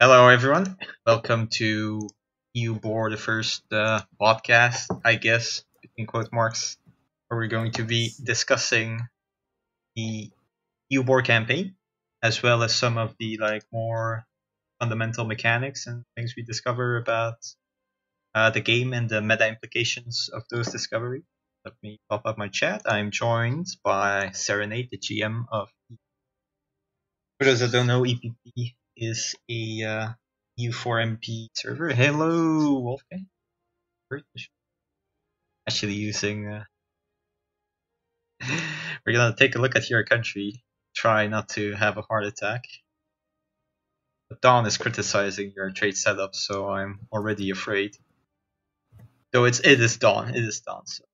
Hello, everyone. Welcome to EUBoar, the first podcast, I guess, in quote marks, where we're going to be Yes. discussing the EUBoar campaign, as well as some of the more fundamental mechanics and things we discover about the game and the meta implications of those discoveries. Let me pop up my chat. I'm joined by Serenade, the GM of. For those that don't know, EPP is a U4MP server. Hello, Wolfgang. Actually using. We're gonna take a look at your country. Try not to have a heart attack. But Dawn is criticizing your trade setup, so I'm already afraid. Though it is Dawn. It is Dawn. So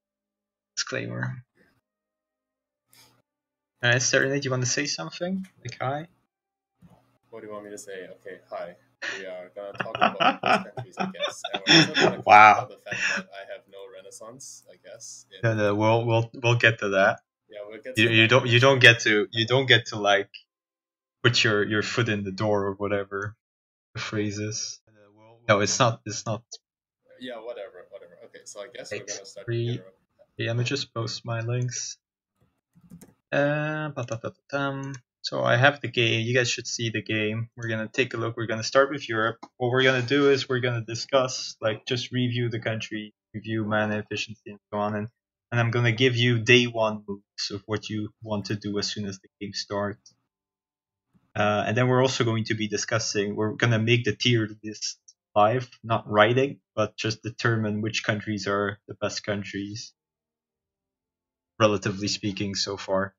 disclaimer. Serenade, you want to say something? Like hi? What do you want me to say? Okay, hi. We are gonna talk about those countries, I guess, and we're also gonna Wow. comment on the fact that I have no Renaissance, I guess. No, we'll get to that. Yeah, we'll get You, to you that don't you don't eventually. get to like put your foot in the door or whatever the phrase is. No, it's not. It's not. Yeah, whatever. Okay, so I guess we're gonna start Free. Europe. Yeah, let me just post my links. So I have the game. You guys should see the game. We're gonna take a look. We're gonna start with Europe. What we're gonna do is we're gonna discuss, just review the country, review mana efficiency, and so on. And I'm gonna give you day one moves of what you want to do as soon as the game starts. And then we're also going to be discussing. We're gonna make the tier list live, not writing, but just determine which countries are the best countries, relatively speaking, so far.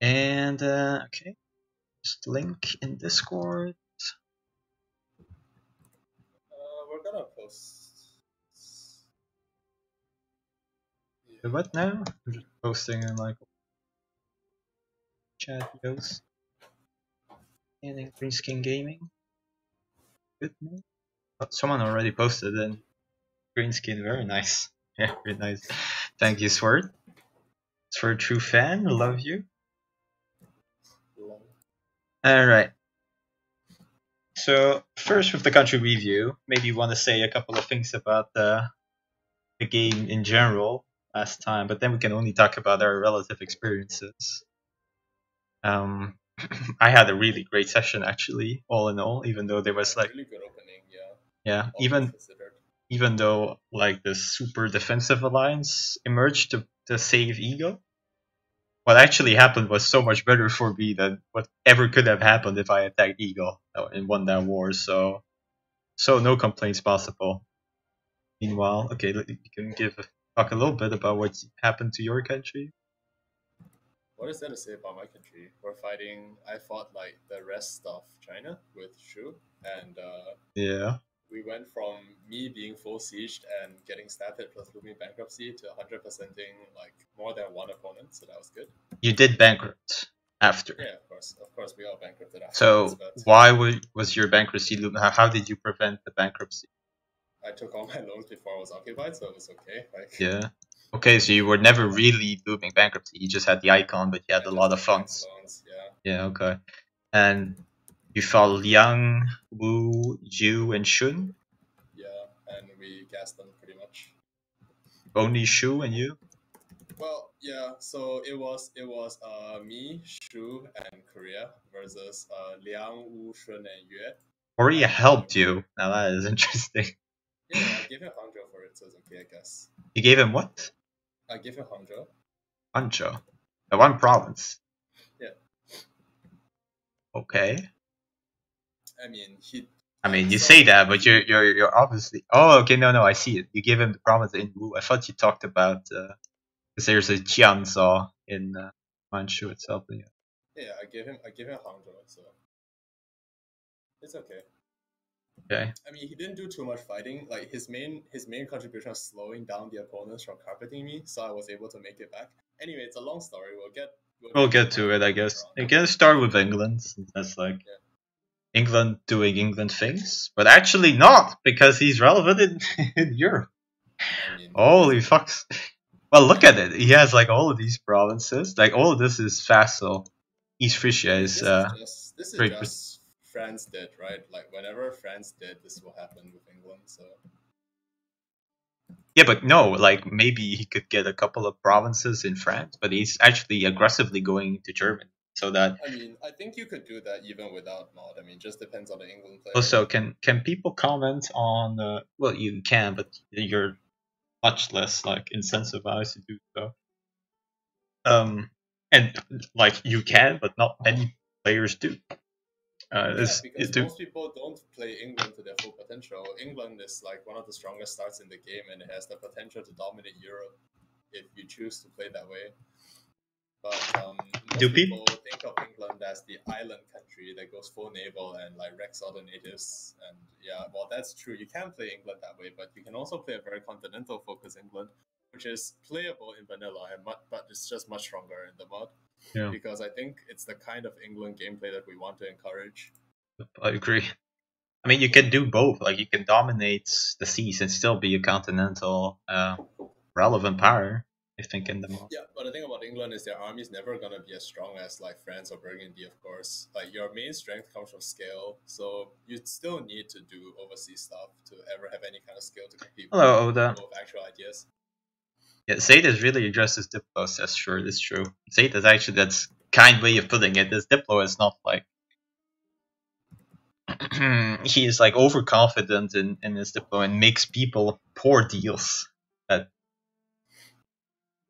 And okay, just link in Discord. We're gonna post. What now? I'm just posting in chat videos. And in Green Skin Gaming. Good name. Oh, someone already posted in Green Skin. Very nice. Yeah, very nice. Thank you, Sword. Sword, true fan. Love you. All right. So first, with the country review, maybe you want to say a couple of things about the game in general last time, but then we can only talk about our relative experiences. I had a really great session actually, all in all, even though there was really good opening, yeah, even even though the super defensive alliance emerged to save Ego. What actually happened was so much better for me than whatever could have happened if I attacked Ego and won that war. So no complaints possible. Meanwhile, okay, you can talk a little bit about what happened to your country. What is there to say about my country? I fought like the rest of China with Shu, and yeah, we went from me being full sieged and getting stabbed plus looming bankruptcy to 100%ing like more than one opponent, so that was good. You did bankrupt after. Yeah, of course, we all bankrupted after. So why was your bankruptcy loom? How did you prevent the bankruptcy? I took all my loans before I was occupied, so it was okay. Yeah. Okay, so you were never really looming bankruptcy. You just had the icon, but you had a lot of funds. Loans, yeah. Okay. And you fought Liang, Wu, Yu, and Shun. Yeah, and we gassed them pretty much. Only Shu and you. Well, yeah. So it was me, Shu, and Korea versus Liang, Wu, Shun, and Yue. Korea helped you. Now that is interesting. Yeah, I gave him Hangzhou for it, so it's okay, I guess. You gave him what? I gave him Hangzhou. Hangzhou. The one province. Yeah. Okay. I mean, you say that, but you're obviously. Oh, okay. No, I see it. You gave him the province in Wu. I thought you talked about because there's a Jianzhou in Manchu itself. Yeah. Yeah, I gave him Hangzhou, so it's okay. Okay. I mean, he didn't do too much fighting. Like his main contribution was slowing down the opponents from carpeting me, so I was able to make it back. Anyway, it's a long story. We'll get to it, I guess. You can start with England. That's England doing England things, but actually not, because he's relevant in Europe. Holy fucks. Well, look at it. He has all of these provinces. All of this is vassal. East Frisia is this is just France did, right? Like whenever France did, this will happen with England. So Yeah, but no, like maybe he could get a couple of provinces in France, but he's actually aggressively going to Germany. So that I mean, I think you could do that even without mod. I mean, just depends on the England player, also right? can people comment on well you can, but you're much less like incentivized to do so. And like you can, but not many players do. Yeah, Is because do most people don't play England to their full potential. England is like one of the strongest starts in the game, and it has the potential to dominate Europe if you choose to play that way. But do most people? people think of England as the island country that goes full naval and like wrecks all the natives. And yeah, well, that's true. You can play England that way, but you can also play a very continental focus England, which is playable in vanilla, but it's just much stronger in the mod. Yeah, Because I think it's the kind of England gameplay that we want to encourage. I agree. I mean, you can do both. Like you can dominate the seas and still be a continental relevant power. I think in the mod. Yeah, but the thing about England is their army is never gonna be as strong as like France or Burgundy, of course. Like your main strength comes from scale, so you still need to do overseas stuff to ever have any kind of skill to compete with Hello, Oda. people with actual ideas. Yeah, Zetas really addresses Diplo. That's sure, that's true. Zetas actually, that's kind way of putting it. This Diplo is not like he is like overconfident in his Diplo and makes people poor deals. That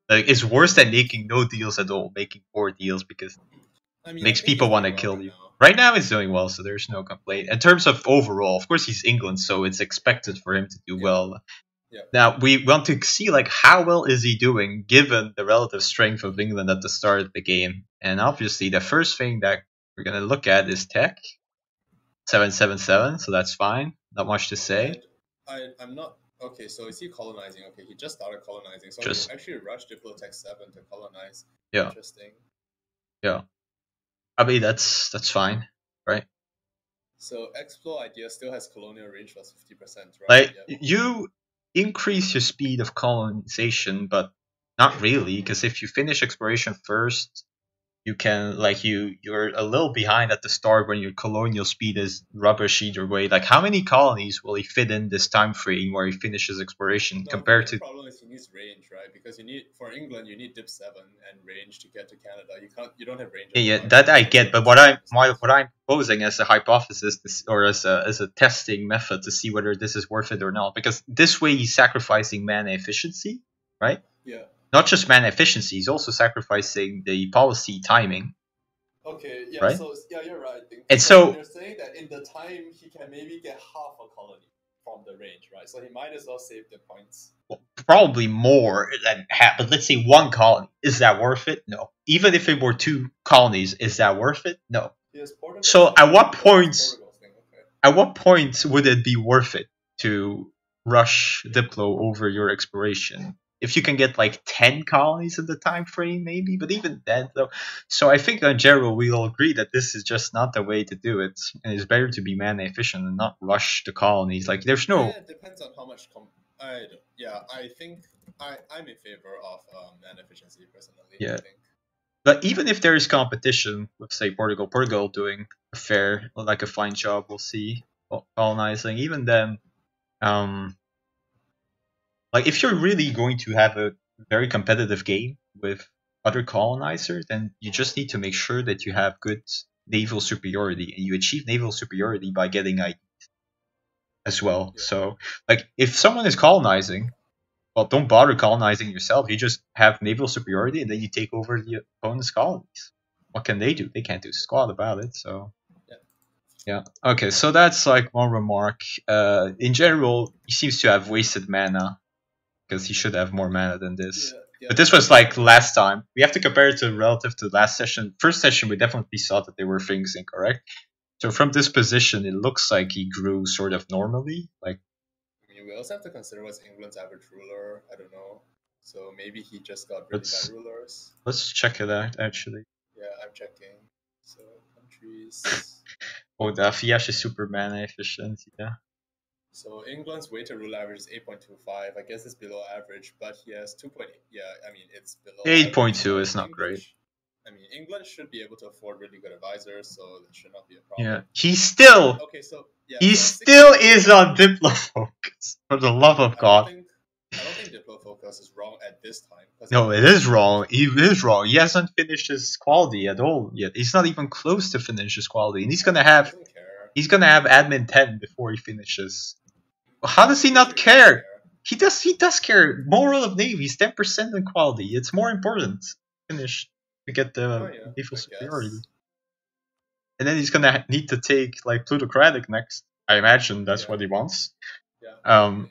like it's worse than making no deals at all. Making poor deals because I mean, I makes think he's people want doing to well kill right you. now. Right now, he's doing well, so there's no complaint. In terms of overall, of course, he's England, so it's expected for him to do Yeah, well. yeah. Now we want to see like how well is he doing given the relative strength of England at the start of the game. And obviously, the first thing that we're gonna look at is tech 777, so that's fine. Not much to say. But I'm not okay. So is he colonizing? Okay, he just started colonizing, so he Just actually rushed Diplotech 7 to colonize. yeah, Interesting. yeah. I mean that's fine, right? So Explo idea still has colonial range plus 50%, right? Like Yeah. you increase your speed of colonization, but not really, because if you finish exploration first, you can like you're a little behind at the start when your colonial speed is rubbish either way. Like how many colonies will he fit in this time frame where he finishes exploration No, the compared main to problem is he needs range, right? Because you need for England you need dip 7 and range to get to Canada. You don't have range yeah, at yeah, start, that I so get, you but need some time to start. what I'm proposing as a hypothesis or as a testing method to see whether this is worth it or not, because this way he's sacrificing mana efficiency, right? Yeah. Not just mana efficiency, he's also sacrificing the policy timing, Okay, yeah, right? so yeah, you're right. I think. And So so you're saying that in the time he can maybe get half a colony from the range, right? So he might as well save the points. probably more than half, but let's say one colony. Is that worth it? No. Even if it were two colonies, is that worth it? No. Yes, Portugal So thing. Oh, it's Portugal thing. Okay. at what point would it be worth it to rush Diplo over your exploration? If you can get like 10 colonies in the time frame, maybe, but even then, though. So I think in general we all agree that this is just not the way to do it, and it's better to be mana efficient and not rush the colonies. Like there's no It depends on how much. I don't, yeah, I think I'm in favor of man efficiency personally. I yeah. think. But even if there is competition with, say, Portugal doing a fair, like a fine job, we'll see colonizing. Even then, um, like if you're really going to have a very competitive game with other colonizers, then you just need to make sure that you have good naval superiority, and you achieve naval superiority by getting ID as well. Yeah. So, like if someone is colonizing, well, don't bother colonizing yourself. You just have naval superiority, and then you take over the opponent's colonies. What can they do? They can't do squat about it. So Yeah. yeah. Okay, so that's like one remark. In general, he seems to have wasted mana because he should have more mana than this. Yeah. Yeah. But this was like last time. We have to compare it to relative to last session. First session, we definitely saw that there were things incorrect. So from this position, it looks like he grew sort of normally. Like I mean, we also have to consider what's England's average ruler. I don't know. So maybe he just got really let's bad rulers. let's check it out actually. Yeah, I'm checking. So countries. Oh, the Fiash is super mana efficient. Yeah. So England's weighted rule average is 8.25. I guess it's below average, but he has 2.8. Yeah, I mean it's below average. 8.2 But is not great. I mean England should be able to afford really good advisors, so that should not be a problem. Yeah, okay. So he still is on Diplofocus. For the love of God. I don't think Diplofocus is wrong at this time. No, it is wrong. He is wrong. He hasn't finished his quality at all yet. He's not even close to finish his quality, and he's gonna have admin 10 before he finishes. How does he not care? He does care. Moral of Navy is 10% in quality. It's more important finish to get the naval superiority. And then he's gonna need to take like plutocratic next. I imagine that's what he wants. Yeah.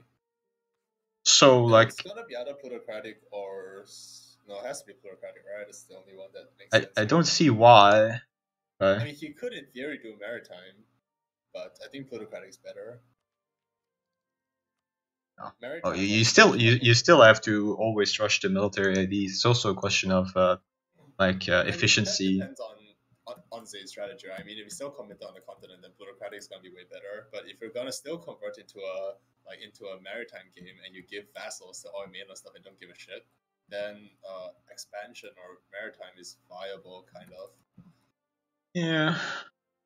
So and like it's gonna be either plutocratic or no, it has to be plutocratic, right? It's the only one that makes sense. I don't see why. I mean, he could in theory do maritime, but I think plutocratic is better. Oh, you still have to always rush the military IDs. It's also a question of efficiency. That depends on Zay's strategy. I mean, if you still commit on the continent, then plutocratic is gonna be way better. But if you're gonna still convert into a maritime game and you give vassals to all mainland stuff and don't give a shit, then expansion or maritime is viable, kind of. Yeah,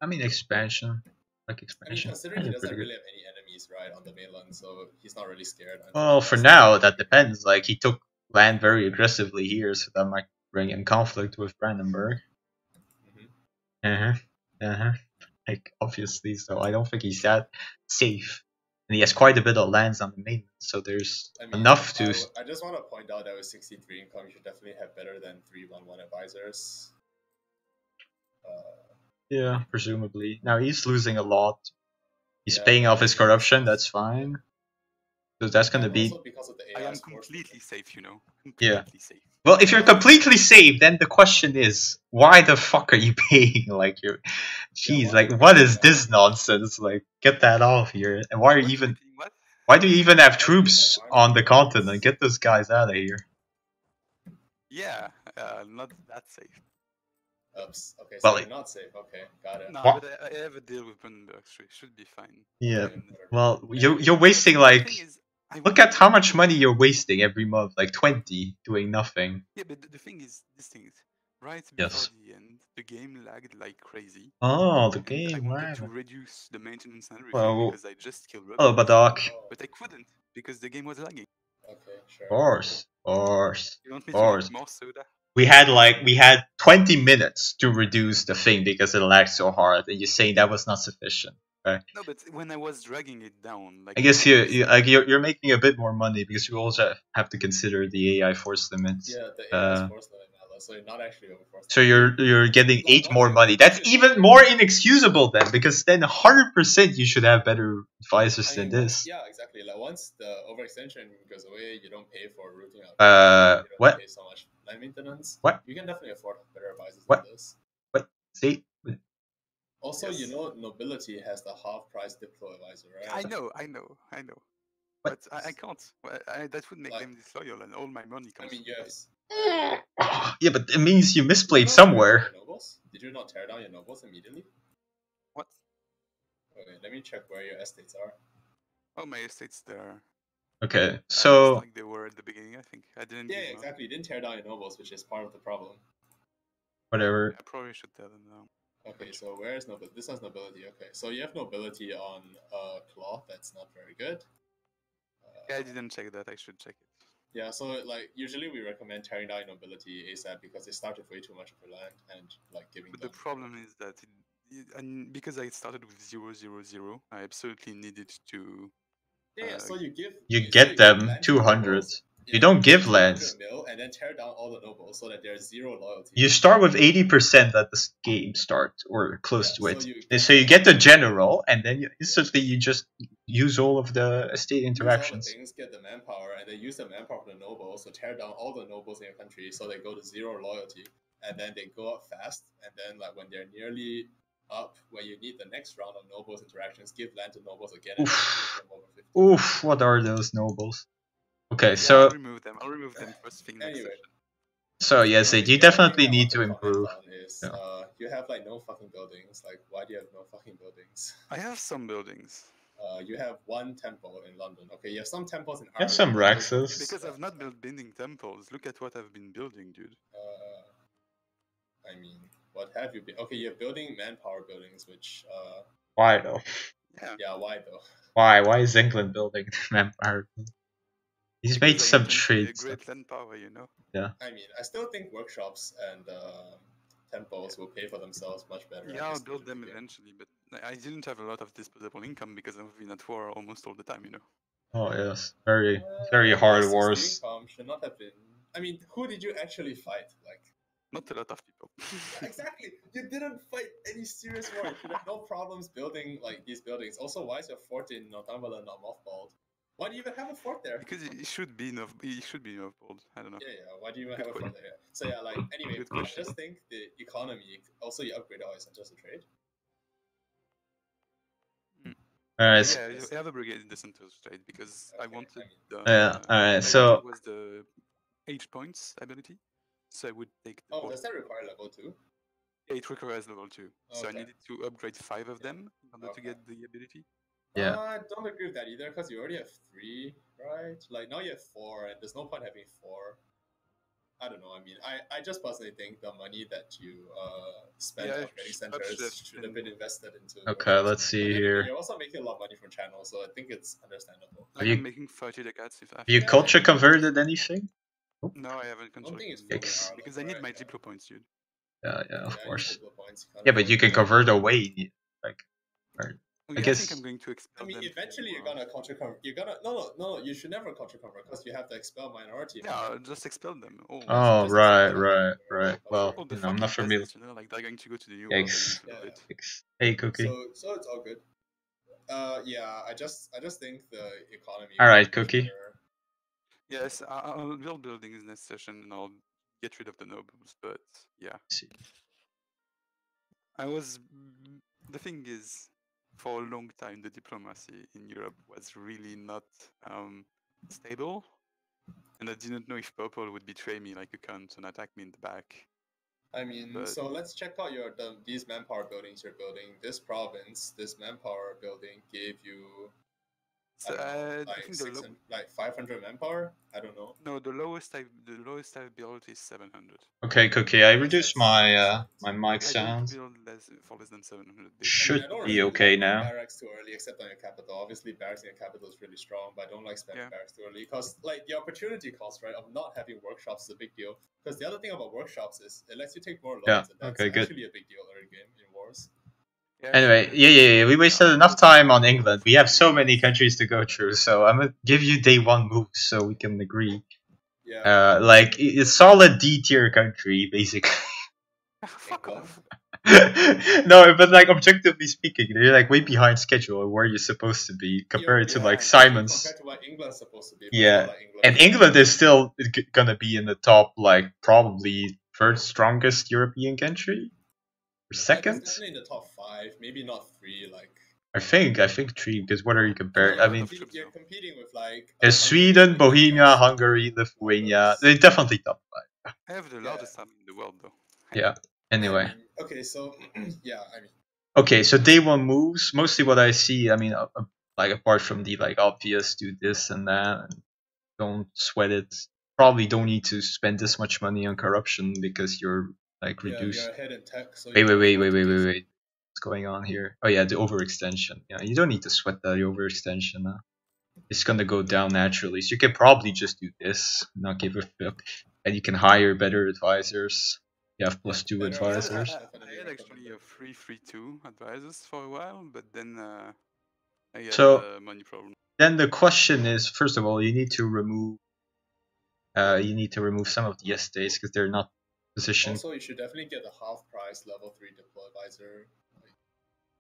I mean expansion. I mean, considering he doesn't really have any enemies, right, on the mainland, so he's not really scared. Well, for now, that depends. Like, he took land very aggressively here, so that might bring in conflict with Brandenburg. Like, obviously, so I don't think he's that safe. And he has quite a bit of lands on the mainland, so there's enough to... I just want to point out that with 63 income, you should definitely have better than 311 advisors. Yeah, presumably. Now, he's losing a lot. He's paying off his corruption, that's fine. So that's gonna be... I am completely safe, you know. Completely safe. Well, if you're completely safe, then the question is, why the fuck are you paying? Like, you're... Jeez, like, what is this nonsense? Like, get that off here. And why are you even... Why do you even have troops on the continent? Get those guys out of here. Yeah, not that safe. Oops. Okay, so you're not safe. Okay, got it. No, but I have a deal with Brandenburg, so it should be fine. Yeah. Well, you're wasting like... Look at how much money you're wasting every month, like 20, doing nothing. Yeah, but the thing is, right before the end, the game lagged like crazy. Oh, the game, I wanted to reduce the maintenance and everything because I just killed Hello, Badoc. But I couldn't, because the game was lagging. Okay, sure. Of course. You want me to make more soda? We had 20 minutes to reduce the thing because it lagged so hard, and you're saying that was not sufficient. Okay? No, but when I was dragging it down, like I guess you're making a bit more money because you also have to consider the AI force limit. Yeah, the AI force limit now, so you're not actually over force. So you're getting 8 more money. That's even more inexcusable then, because then 100% you should have better advisors than this. Yeah, exactly. Like once the overextension goes away, you don't pay for routing out. You don't pay so much land maintenance. What? You can definitely afford better advisors than this. What? See? Also, you know, nobility has the half-price Diplo advisor, right? I know. But I can't. That would make them disloyal, and all my money comes. I mean, yes. Yeah, but it means you misplayed somewhere. Did you not tear down your nobles immediately? What? Okay, let me check where your estates are. Oh, my estates there. Okay, so... like they were at the beginning, I think. I didn't. Yeah, exactly. You didn't tear down your nobles, which is part of the problem. Whatever. I probably should tear them down. Okay, so where is nobility? This has nobility. Okay, so you have nobility on cloth. That's not very good. Yeah, I didn't check that. I should check it. Yeah, so like usually we recommend tearing down nobility ASAP because they start with way too much of your land and like giving. But the problem is that and because I started with 000, I absolutely needed to. Yeah, so you give. You get them 200. You don't give lands. And then tear down all the nobles so that there's 0 loyalty. You start with 80% at the game start, or close to it. So you get the general, and then instantly you just use all of the estate interactions. Use all the things, get the manpower, and then use the manpower for the nobles. So tear down all the nobles in your country so they go to 0 loyalty. And then they go up fast, and then like when they're nearly up, when you need the next round of nobles interactions, give land to nobles again. And Oof, what are those nobles? Okay, yeah, so... I'll remove them first thing next session. So yes, you definitely need to improve. You have like no fucking buildings. Like, why do you have no fucking buildings? I have some buildings. You have 1 temple in London. Okay, you have some temples in Ireland. You have some Raxus. Because I've not been building temples. Look at what I've been building, dude. I mean, what have you been? Okay, you're building manpower buildings, which Why though? yeah, why though? Why? Why is England building Empire? He's made Because I some intend to be a trades. great land power, you know. Yeah. I mean, I still think workshops and temples will pay for themselves much better. Yeah, I'll build them eventually, but I didn't have a lot of disposable income because I've been at war almost all the time, you know. Oh yes, very hard 60 wars. income should not have been. I mean, who did you actually fight? Like, not a lot of people. yeah, exactly. You didn't fight any serious war. You should have no problems building like these buildings. Also, why is your fort in Northumberland not mothballed? Why do you even have a fort there? Because it should be enough. It should be enough bold. I don't know. Yeah. Why do you even Good have a fort point. there? So yeah, like anyway, Good I question. just think the economy. Also, you upgrade all your centers of trade. Alright. Yeah, you have a brigade in the center of trade because I Okay, wanted. Yeah. Alright. what I So wanted was the 8 points ability, so I would take the. Oh, does that require level 2? Yeah, it requires level 2, so I Okay. needed to upgrade 5 of them in order to Okay. get the ability. Yeah. I don't agree with that either because you already have 3, right? Like now you have 4, and there's no point having 4. I don't know. I mean, I just personally think the money that you spent Yeah, on upgrading centers should have been invested into. Okay, workshops. let's see But then again, here. you're also making a lot of money from channels, so I think it's understandable. Like you- I'm making 30 decats if I have Have you to. culture converted anything? No, I haven't controlled think it's it X. because I need my diplo points, dude. Yeah, of Yeah, course. points, Yeah, but you can convert away. Like, right. Okay, I guess- think I'm going to expel I mean, them. eventually you're gonna contra convert. You're gonna no. You should never contra convert because you have to expel minority. Yeah, I'll just expel them. Oh, Oh, just right. expel them. Well, oh the I'm not fucking familiar. peasants, you know, like they're going to go to the new world. I need to love it. Hey, Cookie. So it's all good. Yeah, I just think the economy. All right, would be much Cookie. better. Yes, I'll build buildings next session and I'll get rid of the nobles. But yeah, the thing is, for a long time, the diplomacy in Europe was really not stable, and I didn't know if Purple would betray me like a cunt and attack me in the back. I mean, so let's check out these manpower buildings you're building. This province, this manpower building gave you I think like 500 manpower. I don't know. No, the lowest I've built is 700. Okay, Cookie. I reduced my my mic sound. I don't build for less than 700. Should I don't be really okay like now. barracks too early, except on your capital. Obviously, barracks in your capital is really strong, but I don't like spending barracks too early because, like, the opportunity cost, right, of not having workshops is a big deal. Because the other thing about workshops is it lets you take more loans, and that's actually a big deal early game in wars. Anyway, yeah. We wasted enough time on England. We have so many countries to go through, so I'm gonna give you day 1 moves so we can agree. Yeah. Like it's solid D tier country, basically. Fuck off. No, but like objectively speaking, they're like way behind schedule of where you're supposed to be compared to like Simon's. Compared to what England's supposed to be. Yeah, and England is still gonna be in the top, like probably 3rd strongest European country, or 2nd. It's definitely in the top 5, maybe not 3. Like I think 3 because what are you comparing? I mean, you're competing with like there's Sweden, Bohemia, Hungary, Lithuania. They're definitely top 5. I have the largest army in the world, though. Yeah. Anyway. I mean, okay, so yeah, I mean. Okay, so day 1 moves. Mostly what I see, I mean, like apart from the like obvious, do this and that, and don't sweat it. Probably don't need to spend this much money on corruption because you're like reduced. You're ahead in tech. So Wait. What's going on here? Oh yeah, the overextension. Yeah, you don't need to sweat that overextension. It's gonna go down naturally. So you can probably just do this, not give a fuck, and you can hire better advisors. You have +2 advisors. I had actually a 3-3-2 advisors for a while, but then I had So money problem. then the question is, first of all, you need to remove some of the estates because they're not positioned. Also, you should definitely get the half price level 3 Diplo advisor.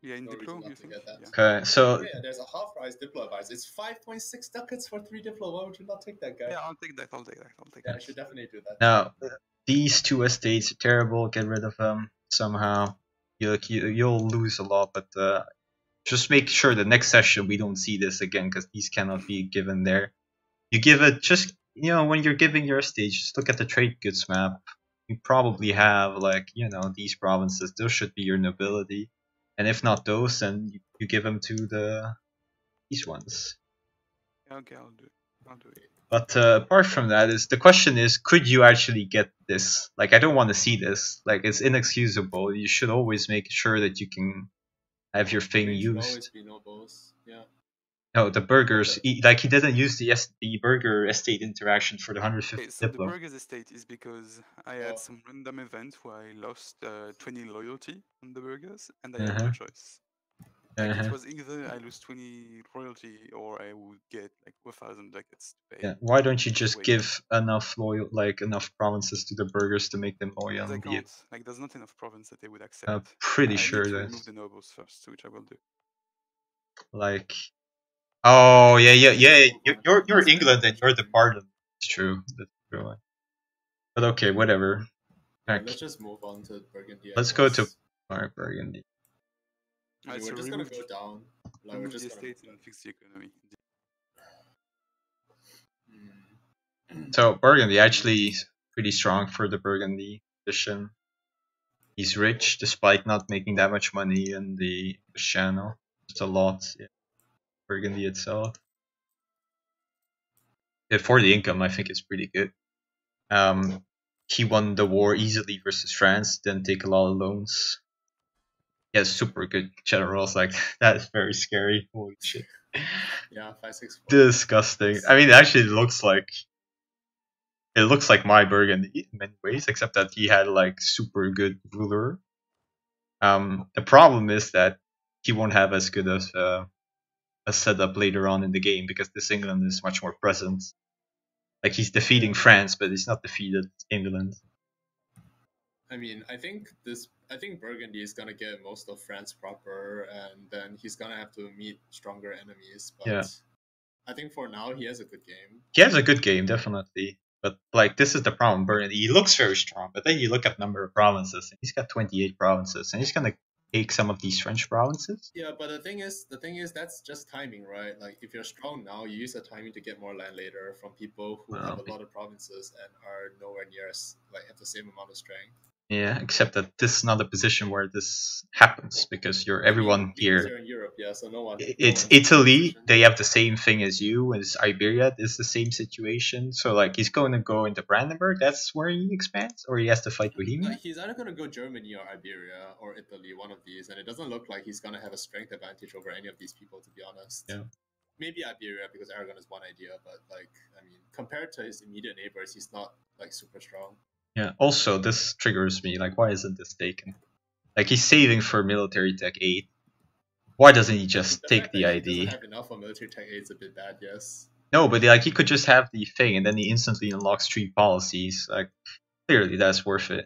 Yeah, in Diplo, you think? Yeah. Okay, so yeah, there's a half price Diplo advisor. It's 5.6 ducats for 3 Diplo. Why would you not take that guy? Yeah, I'll take that. Yeah, I should definitely do that. Now, these 2 estates are terrible. Get rid of them somehow. You'll lose a lot, but just make sure the next session we don't see this again because these cannot be given there. You give it just when you're giving your estate, just look at the trade goods map. You probably have like these provinces. Those should be your nobility, and if not those, then you give them to these ones. Okay, I'll do it. But apart from that, is the question is, could you actually get this? Like, I don't want to see this. Like, it's inexcusable. You should always make sure that you can have your thing Green should always used. be nobles. Yeah. No, the burgers. Like, he didn't use the burger estate interaction for the 150 Okay, so the diplo. burger's estate is because I had some random event where I lost 20 loyalty on the burgers, and I had no choice. Like it was either I lose 20 royalty or I would get like 1,000 ducats to pay. Yeah. Why don't you Which just way? give enough enough provinces to the burgers to make them loyal? Because I And can't. Like there's not enough province that they would accept. I'm pretty I sure need to that, remove the nobles first, which I will do. like, oh yeah, yeah, yeah. Move on. You're That's England and you're the Germany. Parliament. It's true. That's true. But okay, whatever. Yeah, Heck, let's just move on to Burgundy. let's go to Burgundy. I mean, So we're just gonna go down. Like we're remove the just gonna. estate and fix the economy. So Burgundy actually is pretty strong for the Burgundy edition. He's rich despite not making that much money in the channel. It's a lot. Yeah. Burgundy itself. Yeah, for the income, I think it's pretty good. He won the war easily versus France. Didn't take a lot of loans. He has super good generals. Like that is very scary. Holy shit. Yeah, 564. Disgusting. I mean, it actually looks like my Burgundy in many ways, except that he had like super good ruler. The problem is that he won't have as good as a setup later on in the game because this England is much more present. Like he's defeating France, but he's not defeated England. I mean, I think Burgundy is gonna get most of France proper, and then he's gonna have to meet stronger enemies. But Yeah. I think for now he has a good game. He has a good game, definitely. But like this is the problem, Burgundy. He looks very strong, but then you look at number of provinces, and he's got 28 provinces, and he's gonna take some of these French provinces. Yeah, but the thing is, that's just timing, right? Like if you're strong now, you use that timing to get more land later from people who have a lot of provinces and are nowhere near have the same amount of strength. Yeah, except that this is not a position where this happens because everyone here. You're in Europe, yeah, so no one. It's Italy. They have the same thing as you. As Iberia is the same situation. So like he's going to go into Brandenburg. That's where he expands, or he has to fight Bohemia. He's either going to go Germany or Iberia or Italy, one of these, and it doesn't look like he's going to have a strength advantage over any of these people, to be honest. Yeah. Maybe Iberia because Aragon is one idea, but compared to his immediate neighbors, he's not like super strong. Yeah. Also, this triggers me. Like, why isn't this taken? Like, he's saving for military tech 8. Why doesn't he just take the ID? He doesn't have enough for military tech 8 is a bit bad, yes. No, but like he could just have the thing, and then he instantly unlocks 3 policies. Like, clearly that's worth it.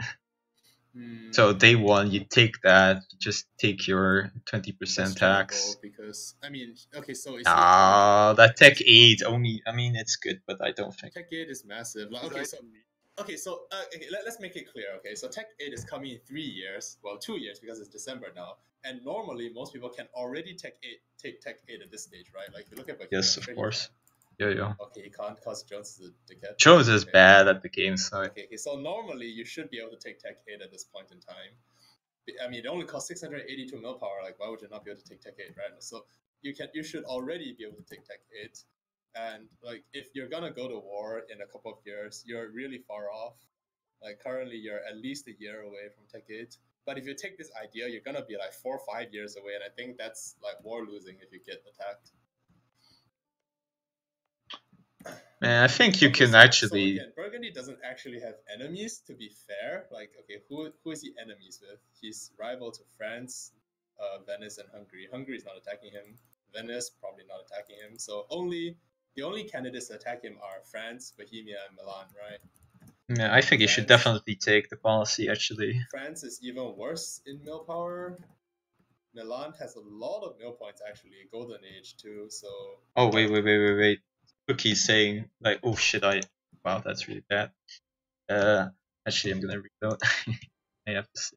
So day 1, you take that. Just take your 20% tax. Because okay, so that tech 8 only. I mean, it's good, but I don't think tech 8 is massive. Like, let's make it clear. Okay, so Tech 8 is coming in 3 years. Well, 2 years because it's December now. And normally, most people can already take Tech 8 at this stage, right? Like, if you look at Bohemia, yes, of course. Yeah. Okay, he can't because Jones is a dickhead. Jones is bad at the game, so. Okay, so normally you should be able to take Tech 8 at this point in time. I mean, it only costs 682 mil power. Like, why would you not be able to take Tech 8, right? So you should already be able to take Tech 8. And like, if you're gonna go to war in a couple of years, you're really far off. Like currently, you're at least a year away from Tech 8. But if you take this idea, you're gonna be like 4 or 5 years away, and I think that's like war losing if you get attacked. Man, I think you can actually. So again, Burgundy doesn't actually have enemies. To be fair, like okay, who is he enemies with? He's rival to France, Venice, and Hungary. Hungary is not attacking him. Venice probably not attacking him. So the only candidates that attack him are France, Bohemia, and Milan, right? Yeah, I think you should definitely take the policy, actually. France is even worse in mill power. Milan has a lot of mill points, actually. Golden Age, too, so... Oh, wait. Cookie's saying, like, oh shit, wow, that's really bad. Actually, I'm gonna read out. I have to say.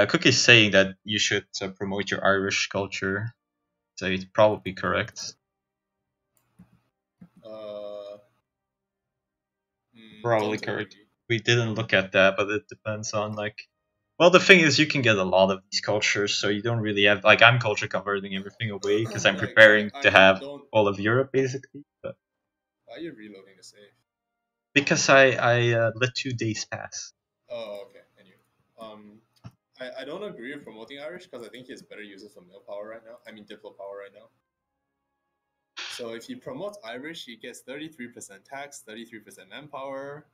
Cookie's saying that you should promote your Irish culture. So it's probably correct. Probably correct. We didn't look at that, but it depends on like. Well, the thing is, you can get a lot of these cultures, so you don't really have like I'm culture converting everything away because I'm Like, preparing I to have don't. all of Europe basically. But Why are you reloading the save? because I let 2 days pass. Oh, okay. Anyway, I don't agree with promoting Irish because I think he has better uses for mill power right now. I mean, diplo power right now. So if he promotes Irish, he gets 33% tax, 33% manpower,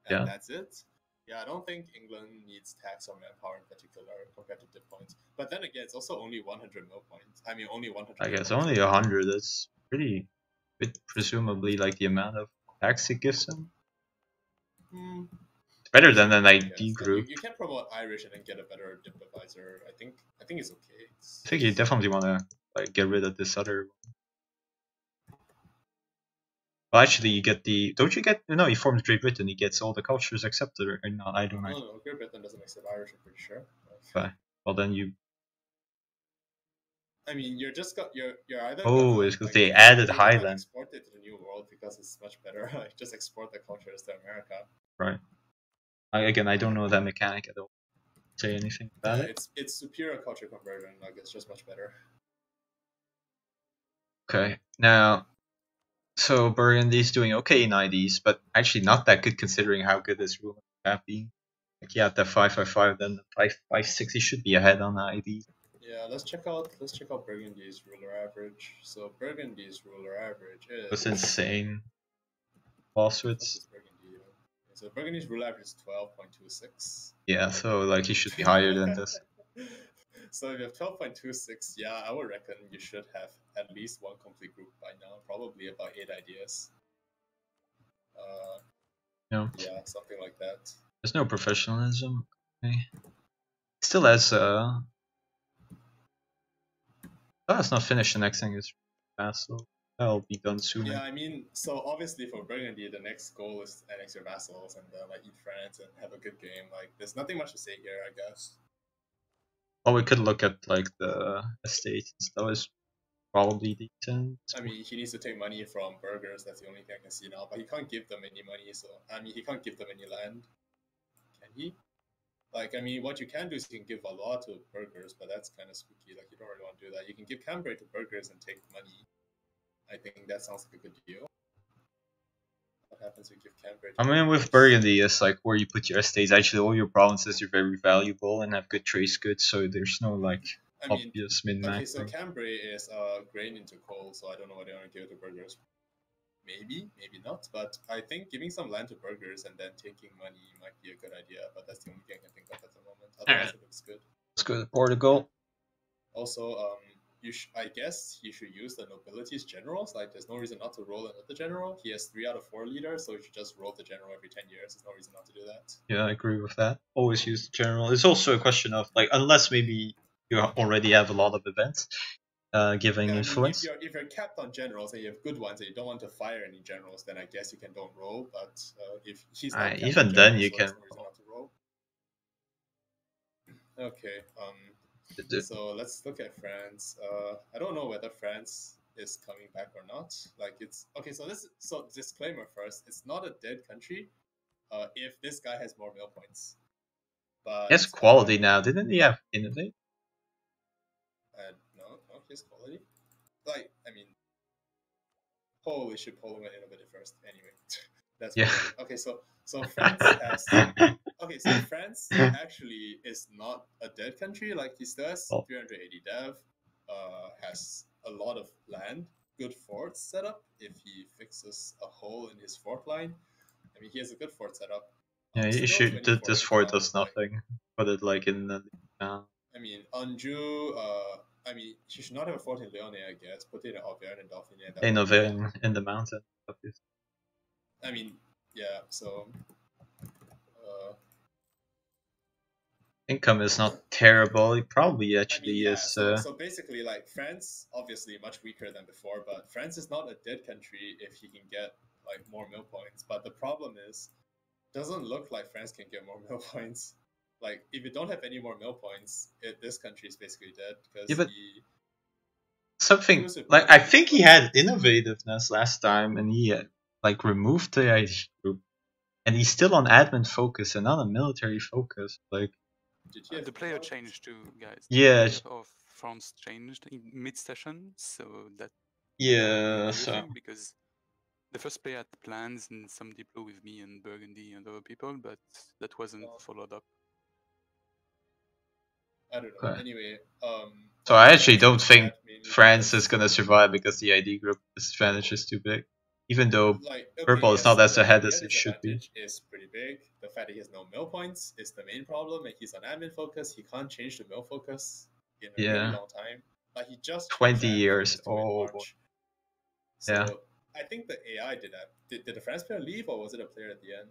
and Yeah. that's it. Yeah, I don't think England needs tax or manpower in particular compared to dip points. But then again, it's also only 100 mil points. I mean, only 100. I dip guess points. only 100. That's pretty, bit presumably like the amount of tax it gives them. Hmm. It's better than Sure, an I ID guess. Like group. you can promote Irish and then get a better dip advisor. I think it's okay. I think you definitely want to like get rid of this other. Well, actually, you get the. Don't you get? No, he forms Great Britain. He gets all the cultures accepted, or not? I don't know. No, Great Britain doesn't accept Irish. I'm pretty sure. Okay. Well, then you. I mean, you're either Oh, gonna it's because like they if you're added gonna Highland, export it to the new world because it's much better. Like just export the cultures to America. right? I don't know that mechanic at all. Say anything about Yeah, it? it's superior culture conversion. Like it's just much better. Okay. Now, so Burgundy's doing okay in IDs, but actually not that good considering how good his rule have been. Like, yeah, the 555, then the 560 should be ahead on the IDs. Yeah, let's check out Burgundy's ruler average. So Burgundy's ruler average It's is insane. what's Lawsuits. this Burgundy? So Burgundy's ruler average is 12.26. Yeah, so like he should be higher than this. So if you have 12.26, yeah, I would reckon you should have at least one complete group by now, probably about 8 ideas. Yeah, something like that. There's no professionalism. Okay. Still has oh, it's not finished. The next thing is Vassal. That'll be done sooner. Yeah, I mean, so obviously for Burgundy, the next goal is to annex your vassals and like eat France and have a good game. Like, there's nothing much to say here, I guess. Well, we could look at like the estates. That was probably decent. I mean, he needs to take money from burghers. That's the only thing I can see now. But he can't give them any money. So I mean, he can't give them any land. Can he? Like, I mean, what you can do is you can give a lot to burghers, but that's kind of spooky. Like, you don't really want to do that. You can give Cambrai to burghers and take money. I think that sounds like a good deal. What happens if you give Cambrai to I mean, with Burgundy, it's like where you put your estates. Actually, all your provinces are very valuable and have good trace goods, so there's no like I mean, obvious min okay, max. so Cambrai is grain into coal, so I don't know what they want to give it to burghers. Maybe, maybe not. But I think giving some land to burghers and then taking money might be a good idea. But that's the only thing I can think of at the moment. Otherwise, it looks good. Let's go to Portugal. Also, I guess you should use the nobility's generals. Like, there's no reason not to roll another general. He has 3 out of 4 leaders, so you should just roll the general every 10 years. There's no reason not to do that. Yeah, I agree with that. Always use the general. It's also a question of like, unless maybe you already have a lot of events, giving Yeah, I mean, influence. if you're capped on generals and you have good ones and you don't want to fire any generals, then I guess you can don't roll. But if he's not capped Even on then, generals, you so can. there's no reason not to roll. Okay. So let's look at France. I don't know whether France is coming back or not. Like it's okay. So disclaimer first. It's not a dead country. If this guy has more mill points, but He has quality now. Didn't he have innovate? no, he has quality. Like I mean, holy shit, Poland went innovative first. Anyway, that's Yeah. okay. So France has. Okay, so France actually is not a dead country. Like he still has 380 dev, has a lot of land, good forts set up. If he fixes a hole in his fort line, I mean he has a good fort set up. Yeah, you should. This fort does nothing. Put it like in the. I mean Anjou. I mean she should not have a fort in Leone. I guess put it in Auvergne and Dauphiné. In Auvergne, in the mountain. Obviously. I mean, yeah. So. Income is not terrible. It probably actually yeah, is. So basically, like France, obviously much weaker than before, but France is not a dead country if he can get like more mill points. But the problem is, doesn't look like France can get more mill points. Like if you don't have any more mill points, this country is basically dead because something like I think he had innovativeness last time, and he like removed the IT group, and he's still on admin focus and not on military focus. Like Did he have The player clout? changed too, guys. Yeah, The player of France changed in mid-session, so that yeah. ruined So everything because the first player had plans in some depot with me and Burgundy and other people, but that wasn't Oh. followed up. I don't know. okay. Anyway, So I France actually is don't think bad mainly France is because, gonna survive because the ID group disadvantage is too big. Even though like, okay, purple is yes, not as the ahead idea as it should be. disadvantage is pretty big. The fact that he has no mill points is the main problem, and he's on admin focus. He can't change the mill focus in a really Yeah, long time. Like, he just changed 20 admin years. focus to in Oh boy. March. Yeah. So I think the AI did that. Did the France player leave, or was it a player at the end?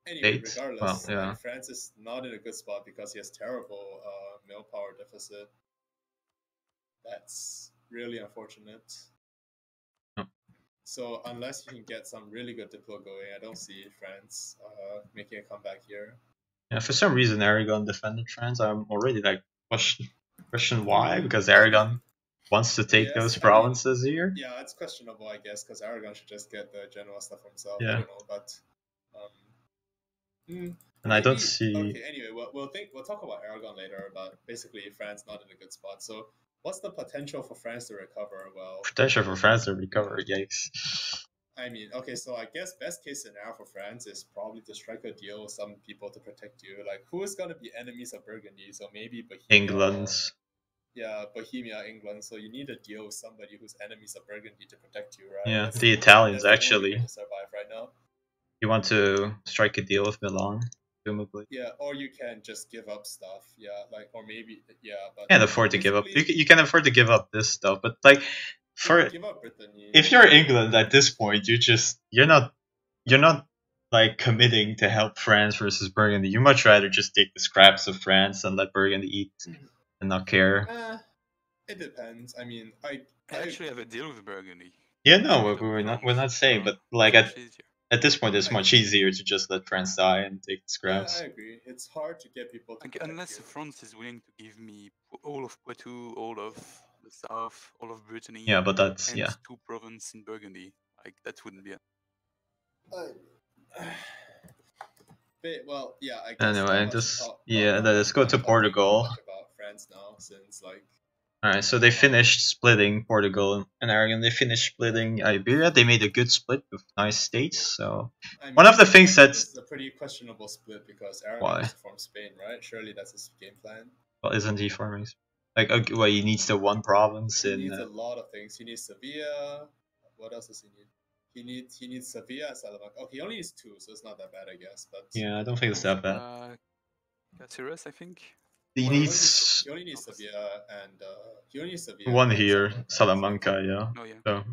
Anyway, Eight. Well, regardless, yeah. like, France is not in a good spot because he has terrible mill power deficit. That's really unfortunate. Oh. So unless you can get some really good diplo going, I don't see France making a comeback here. Yeah. For some reason, Aragon defended France. I'm already like question why? Because I mean, Aragon wants to take those yes, I mean, provinces here. yeah, it's questionable, I guess, because Aragon should just get the Genoa stuff for himself. I Yeah. don't know, but And I don't maybe see okay. Anyway, we'll talk about Aragon later. But basically, France not in a good spot. So, what's the potential for France to recover? Well, potential for France to recover. Yikes. I mean, okay, so I guess best case scenario for France is probably to strike a deal with some people to protect you. Like, who is gonna be enemies of Burgundy? So maybe Bohemia. England. Yeah, Bohemia, England. So you need a deal with somebody who's enemies of Burgundy to protect you, right? Yeah, That's the Italians that's the only way actually. to survive right now. You want to strike a deal with Milan, presumably. Yeah, or you can just give up stuff. Yeah, like, or maybe, yeah, but Can't afford to give up. basically, You can afford to give up this stuff, but like for give up Brittany. if you're England at this point, you're not like committing to help France versus Burgundy. You much rather just take the scraps of France and let Burgundy eat and not care. It depends. I mean, I actually have a deal with Burgundy. Yeah, If no, we don't we're bronze, not saying, but like it's much easier. at this point, it's I much mean, easier to just let France die and take the I scraps. agree. It's hard to get people to Like, protect unless you. France is willing to give me all of Poitou, all of the south, all of Brittany, Yeah, but that's and yeah. 2 provinces in Burgundy, like that wouldn't be. Well, yeah, I guess Anyway, not much to just talk. yeah, Not let's much go point to talking too Portugal. much about France now, since like. Alright, so they finished splitting Portugal and Aragon. They finished splitting Iberia. They made a good split with nice states. So I mean, one of the things I think that's this is a pretty questionable split because Aragon why. wants to form Spain, right? Surely that's his game plan. Well, isn't he forming? Like, okay, well, he needs the one province He in. needs a lot of things. He needs Sevilla. What else does he need? He needs Sevilla and Salamanca. Okay, he only needs 2, so it's not that bad, I guess. But Yeah, I don't think it's that bad. Cáceres, I think. He well, needs he only needs Sevilla and he only needs Sevilla one and here, Salamanca. Salamanca. Yeah. Oh yeah. So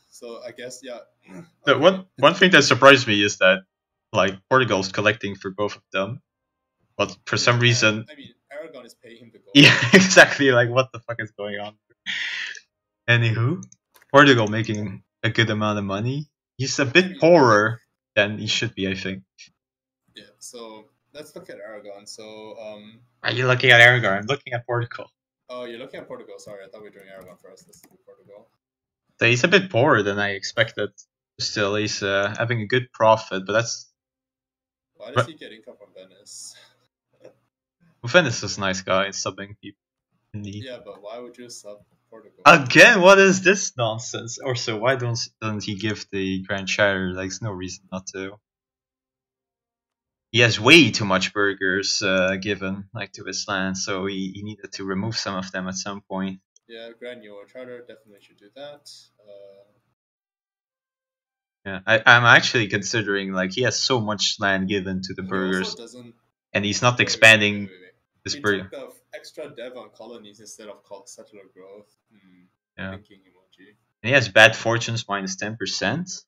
So I guess, yeah. the Okay, one thing that surprised me is that like Portugal's collecting for both of them, but for some yeah, reason, I mean, Aragon is paying him to go. yeah, exactly. Like, what the fuck is going on? Anywho, Portugal making a good amount of money. He's a bit I mean, poorer than he should be, I think. Yeah. So let's look at Aragon. So Are you looking at Aragon? I'm looking at Portugal. oh, you're looking at Portugal. Sorry, I thought we were doing Aragon first. Let's do Portugal. So he's a bit poorer than I expected. Still, he's having a good profit, but that's. Why does he get income from Venice? Venice is a nice guy, subbing people in need. Yeah, but why would you sub Portugal? Again, what is this nonsense? Also, why doesn't he give the Grand Shire? Like, there's no reason not to. He has way too much burgers given like to his land, so he needed to remove some of them at some point. Yeah, Grand New Charter definitely should do that. Yeah, I'm actually considering like he has so much land given to the He burgers, also doesn't. and he's not Wait. expanding this He burger. took the extra dev on colonies instead of settler growth. Yeah. Thinking emoji. And he has bad fortunes minus 10%.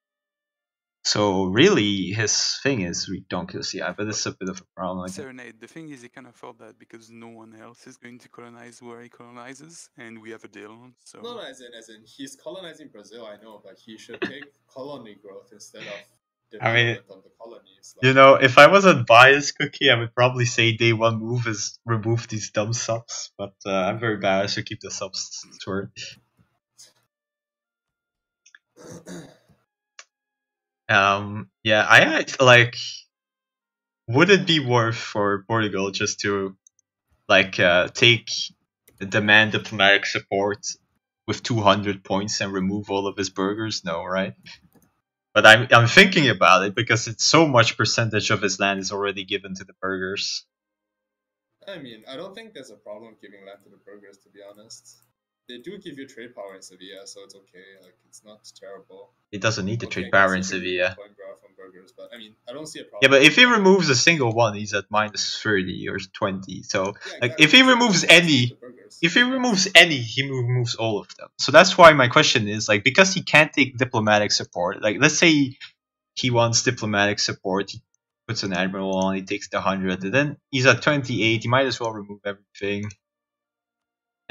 So really, his thing is ridiculous. Yeah, but it's a bit of a problem. I think. Serenade. The thing is, he can afford that because no one else is going to colonize where he colonizes, and we have a deal. So No, as in he's colonizing Brazil. I know, but he should take colony growth instead of development of the colonies. Like, You know, if I wasn't biased, Cookie, I would probably say day one move is remove these dumb subs. But I'm very bad, so keep the subs short. Yeah, I like would it be worth for Portugal just to like take demand diplomatic support with 200 points and remove all of his burgers? No, right? But I'm thinking about it because it's so much percentage of his land is already given to the burgers. I mean, I don't think there's a problem giving land to the burgers, to be honest. They do give you trade power in Sevilla, so it's okay. Like, it's not terrible. He doesn't need the Okay, trade I power guess in you could remove Sevilla. coin draw from burgers, but I mean, I don't see a problem. Yeah, but if he with that. removes a single one, he's at minus 30 or 20. So Yeah, like exactly. if he So removes that's any, the burgers. if he removes any, he removes all of them. So that's why my question is like because he can't take diplomatic support. Like let's say he wants diplomatic support, he puts an admiral on, he takes the 100, and then he's at 28. He might as well remove everything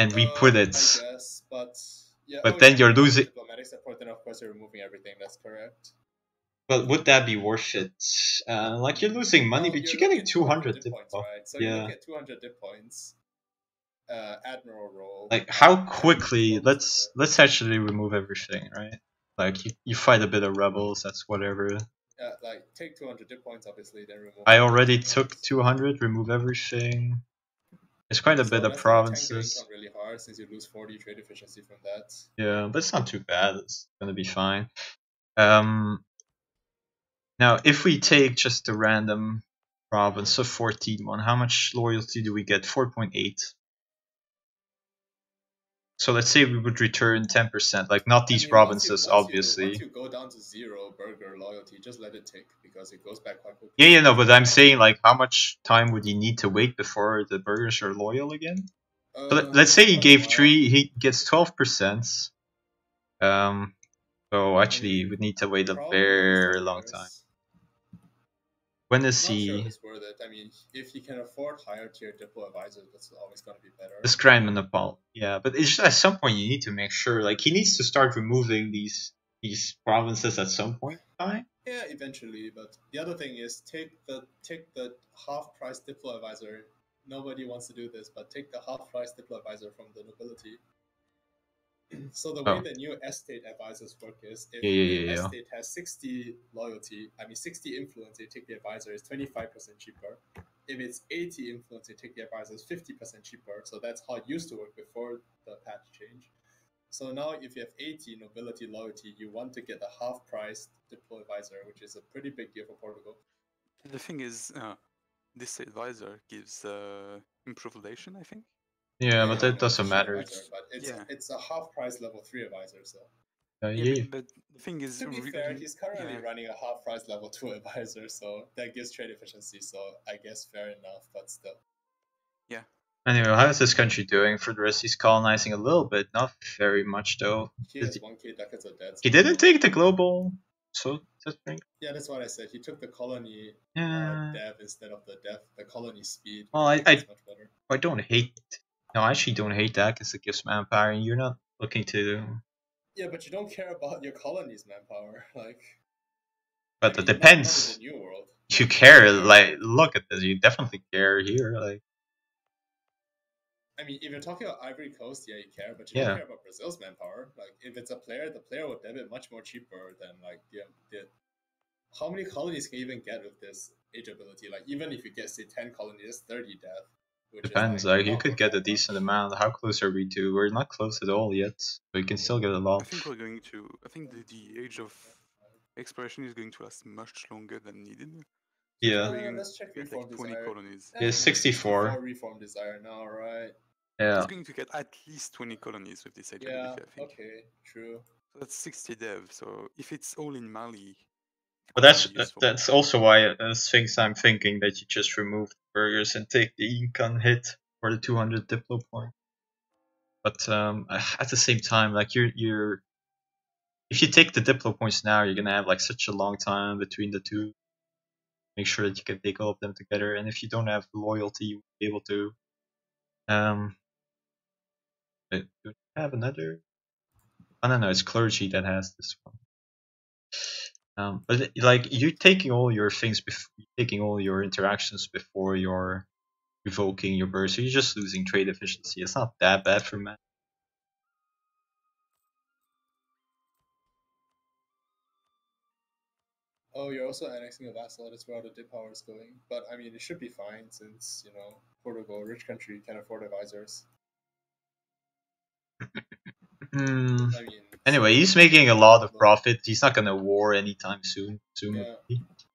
and re-put it. I guess, but yeah. But Oh, then yeah, you're if you want losing. diplomatic support, then of course you're removing everything. That's correct. But would that be worth it? Like you're losing money, Well, but you're looking getting at 200 dip dip points, off. right? So you Yeah. look at 200 dip points, admiral roll. Like how and quickly? diplomacy. Let's actually remove everything, right? Like you fight a bit of rebels, that's whatever. Yeah, like take 200 dip points, obviously, then remove. I already took 200, remove everything. It's quite a bit of that's gonna tank your provinces. income really hard since you lose 40 trade efficiency from that. Yeah, but it's not too bad. It's gonna be fine. Now if we take just a random province of 14 one, how much loyalty do we get? 4.8. So let's say we would return 10%, like not these provinces, obviously. Once you go down to 0 burger loyalty, just let it tick because it goes back quite quickly. Yeah, no, but I'm saying like how much time would you need to wait before the burgers are loyal again? So let's say he gave 3, he gets 12%. So actually, we need to wait a very long time. When is I'm not sure he? if it's worth it. I mean, if you can afford higher tier Diplo advisors, that's always going to be better. This Grand Monopoly. Yeah, but it's just at some point you need to make sure, like he needs to start removing these provinces at some point in time. Yeah, eventually. But the other thing is take the half price Diplo advisor. Nobody wants to do this, but take the half price Diplo advisor from the nobility. So the way the new estate advisors work is if the estate has 60 loyalty, 60 influence, you take the advisor is 25% cheaper. If it's 80 influence, you take the advisor is 50% cheaper. So that's how it used to work before the patch change. So now if you have 80 nobility loyalty, you want to get a half price Diplo advisor, which is a pretty big deal for Portugal. The thing is, this advisor gives improved relation, I think. Yeah, but that doesn't matter. Advisor, but it's a half price level 3 advisor, so. But the thing is, to be fair, he's currently running a half price level 2 advisor, so that gives trade efficiency. So I guess fair enough, but still. Yeah. Anyway, how is this country doing for the rest? He's colonizing a little bit, not very much though. He has 1k ducats of debt. He didn't take the global. So yeah, that's what I said. He took the colony dev instead of the colony speed. Well, I don't hate. No, I actually don't hate that because it gives manpower, and you're not looking to. Yeah, but you don't care about your colony's manpower, like. But it depends. Not in the new world. You care, like, look at this. You definitely care here, like. I mean, if you're talking about Ivory Coast, yeah, you care, but you don't care about Brazil's manpower. Like, if it's a player, the player will debit much more cheaper than like the how many colonies can you even get with this age ability? Like, even if you get say 10 colonies, 30 death. Depends. Like you could get a decent amount. How close are we to? We're not close at all yet, but you can still get a lot. I think we're going to. I think the age of exploration is going to last much longer than needed. So yeah. Let's check reform like 20 desire. colonies. Yeah, 64. Reform desire now, right? Yeah. It's going to get at least 20 colonies with this age ability, I think. Okay, true. So that's 60 dev. So if it's all in Mali. But that's also why things I'm thinking that you just remove the burgers and take the income hit for the 200 Diplo point. But at the same time, like you're if you take the Diplo points now, you're gonna have like such a long time between the two. Make sure that you can take all of them together, and if you don't have loyalty, you won't be able to. Do you have another? Oh no, it's clergy that has this one. But like you taking all your things, taking all your interactions before you're revoking your burst, so you're just losing trade efficiency. It's not that bad for man. Oh, you're also annexing a vassal. That's where the dip power is going. But I mean, it should be fine since Portugal, rich country, can afford advisors. Hmm. I mean, Anyway, so he's making a lot of the- profit. He's not gonna war anytime soon. Yeah.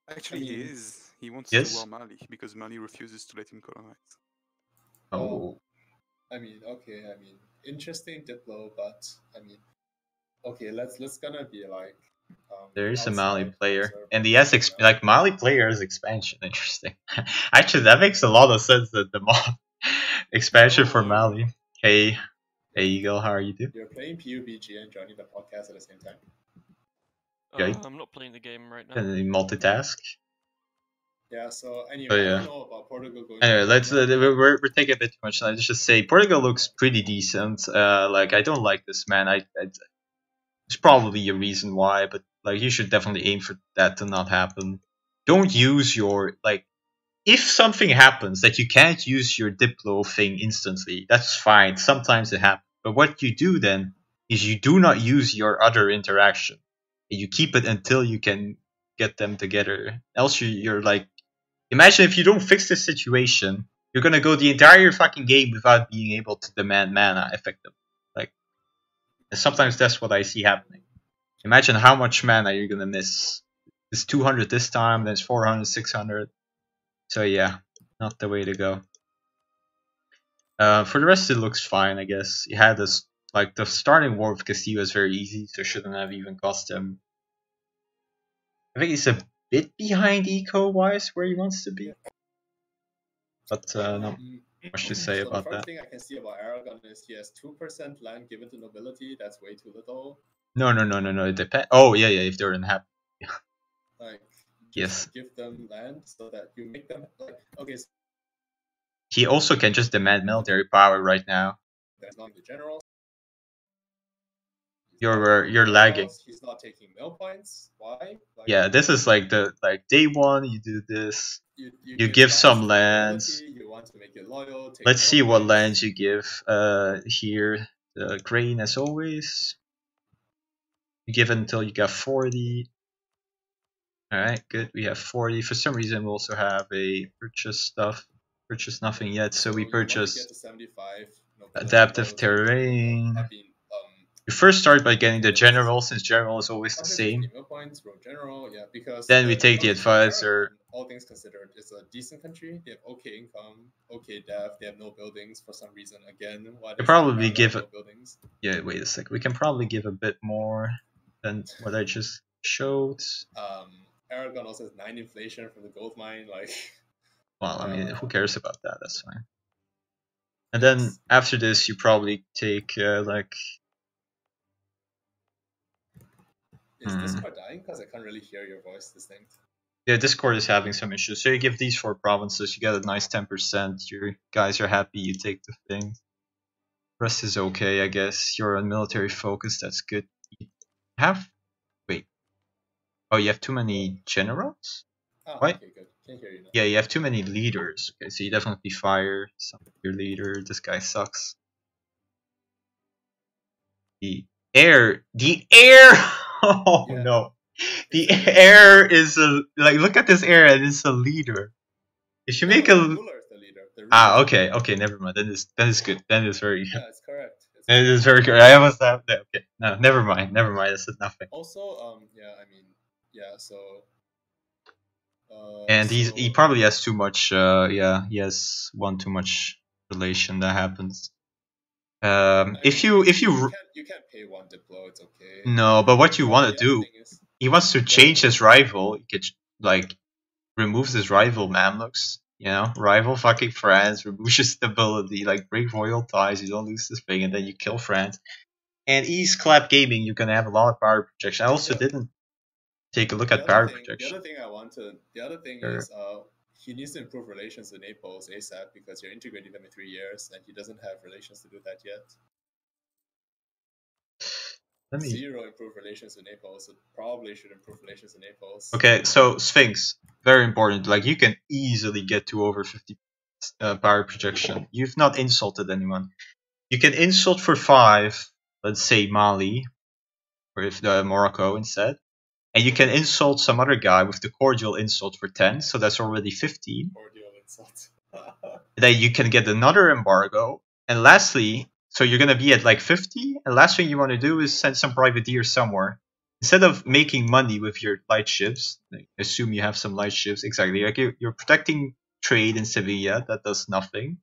Actually, I he mean- is. He wants Yes? to war Mali because Mali refuses to let him colonize. Oh, I mean, okay. I mean, interesting diplo, but I mean, okay. Let's gonna be like. there is a Mali outside player, observers, and he has you know? like Mali player has expansion. Interesting. Actually, that makes a lot of sense. That the mod expansion for Oh. Mali. Hey, Eagle, how are you doing? You're playing PUBG and joining the podcast at the same time. Okay. I'm not playing the game right now. Can he multitask? Yeah. So anyway, Oh, I yeah. don't know about Portugal going. Anyway, to let's China. we're taking a bit too much. Let's just say Portugal looks pretty decent. Like I don't like this man. There's probably a reason why, but like you should definitely aim for that to not happen. Don't use your like if something happens that you can't use your Diplo thing instantly, that's fine. Sometimes it happens. But what you do then is you do not use your other interaction. You keep it until you can get them together. Else you're like imagine if you don't fix this situation, you're gonna go the entire fucking game without being able to demand mana effectively. Like and sometimes that's what I see happening. Imagine how much mana you're gonna miss. It's 200 this time, then it's 400, 600. So yeah, not the way to go. For the rest, it looks fine, I guess. It had this like the starting war with Castillo is very easy, so shouldn't have even cost him. I think he's a bit behind eco wise where he wants to be, but not much to say So the about first that. thing I can see about Aragon is he has 2% land given to nobility. That's way too little. No. It depends. Oh yeah. If they're unhappy, Like, yes. just give them land so that you make them like okay. So He also can just demand military power right now. there's not the generals. You're lagging. He's not taking mill points. Why? Like, Yeah, this is like the day one. You do this. you give lands some to lands. nobility, you want to make it loyal. Take Let's mill see what points. lands you give. Here the grain as always. You give it until you got 40. Alright, good. We have 40. For some reason, we also have a purchase stuff. Purchase nothing yet, so we you want to purchase get to 75 nobility, adaptive loyalty, terrain. I mean, You first start by getting the general, since general is always the 150 same. mill points, road general, yeah, because Then we take the honestly, advisor. Aragon, all things considered, is a decent country. They have okay income, okay dev. They have no buildings for some reason. Again, why You does probably Aragon give have it. no buildings? Yeah, wait a sec. We can probably give a bit more than what I just showed. Aragon also has 9 inflation from the gold mine. Like, Well, I mean, who cares about that? That's fine. And yes. then after this, you probably take like. Is Discord dying? Because I can't really hear your voice distinct. Yeah, Discord is having some issues. So you give these 4 provinces, you get a nice 10%. Your guys are happy. You take the thing. Rest is okay, I guess. You're on military focus. That's good. You have. Wait. Oh, you have too many generals? Ah, What? okay, good. Can't hear you now. Yeah, you have too many leaders. Okay, so you definitely fire some of your leader. This guy sucks. The air. Oh Yeah. no. The air is a like. Look at this air, and it's a leader. It should make the a. ruler is the leader. The ruler Ah, is the okay, leader. okay, never mind. That is good. That is very. Yeah, it's correct. It is very good. I almost have that. Okay, no, never mind. I said nothing. Also, yeah, I mean, yeah, so. And he probably has too much. Yeah, he has one too much relation that happens. If you you can't pay one diplo, it's okay. no, but what you want to The other do, thing is, he wants to change his rival. He could like removes his rival Mamluks. You know, rival fucking France, removes your stability, like break royal ties. You don't lose this thing, and then you kill France. And East Clap Gaming, you're gonna have a lot of power projection. I also didn't take a look at power projection. The other thing Sure. is, he needs to improve relations with Naples ASAP because you're integrating them in 3 years, and he doesn't have relations to do that yet. Zero improved relations with Naples, so probably should improve relations with Naples. Okay, so Sphinx, very important. Like you can easily get to over 50 power projection. You've not insulted anyone. You can insult for 5. Let's say Mali, or if Morocco instead. And you can insult some other guy with the cordial insult for 10, so that's already 15. Cordial insult. Then you can get another embargo. And lastly, so you're going to be at like 50. And last thing you want to do is send some privateers somewhere. Instead of making money with your light ships, assume you have some light ships, exactly. Like you're protecting trade in Sevilla, that does nothing,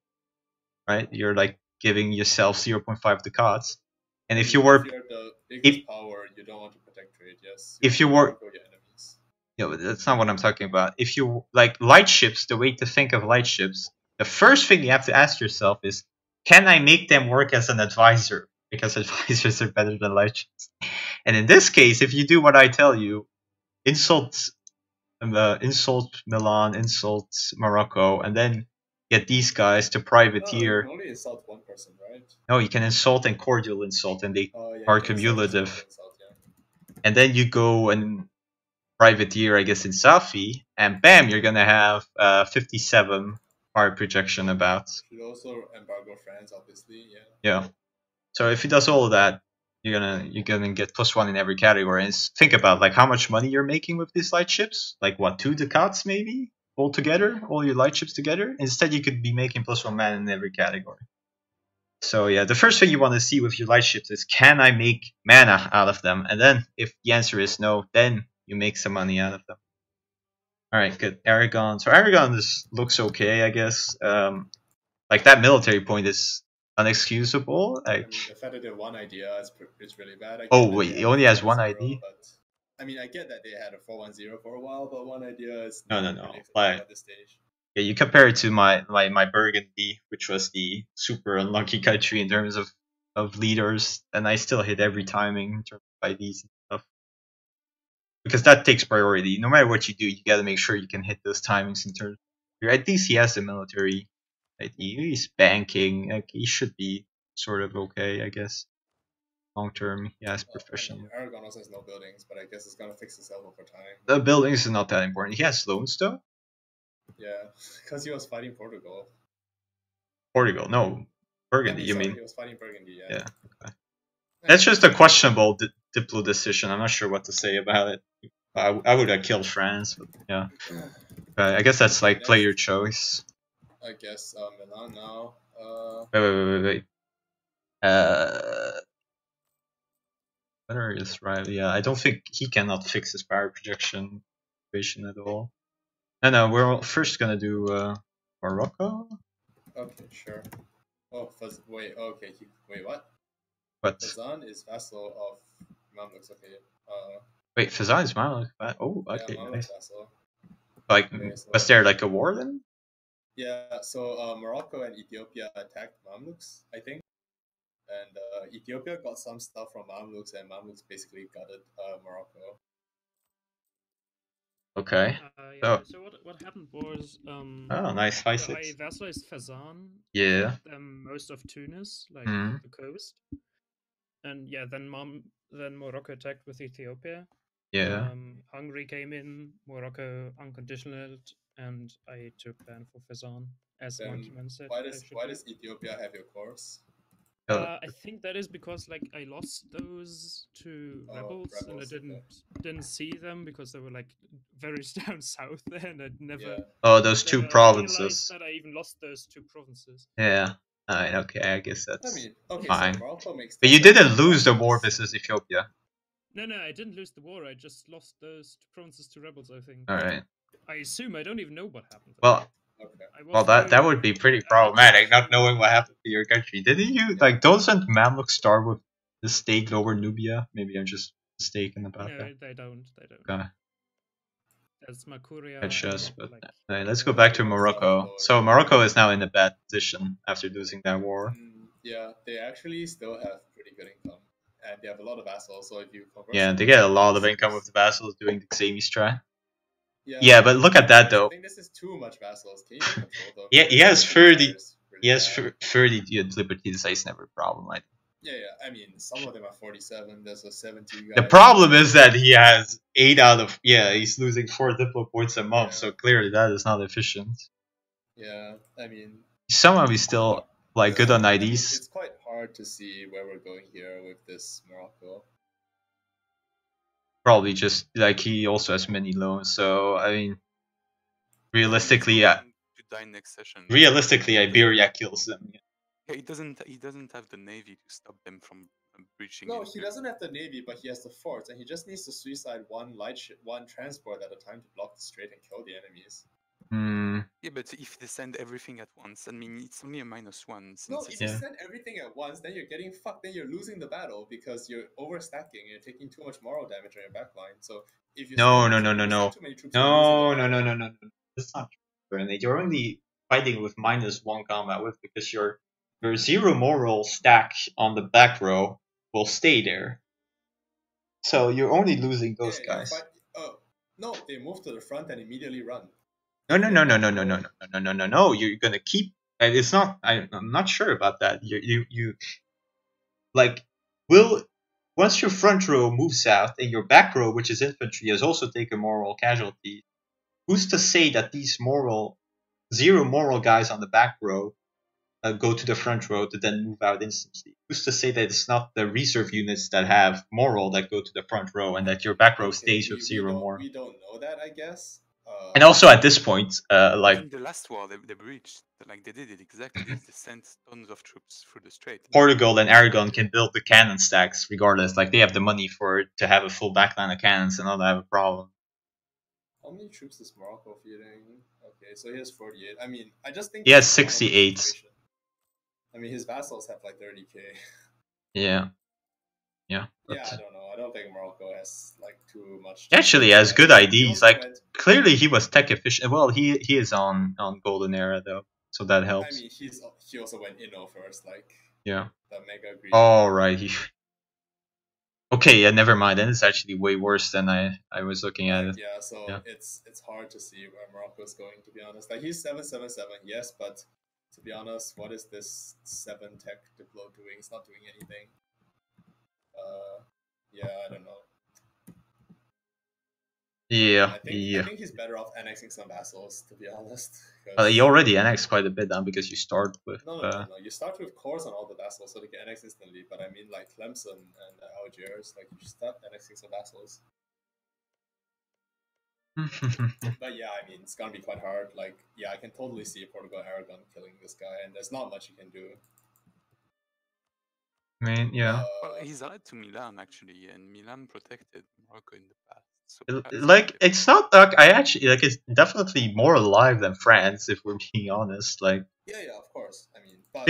right? You're like giving yourself 0.5 ducats. And if you were, If you're the biggest power, you don't want to protect trade, yes. If you were, your enemies. no, that's not what I'm talking about. If you like light ships, the way to think of light ships, the first thing you have to ask yourself is, can I make them work as an advisor? Because advisors are better than light ships. And in this case, if you do what I tell you, insult Milan, insult Morocco, and then get these guys to privateer. No, you can only insult one person, right? No, you can insult and cordial insult, and they yeah, are you can cumulative. insult, yeah. And then you go and privateer, I guess, in Safi, and bam, you're gonna have 57 fire projection about. You also embargo France, obviously, yeah. Yeah. So if he does all of that, you're gonna get +1 in every category. And think about like how much money you're making with these light ships. Like what, 2 ducats maybe all together, all your light ships together. Instead, you could be making +1 mana in every category. So yeah, the first thing you want to see with your light ships is, can I make mana out of them? And then if the answer is no, then you make some money out of them. All right, good. Aragon. So Aragon looks okay, I guess. Like that military point is unexcusable. Like, I mean, the fact that they have one idea is really bad. wait, he only has one ID. But I mean, I get that they had a 410 for a while, but one idea is No. really Like, at this stage. Yeah, you compare it to my Burgundy, which was the super unlucky country in terms of leaders, and I still hit every timing in terms of IDs and stuff. Because that takes priority. No matter what you do, you gotta make sure you can hit those timings in terms of at least he has the military ID. He's banking. Like, he should be sort of okay, I guess. Long term, he has professional. I mean, Aragon also has no buildings, but I guess it's gonna fix itself over time. The buildings is not that important. He has loans though. Yeah, because he was fighting Portugal. Portugal, no, Burgundy. You mean? He was fighting Burgundy. Yeah. Yeah. Okay. That's just a questionable Diplo decision. I'm not sure what to say about it. I would have killed France, but yeah. I guess that's like player choice. I guess Milan now. Wait. Better is right. Yeah, I don't think he cannot fix his power projection situation at all. No, we're first gonna do Morocco. Okay, sure. Oh, wait. Okay, wait. What? What? Fazan is vassal of Mamluks. Okay. Wait, Fazan is Mamluk. Oh, okay, yeah, nice. Vassal. Like, Okay, so, was there like a war then? Yeah. So Morocco and Ethiopia attacked Mamluks, I think, and Ethiopia got some stuff from Mamluks, and Mamluks basically gutted Morocco. Okay. So what happened was oh, nice 5/6. I vassalized Fazan. Yeah. Most of Tunis, like Mhm. the coast, and yeah, then Morocco attacked with Ethiopia. Yeah. Hungary came in, Morocco unconditional, and I took ban for Fazan, as Monkeyman said. Why does Ethiopia have your course? I think that is because like I lost those to rebels, and I didn't see them because they were like very down south there, and I'd never. Yeah. Oh, those two provinces. That I even lost those 2 provinces. Yeah. Alright, okay, I guess that's fine. So Morocco makes but you didn't lose the war versus Ethiopia. No, I didn't lose the war. I just lost those 2 provinces to rebels, I think. Alright. I assume I don't even know what happened. Well. Okay. Well, that would be pretty problematic, not knowing what happened to your country. Didn't you like? Doesn't Mamluk start with the state over Nubia? Maybe I'm just mistaken about that. No, they don't. Okay. That's Makuria. That's just. But like, let's go back to Morocco. So Morocco is now in a bad position after losing that war. Yeah, they actually still have pretty good income, and they have a lot of vassals. So if you convert, yeah, they get a lot of income with the vassals doing the Xemi strat. Yeah, but look at that though. I think this is too much vassals. Can you control them? Yeah, he has 30. He has 30 liberty size, never a problem. I think. Yeah. I mean, some of them are 47. There's a 70 guy. The problem is that he has 8 out of he's losing 4 diplo points a month. So clearly that is not efficient. Yeah, I mean, somehow he's still like good on IDs. It's quite hard to see where we're going here with this Morocco. probably just like he also has many loans. So I mean, realistically, to die next session. realistically, Iberia kills them. Yeah, he doesn't have the navy to stop them from breaching. No, he doesn't have the navy, but he has the forts, and he just needs to suicide one transport at a time to block the strait and kill the enemies. Yeah, but if they send everything at once, I mean, it's only a -1. No, if you send everything at once, then you're getting fucked. Then you're losing the battle because you're overstacking and you're taking too much moral damage on your backline. So if you No. send too many troops, No. That's not true. And you're only fighting with -1 combat width because your 0 moral stack on the back row will stay there. So you're only losing those guys. No, they move to the front and immediately run. No. You're gonna keep. It's not. I'm not sure about that. You like will once your front row moves south and your back row, which is infantry, has also taken moral casualty. Who's to say that these 0 moral guys on the back row go to the front row to then move out instantly? Who's to say that it's not the reserve units that have moral that go to the front row and that your back row stays with 0 moral? We don't know that, I guess. And also at this point, in the last war, they breached. Like they did it exactly. They sent tons of troops through the strait. Portugal and Aragon can build the cannon stacks regardless. Like they have the money to have a full backline of cannons and not have a problem. How many troops is Morocco feeding? Okay, so he has 48. I mean, I just think he has 68. I mean, his vassals have like 30k. Yeah. Yeah, I don't know. I don't think Morocco has like too much. He actually has good IDs. Like clearly, he was tech efficient. Well, he is on Golden Era though, so that helps. I mean, he also went Inno first, like the mega greedy. Oh right. Okay, yeah, never mind. Then it's actually way worse than I was looking at it. Yeah, so it's hard to see where Morocco's going, to be honest. Like he's 777, yes, but to be honest, what is this 7 tech Diplo doing? It's not doing anything. Yeah, I don't know. Yeah, I think he's better off annexing some vassals, to be honest. He already annexed quite a bit now because you start with. No. You start with cores on all the vassals, so they can annex instantly. But I mean, like Tlemcen and Algiers, like you just start annexing some vassals. But yeah, I mean, it's gonna be quite hard. Like, yeah, I can totally see Portugal Aragon killing this guy, and there's not much you can do. I mean, yeah. Well, he's allied to Milan actually, and Milan protected Morocco in the past. So like, it's not like it's definitely more alive than France, if we're being honest. Like, yeah, of course. I mean, but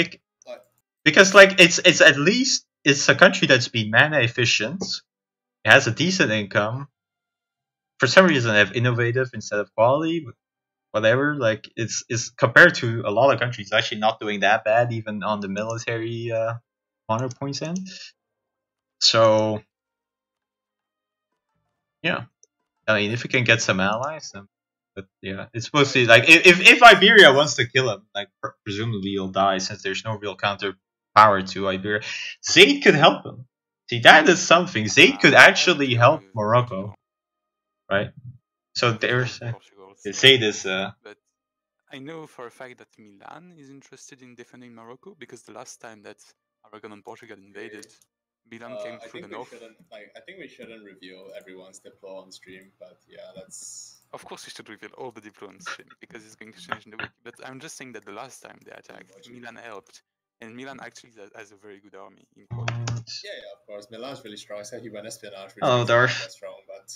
because like it's at least it's a country that's been mana efficient. It has a decent income. For some reason, they have innovative instead of quality. But whatever, like it's compared to a lot of countries, actually not doing that bad, even on the military honor points end. So yeah, I mean, if we can get some allies, but yeah, it's mostly like if Iberia wants to kill him, like presumably he'll die since there's no real counter power to Iberia. Zayd could help him. See, that is something. Zayd could actually help Morocco, right? So there's Zayd is. But I know for a fact that Milan is interested in defending Morocco because the last time that Aragon and Portugal invaded, Milan came through the north. I think we shouldn't reveal everyone's Diplo on stream, but yeah, that's... Of course we should reveal all the Diplo on stream, because it's going to change in the week. But I'm just saying that the last time they attacked, Milan helped. And Milan actually has a very good army. In yeah, of course. Milan's really strong. I said he went espionage. Hello, Darth. Strong, but...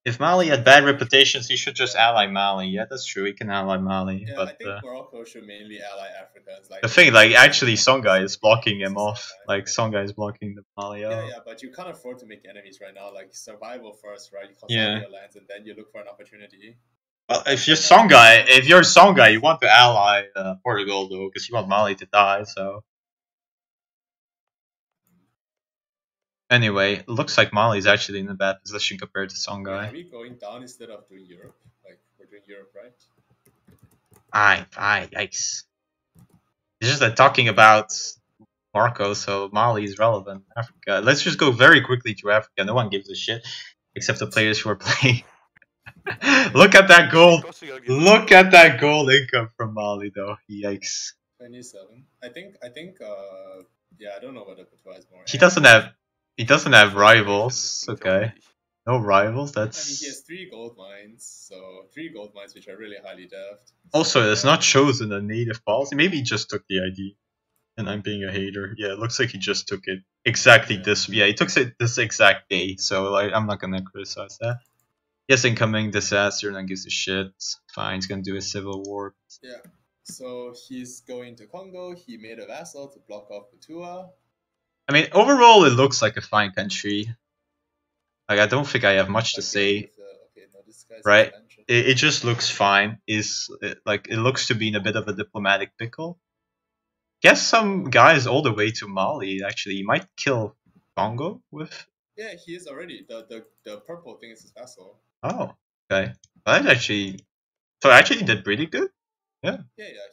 If Mali had bad reputations, he should just ally Mali. Yeah, that's true. He can ally Mali. Yeah, but, I think Morocco should mainly ally Africans. Like, the thing, like, actually, Songhai is blocking him off. Like, Songhai is blocking the Mali out. Yeah, but you can't afford to make enemies right now. Like, survival first, right? You consolidate your lands, and then you look for an opportunity. Well, if you're Songhai, you want to ally Portugal, though, because you want Mali to die, so... Anyway, it looks like Mali is actually in a bad position compared to Songhai. Are we going down instead of doing Europe? Like, we're doing Europe, right? Yikes. It's just that talking about Morocco, so Mali is relevant. Africa. Let's just go very quickly to Africa. No one gives a shit, except the players who are playing. Look at that gold! Look at that gold income from Mali, though. Yikes. 27. I think, yeah, I don't know what the is more. He doesn't have... He doesn't have First nation rivals. in Okay. Turkey. No rivals. I mean, That's he has 3 gold mines, so 3 gold mines which are really highly devved. also So, it's not chosen a native policy. Maybe he just took the ID. And I'm being a hater. Yeah, it looks like he just took it exactly this. Yeah, he took it this exact day. So like, I'm not gonna criticize that. Yes, incoming disaster, and then gives a shit. Fine, he's gonna do a civil war. Yeah. So he's going to Congo. He made a vassal to block off Batua. I mean, overall, it looks like a fine country. Like, I don't think I have much to say. Okay, no, this guy's Right? expansion. It just looks fine. It looks to be in a bit of a diplomatic pickle. Guess some guys all the way to Mali. Actually, he might kill Congo with. Yeah, he is already. The purple thing is his vassal. Oh, okay. That actually. So actually did pretty good. Yeah,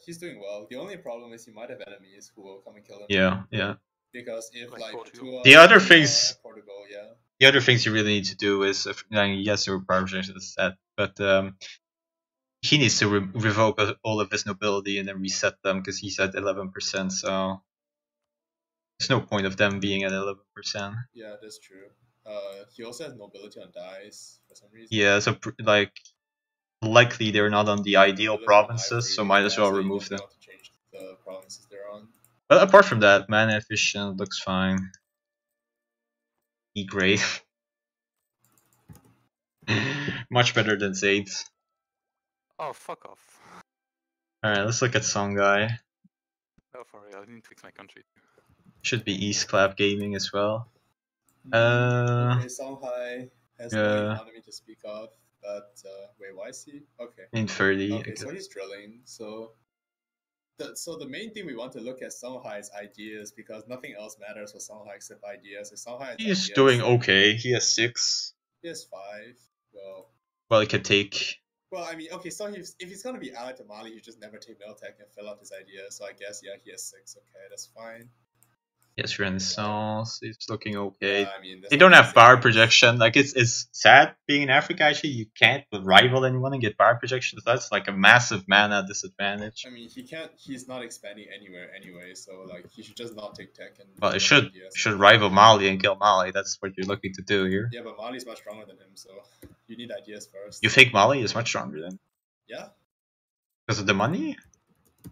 he's doing well. The only problem is he might have enemies who will come and kill him. Yeah. Because if Like like Portugal. Batua, The other things- Portugal, yeah. The other things you really need to do is, yes, there were power projections set, but he needs to revoke all of his nobility and then reset them because he's at 11%. So there's no point of them being at 11%. Yeah, that's true. He also has nobility on dice for some reason. Yeah, so like likely they're not on the ideal Nobility on provinces, so ivory, might as yeah, well so you remove won't be them. able to change the provinces they're on. But apart from that, mana efficient looks fine. E great. Much better than Zaid's. Oh, fuck off. Alright, let's look at Songhai. Oh, for real, I didn't fix my country. Should be East Clap Gaming as well. Okay, Songhai has no yeah. economy to speak of, but wait, why is he? Okay. In 30. Okay, so he's drilling. So the main thing we want to look at Songhai's ideas because nothing else matters for Songhai except ideas. If Songhai has He's ideas, doing okay. He has 6. he has 5. Well, he can take. Well, I mean, okay, so if he's gonna be allied to Mali, you just never take Miltech and fill out his ideas. So I guess yeah, he has 6. Okay, that's fine. Yes, Renaissance. He's looking okay. Yeah, I mean, They don't have power projection. Like it's sad being in Africa. Actually, you can't rival anyone and get power projection. That's like a massive mana disadvantage. I mean, he can't. He's not expanding anywhere anyway. So like, he should just not take tech and. Well, it should rival Mali and kill Mali. That's what you're looking to do here. Yeah, but Mali's much stronger than him, so you need ideas first. You think Mali is much stronger than? Yeah. Because of the money?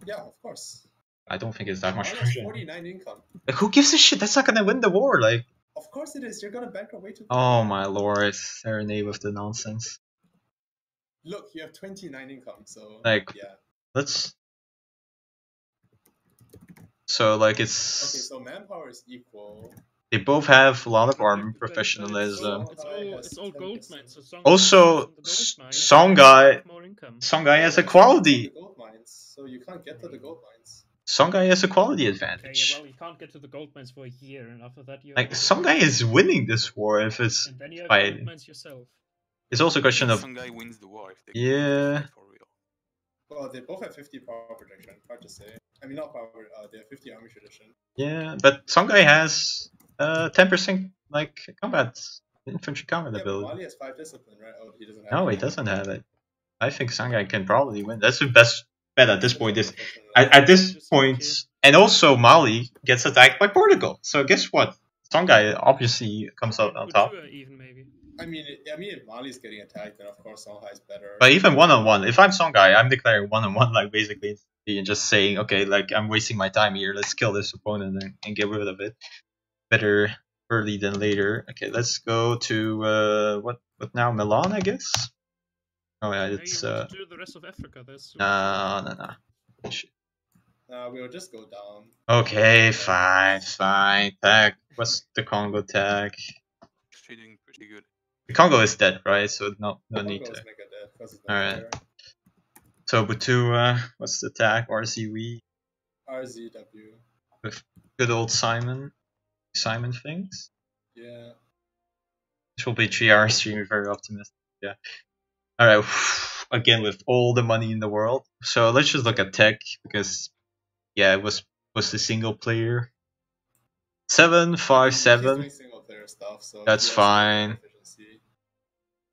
Yeah, of course. I don't think it's that much Mali has stronger. 49 income. Like, who gives a shit? That's not gonna win the war. Like. Of course it is. You're gonna bankroll way too. Oh my lord! Serenade with the nonsense. Look, you have 29 income, so like yeah. Let's. So like it's. Okay, so manpower is equal. They both have a lot of army But professionalism. It's all gold mines. So Also, Songhai has a quality. Gold mines, so you can't get to the gold mines. Songhai has a quality Okay, advantage. well, you can't get to the gold mines for a year, and after that you. Like Songhai is winning this war if it's. And then you have by, gold mines yourself. It's also a question of. Some guy wins the war if they Yeah. for real. Well, they both have 50 power projection. Hard to say. I mean, not power. They have 50 army tradition. Yeah, but Songhai has 10% like combat infantry combat Yeah, but ability. Mali has 5 discipline, right? Oh, he doesn't have. No, it. he doesn't have it. I think Songhai can probably win. That's the best bet at this point. At this point, and also Mali gets attacked by Portugal. So guess what? Songhai obviously comes out on top. Even maybe. I mean, if Mali's getting attacked, then of course Songhai is better. But even one-on-one, if I'm Songhai, I'm declaring one-on-one like basically and just saying, okay, like I'm wasting my time here. Let's kill this opponent and get rid of it. Better early than later. Okay, let's go to what now? Milan, I guess. Oh yeah, it's you want to do the rest of Africa. There's no. We'll just go down. Okay, fine. Tag. What's the Congo tag? Actually doing pretty good. The Congo is dead, right? So no need to. Alright. So Butua, what's the tag? RZW. RZW. With good old Simon things. Yeah. This will be 3 hour stream, very optimistic. Yeah. Alright, again with all the money in the world. So let's just look at tech because yeah, it was the single player. 757. Single player stuff, so that's fine.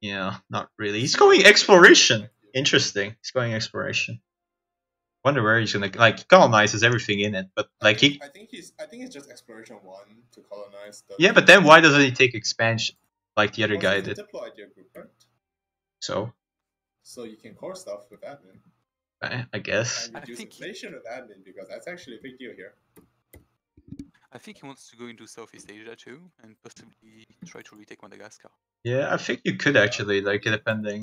Yeah, not really. He's going exploration. Interesting. He's going exploration. Wonder where he's gonna like colonizes everything in it, but like I think it's just exploration 1 to colonize the. Yeah, but then why doesn't he take expansion like the other guy It's a did? diplo idea group, right? So you can core stuff with admin. I guess. And reduce inflation with admin, because that's actually a big deal here. I think he wants to go into Southeast Asia too, and possibly try to retake Madagascar. Yeah, I think you could actually, like, depending.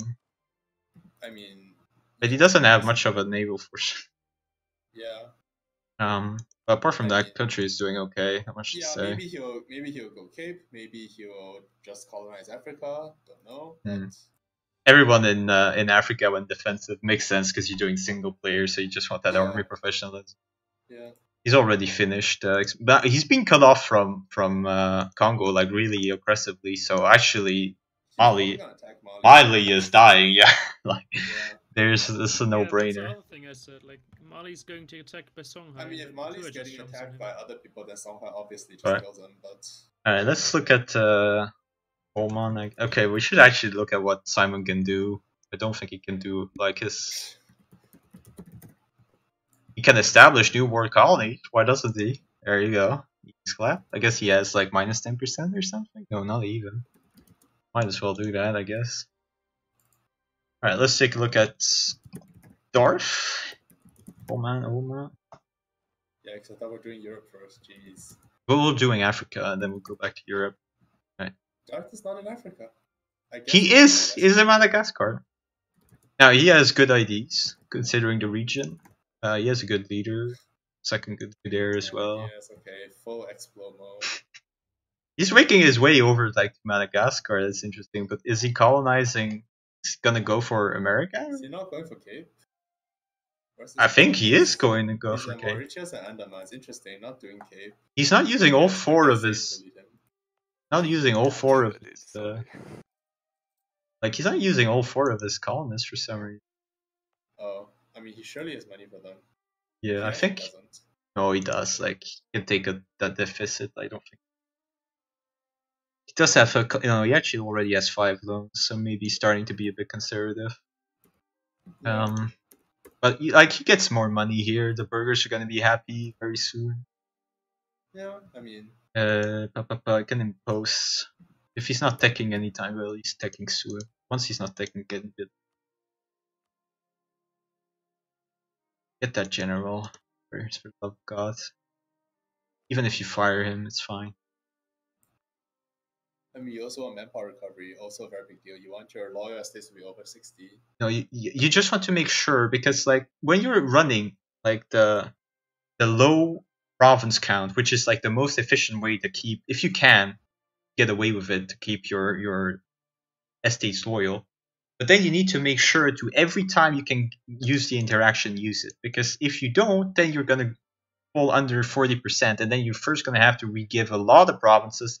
I mean, but he doesn't have much of a naval force. Yeah. But apart from that, country is doing okay. Not much to say. Maybe he'll go Cape. Maybe he'll just colonize Africa. Don't know. But everyone in Africa when defensive makes sense because you're doing single player, so you just want that army professionalism. Yeah. He's already finished, but he's been cut off from Congo like really aggressively. So actually, Mali is dying. Yeah, like this is a no-brainer. That's the other thing I said. Like Mali's going to attack by Songhai. I mean, if Mali's getting attacked by other people, then Songhai obviously just kills them. But all right, let's look at Oman. Okay, we should actually look at what Simon can do. I don't think he can do like his. He can establish new world colonies. Why doesn't he? There you go. He's clap. I guess he has like minus 10% or something. No, not even. Might as well do that, I guess. All right, let's take a look at Darf. Oman. Yeah, because I thought we're doing Europe first. Jeez. But we're doing Africa, and then we'll go back to Europe. Right. Darf is not in Africa. He is. He's in Madagascar. Now he has good IDs considering the region. He has a good leader. Second good leader as well. Yes, okay. Full explode mode. He's making his way over like Madagascar. That's interesting. But is he colonizing? He's gonna go for America? Is he not going for Cape? I think he is going to go for Cape. Mauritius and Andaman. It's interesting. Not doing Cape. He's not using all four of his. Not using all four of his. Like he's not using all four of his colonists for some reason. Oh, I mean, he surely has money for them. Yeah, I think. No, he does. Like he can take that deficit. I don't think. He does have a. He actually already has 5 loans, so maybe starting to be a bit conservative. Yeah. But like he gets more money here. The burgers are gonna be happy very soon. Yeah, I mean. I can impose. If he's not teching anytime, well, he's teching soon. Once he's not teching, get that general. For the love of God. Even if you fire him, it's fine. I mean, you also want manpower recovery, also a very big deal. You want your loyal estates to be over 60. No, you just want to make sure, because like when you're running like the low province count, which is like the most efficient way to keep, if you can get away with it, to keep your estates loyal. But then you need to make sure to every time you can use the interaction, use it, because if you don't, then you're gonna fall under 40%, and then you're first going to have to re-give a lot of provinces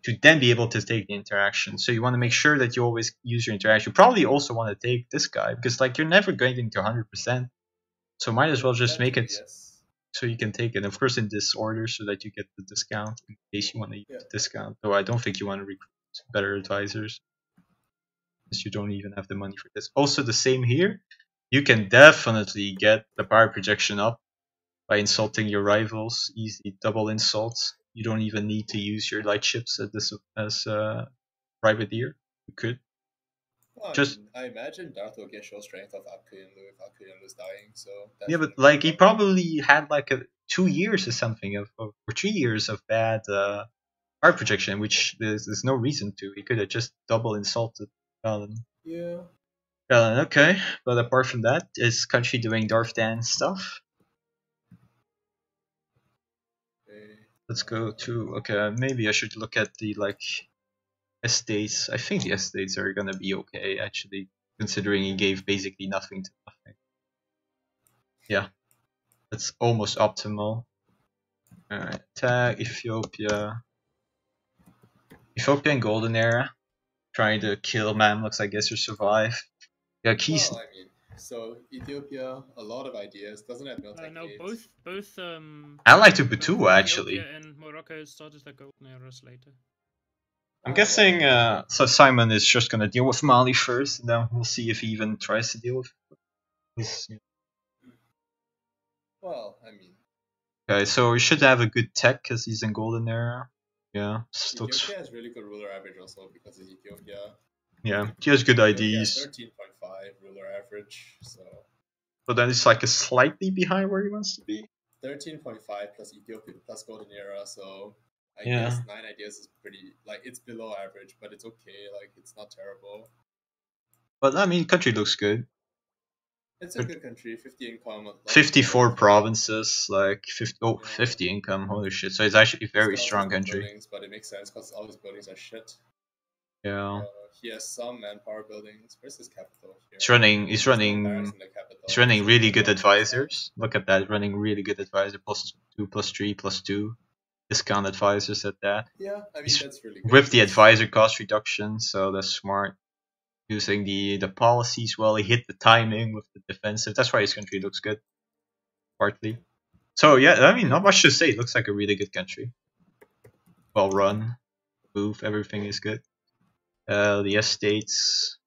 to then be able to take the interaction. So you want to make sure that you always use your interaction. You probably also want to take this guy, because like you're never getting to 100%. So might as well just make it so you can take it. Of course, in this order, so that you get the discount in case you want to use the discount. Though I don't think you want to recruit better advisors, because you don't even have the money for this. Also, the same here. You can definitely get the power projection up by insulting your rivals. Easy double insults. You don't even need to use your light ships as privateer. You could. Well, I imagine Darth will get show strength of Akuyunlu if Akuyunlu is dying. So yeah, but like he probably had like 2 years or something or 3 years of bad power projection, which there's no reason to. He could have just double insulted Galen. Yeah. Galen, okay. But apart from that, is country doing Darth Dan stuff? Let's go to, okay, maybe I should look at the like estates. I think the estates are gonna be okay actually, considering he gave basically nothing to nothing. Yeah, that's almost optimal. Alright, tag Ethiopia. Ethiopia and Golden Era. Trying to kill Mamluks, I guess, or survive. Yeah, keys. Well, I mean, so Ethiopia, a lot of ideas. Doesn't have military. No, both. I like to Butua actually. Ethiopia and Morocco started their golden eras later. I'm guessing. So Simon is just gonna deal with Mali first, and then we'll see if he even tries to deal with. Well, I mean, Okay, so we should have a good tech because he's in golden era. Yeah, looks. Ethiopia has really good ruler average also because of Ethiopia. Yeah, he has good Ethiopia has IDs. 13.5 ruler average, so. But then it's like a slightly behind where he wants to be. 13.5 plus Ethiopia plus golden era, so I Yeah. guess 9 ideas is pretty, like, it's below average, but it's okay, like, it's not terrible. But I mean, country looks good. It's a good country, 50 income. 54 provinces, like 50 income, holy shit. So it's actually a very strong country. Buildings, but it makes sense because all his buildings are shit. Yeah. He has some manpower buildings. Where's his capital here? He's running really good advisors. Look at that, running really good advisor, +2, +3, +2. Discount advisors at that. Yeah, I mean, that's really good. With the advisor cost reduction, so that's smart. Using the policies well, he hit the timing with the defensive. That's why his country looks good, partly. So yeah, I mean, not much to say. It looks like a really good country. Well run, move, everything is good. The estates,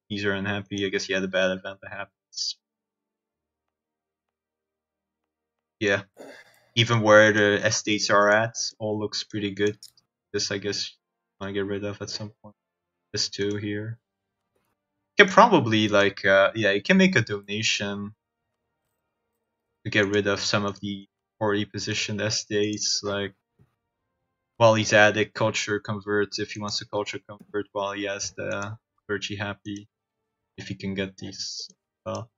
these are unhappy. I guess he had a bad event that happens. Yeah, even where the estates are at, all looks pretty good. This, I guess, I want to get rid of at some point. This two here. You can probably like yeah, you can make a donation to get rid of some of the poorly positioned estates, like while he's at it, culture converts if he wants to culture convert while he has the clergy happy, if he can get these well.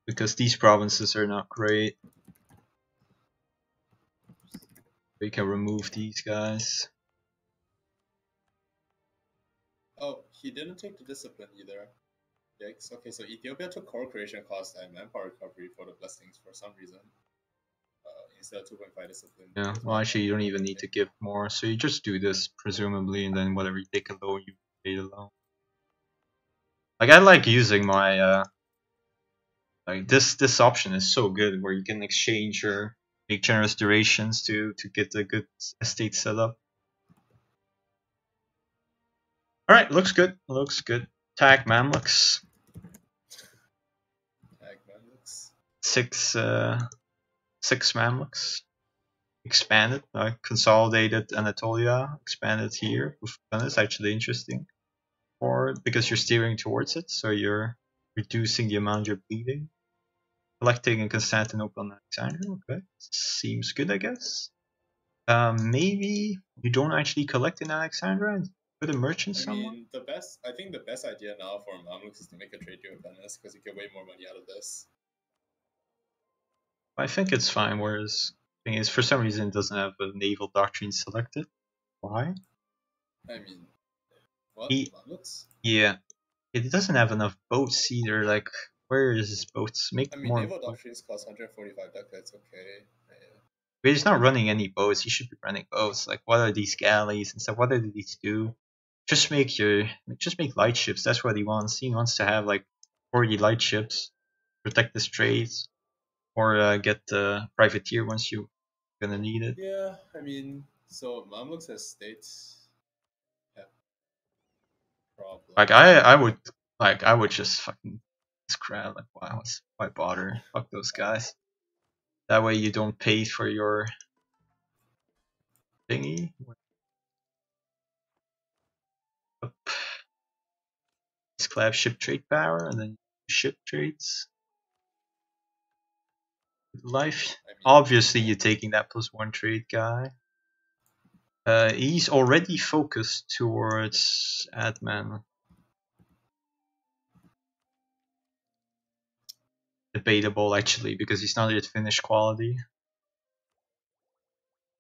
Because these provinces are not great. We can remove these guys. Oh, he didn't take the discipline either. Yikes. Okay, so Ethiopia took core creation cost and manpower recovery for the blessings for some reason. Instead of 2.5 discipline. Yeah, well actually you don't even need to give more, so you just do this presumably, and then whatever you take a loan, you pay the loan. Like I like using my like this option is so good where you can exchange or make generous durations to get a good estate set up. Alright, looks good. Looks good. Tag Mamluks. Tag Mamluks. Six Mamluks. Expanded, consolidated Anatolia, expanded here. That's actually interesting. Or because you're steering towards it, so you're reducing the amount you're bleeding. Collecting in Constantinople and Alexandria, okay. Seems good, I guess. Maybe you don't actually collect in Alexandria and put a merchant somewhere? I think the best idea now for Mamluks is to make a trade deal with Venice because you get way more money out of this. I think it's fine, whereas the thing is, for some reason it doesn't have a naval doctrine selected. Why? I mean, what? Mamluks? Yeah. It doesn't have enough boats either, like, where is his boats? Make more naval doctrines cost 145 ducats, okay. Yeah. But he's not running any boats, he should be running boats. Like, what are these galleys and stuff? What do these do? Just make light ships, that's what he wants. He wants to have, like, 40 light ships, protect the straits, or get the privateer once you're gonna need it. Yeah, I mean, so Mamluks as states have problems. Like, I would just fucking scrap, like, why bother? Fuck those guys. That way you don't pay for your thingy. Clap ship trade power, and then ship trades. Life. Obviously, you're taking that +1 trade guy. He's already focused towards admin. Debatable, actually, because he's not yet finished quality.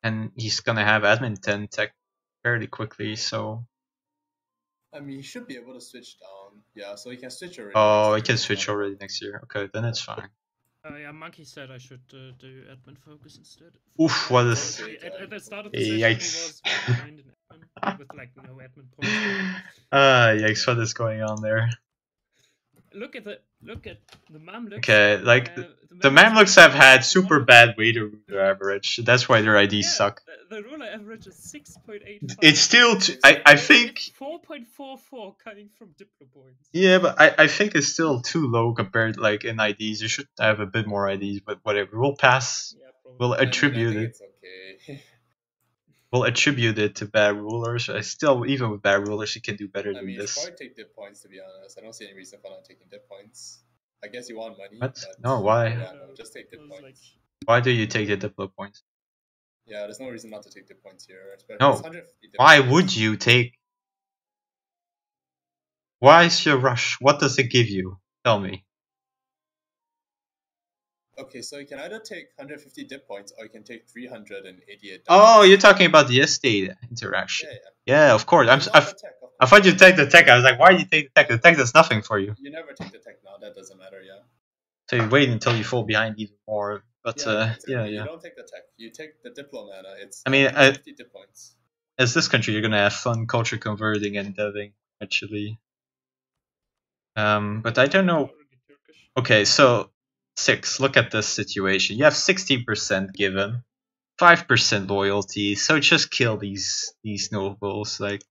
And he's gonna have admin 10 tech fairly quickly, so... I mean, he should be able to switch down. Yeah, so he can switch already. Oh, he can switch already next year. Okay, then it's fine. Yeah, Monkey said I should do admin focus instead. Oof, what is... At the start of the session, he was behind in admin, with like no admin points. Yikes, what is going on there? Look at the Mamluks. Okay, like... The The Mamluks have had super bad waiter ruler average. That's why their IDs suck. The ruler average is 6.85. It's still, I think... 4.44 coming from Diplo points. Yeah, but I think it's still too low compared, like, in IDs. You should have a bit more IDs, but whatever. We'll pass. Yeah, We'll I attribute think it. it's okay. We'll attribute it to bad rulers. I still, even with bad rulers, you can do better I than mean, you should this. probably take dip points, to be honest. I don't see any reason for not taking dip points. I guess you want money, What? but... No, why? Yeah, no, just take dip points. Like... Why do you take the Diplo points? Yeah, there's no reason not to take dip points here. No. Why would you take... Why is your rush? What does it give you? Tell me. Okay, so you can either take 150 dip points or you can take 388. Oh, you're talking about the estate interaction. Yeah, of course. I thought you'd take the tech. I was like, why do you take the tech? The tech does nothing for you. You never take the tech now. That doesn't matter, yeah. So you wait until you fall behind even more. But exactly. yeah. You don't take the tech. You take the diplomata. It's I mean, 50 dip points. As this country, you're gonna have fun culture converting and deving, actually. But I don't know. Okay, so 6. Look at this situation. You have 16% given, 5% loyalty. So just kill these nobles. Like,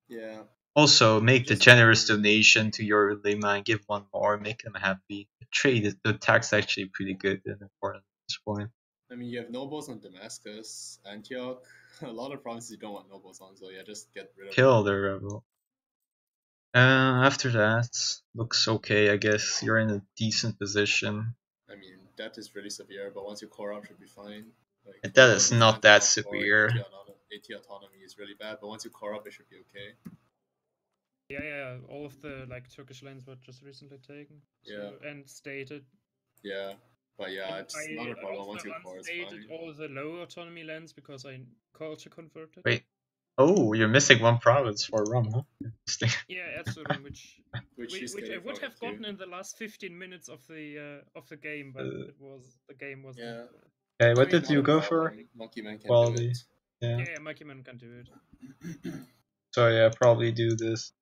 yeah. Also, make the generous donation to your lima and give one more. Make them happy. The tax actually pretty good and important at this point. I mean, you have nobles on Damascus, Antioch. A lot of provinces you don't want nobles on, so yeah, just get rid of Kill the rebel. After that, looks okay, I guess. You're in a decent position. I mean, that is really severe, but once you core up, should be fine. Like, that is not that severe. AT autonomy is really bad, but once you core up, it should be okay. Yeah. All of the Turkish lands were just recently taken. So, and stated. Yeah, but yeah, it's not a problem once you core. It's fine. All the low autonomy lands because I culture converted. Wait. Oh, you're missing one province for Rum, huh? Interesting. Yeah, Erzurum, which I would have gotten in the last 15 minutes of the game, but the game wasn't. Yeah. Okay, what did you go for? Monkey Man can Quality. do it. Yeah, Monkey Man can do it. So yeah, probably do this.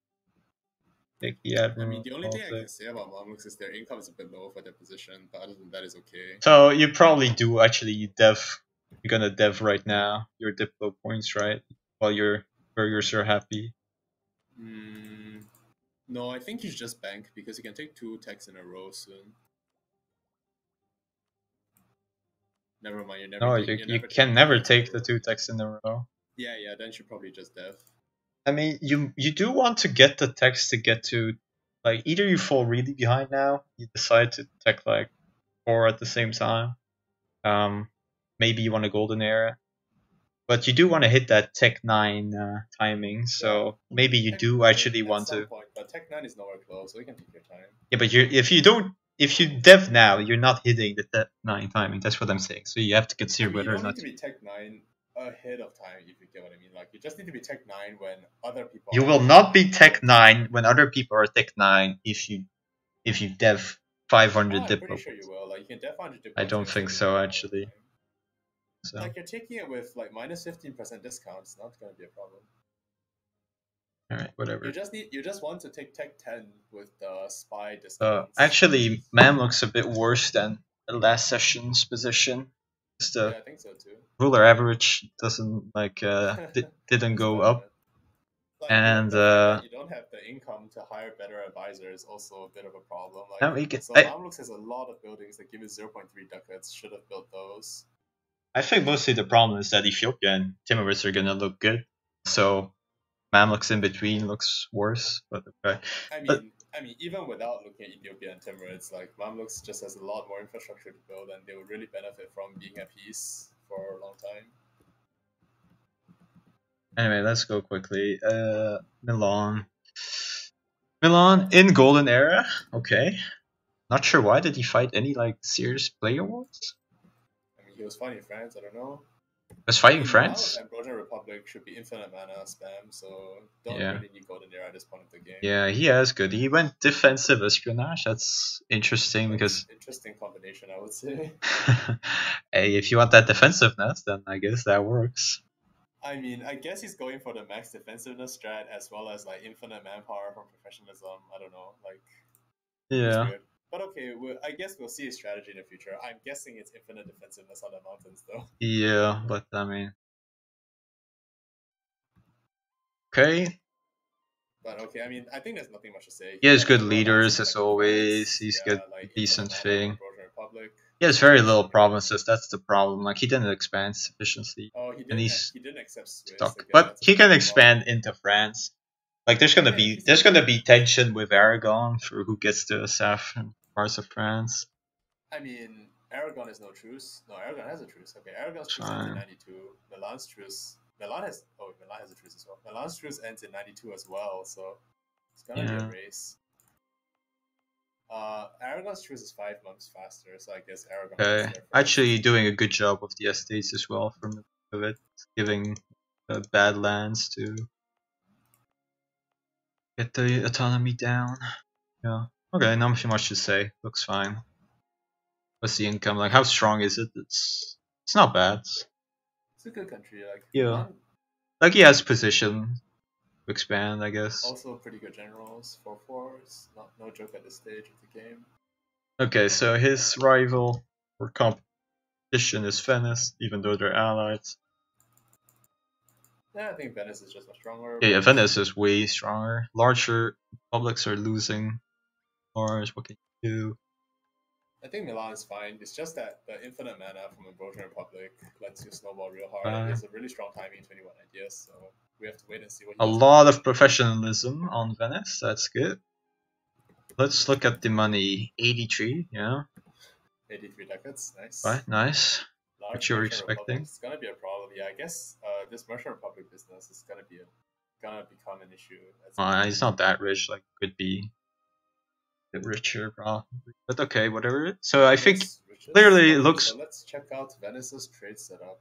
Take the admiral. I mean, the only thing I can say about Mamluks is their income is a bit low for their position, but other than that, is okay. So you probably do actually You're gonna dev right now. Your Diplo points, right? While your burgers are happy. No, I think you should just bank because you can take 2 techs in a row soon. Never mind, you never. No, you can never take the 2 techs in a row. Yeah, then you should probably just dev. I mean, you do want to get the techs to get to, like, either you fall really behind now, you decide to tech like 4 at the same time. Maybe you want a golden era. But you do want to hit that Tech 9 timing, so maybe you do actually want to. But Tech 9 is nowhere close, so you can take your time. Yeah, but if you dev now, you're not hitting the Tech 9 timing. That's what I'm saying. So you have to consider whether or not. You don't need to be Tech 9 ahead of time, if you get what I mean. Like, you just need to be Tech 9 when other people. You will not be Tech 9 when other people are Tech 9 if you dev 500 Diplo. I'm pretty sure you will. Like, you can dev 500 Diplo. I don't think so, actually. So. Like, you're taking it with like minus 15% discount. It's not going to be a problem. All right, whatever. You just want to take Tech 10 with the spy discount. Actually, Mamluk's a bit worse than the last session's position. Yeah, I think so too. Ruler average doesn't didn't go up, like, and you don't have the income to hire better advisors. Also a bit of a problem. Like, Mamluks has a lot of buildings that give you 0.3 ducats. Should have built those. I think mostly the problem is that Ethiopia and Timurids are gonna look good, so Mamluks in between looks worse. But okay. I mean, even without looking at Ethiopia and Timurids, like Mamluks just has a lot more infrastructure to build, and they would really benefit from being at peace for a long time. Anyway, let's go quickly. Milan in Golden Era. Okay, not sure why did he fight any serious player wars. He was fighting France, I don't know. Was fighting France? Ambrosia Republic should be infinite mana spam, so don't really need Golden Era at this point of the game. Yeah, he has good. He went defensive espionage. That's interesting because interesting combination, I would say. Hey, if you want that defensiveness, then I guess that works. I mean, I guess he's going for the max defensiveness strat as well as infinite manpower from professionalism. I don't know, Yeah. But okay, I guess we'll see his strategy in the future. I'm guessing it's infinite defensiveness on the mountains, though. Yeah, but I mean, okay. But okay, I mean, I think there's nothing much to say. He has good demoralizing leaders as electric always. fence, He's yeah, got like decent infinite mana from thing. Ambrosia Republic. He has very little provinces. That's the problem. Like he didn't expand sufficiently, Oh, and he's he didn't accept Swiss stuck. again. But That's a he big can problem. expand into France. Like there's gonna Yeah, be he's there's still gonna good. be tension with Aragon for who gets the southern parts of France. I mean, Aragon is no truce. No, Aragon has a truce. Okay, Aragon's truce ends in Fine. 92. Milan's truce. Milan has a truce as well. Milan's truce ends in 92 as well, so it's gonna be a Yeah. race. Aragon's truce is 5 months faster, so I guess Aragon Okay. gets there first. Actually, doing a good job of the estates as well from the look of it, giving bad lands to get the autonomy down. Yeah. Okay, not much to say. Looks fine. What's the income like? How strong is it? It's not bad. It's a good country. Like Yeah. Milan, Like he has position to expand, I guess. also pretty good generals. 4-4. It's no joke at this stage of the game. Okay, so his rival or competition is Venice, even though they're allies. Yeah, I think Venice is just much stronger. Yeah, Venice is way stronger. Larger republics are losing wars. What can you do? I think Milan is fine. It's just that the infinite mana from Ambrosia Republic lets you snowball real hard. And he has a really strong timing, 21 ideas, so we have to wait and see what he A does. lot of professionalism on Venice. That's good. Let's look at the money. 83, yeah. 83 ducats, nice. Right, nice. Large What you're Merchant expecting? Republic, it's gonna be a problem. Yeah, I guess this Merchant Republic business is gonna become an issue. He's not that rich. Like could be a bit richer, probably. But okay, whatever. So I think clearly it looks. So let's check out Venice's trade setup.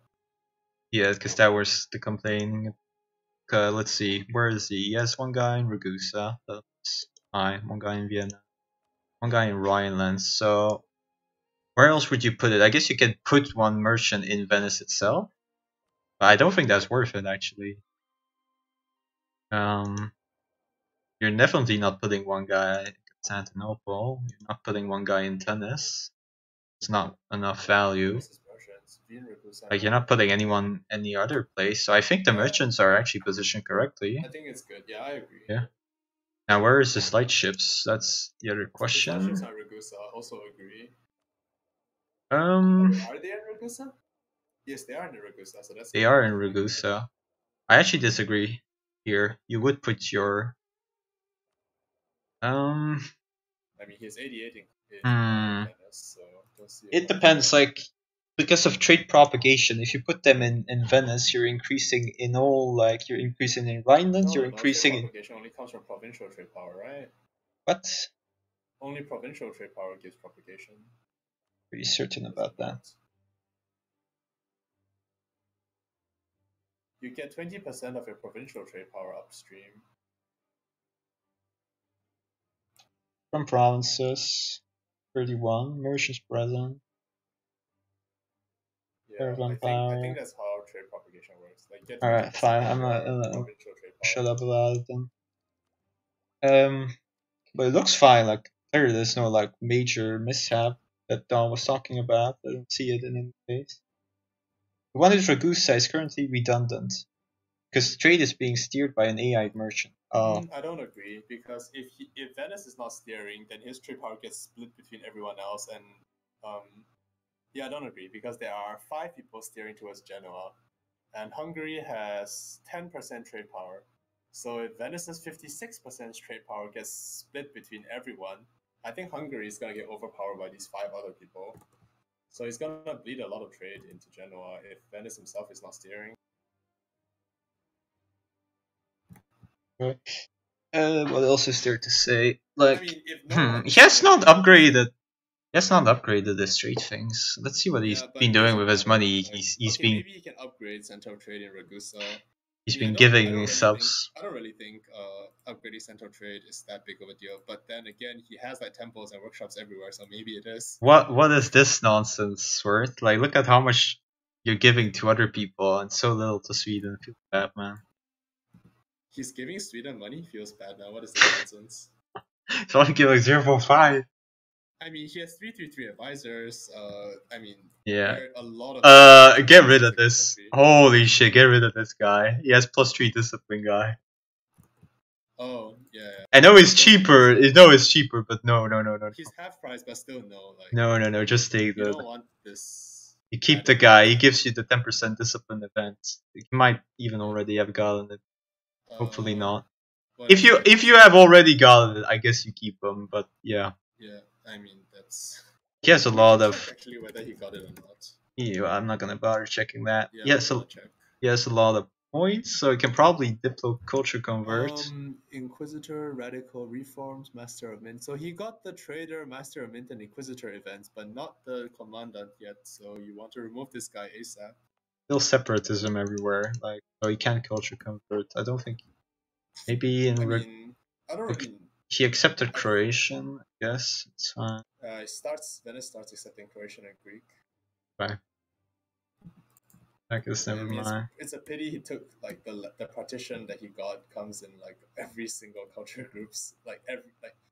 Yeah, because that was the complaining. Let's see, where is he? He has one guy in Ragusa. That's fine. One guy in Vienna. One guy in Rhineland. So where else would you put it? I guess you can put one merchant in Venice itself. But I don't think that's worth it actually. You're definitely not putting one guy in Constantinople. You're not putting one guy in Tunis. It's not enough value. Like you're not putting anyone any other place. So I think the merchants are actually positioned correctly. I think it's good. Yeah, I agree. Yeah. Now where is the light ships? That's the other question. The light ships on Ragusa, also agree. Are they in Ragusa? Yes, they are in Ragusa. So that's. They are in Ragusa. I actually disagree here. You would put your. I mean, he's 88 in Venice, so don't see. It depends, like because of trade propagation. If you put them in Venice, you're increasing in all. Like you're increasing in Rhineland. You're increasing trade propagation only comes from provincial trade power, right? What? Only provincial trade power gives propagation. Pretty certain about that. You get 20% of your provincial trade power upstream. From provinces, 31 merchants present. Yeah, I think that's how trade propagation works. Like, get alright, fine. I'm not. Shut up about it then. But it looks fine. Like clearly, there's no like major mishap that Don was talking about. I don't see it in any case. The one is Ragusa is currently redundant because trade is being steered by an AI merchant. I don't agree because if Venice is not steering, then his trade power gets split between everyone else, and yeah, I don't agree because there are 5 people steering towards Genoa, and Hungary has 10% trade power. So if Venice's 56% trade power gets split between everyone, I think Hungary is gonna get overpowered by these 5 other people. So he's gonna bleed a lot of trade into Genoa if Venice himself is not steering. What else is there to say? Like, I mean, if no he has not upgraded. He has not upgraded the trade things. Let's see what he's been doing with his money. He's been. Maybe he can upgrade Center of Trade in Ragusa. He's been giving subs. I don't really think upgrading Central Trade is that big of a deal. But then again, he has like temples and workshops everywhere, so maybe it is. What is this nonsense worth? Like, look at how much you're giving to other people and so little to Sweden. Feels bad, man. He's giving Sweden money. Feels bad now. What is this nonsense? So I'm giving 0.5. I mean, he has 333 advisors. I mean, Yeah. there are a lot of. Get rid of this. Holy shit, get rid of this guy. He has +3 discipline guy. Oh, yeah. I know it's cheaper. I know it's cheaper, but no. He's half price, but still no. Like. No. Just take You the. don't want this. You keep the guy. He gives you the 10% discipline events. You might even already have gotten it. Hopefully not. If you have already gotten it, I guess you keep him. But yeah. Yeah, I mean that's. He has a lot of. Actually, whether he got it or not. Yeah, I'm not gonna bother checking that. Yeah, so he has a lot of points, so he can probably Diplo Culture Convert. Inquisitor, Radical Reforms, Master of Mint. So he got the Trader, Master of Mint, and Inquisitor events, but not the Commandant yet. So you want to remove this guy ASAP. Still separatism everywhere, like so he can't Culture Convert. I don't think. Maybe in. I don't know. He accepted Croatian, I guess. It's fine. Venice starts accepting Croatian and Greek. Right. I guess never mind. It's a pity he took like the partition that he got comes in like every single culture groups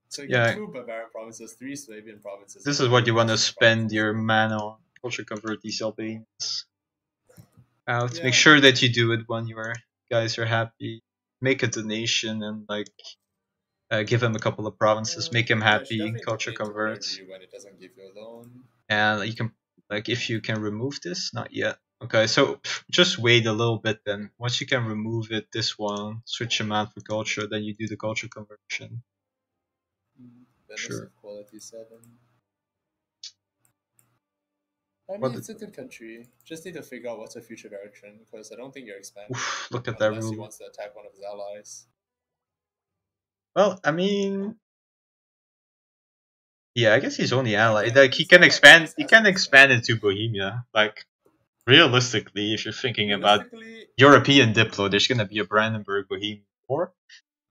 so you get 2 Bavarian provinces, 3 Swabian provinces. This is what you want to spend your mana on. Culture Convert these Albanians out. Make sure that you do it when your guys are happy. Make a donation and like give him a couple of provinces. Make him happy. Culture Convert. When it doesn't give you a loan. And you can like if you can remove this, not yet. Okay, so just wait a little bit then. Once you can remove it, this one, switch him out for culture, then you do the culture conversion. Sure. Quality 7. I mean, it's a good country. Just need to figure out what's the future direction, because I don't think you're expanding. Oof, look at that rule. Unless he wants to attack one of his allies. Well, I mean... Yeah, I guess he's only ally. Like, he can expand into Bohemia. Like, realistically, if you're thinking about European Diplo, there's gonna be a Brandenburg Bohemia war.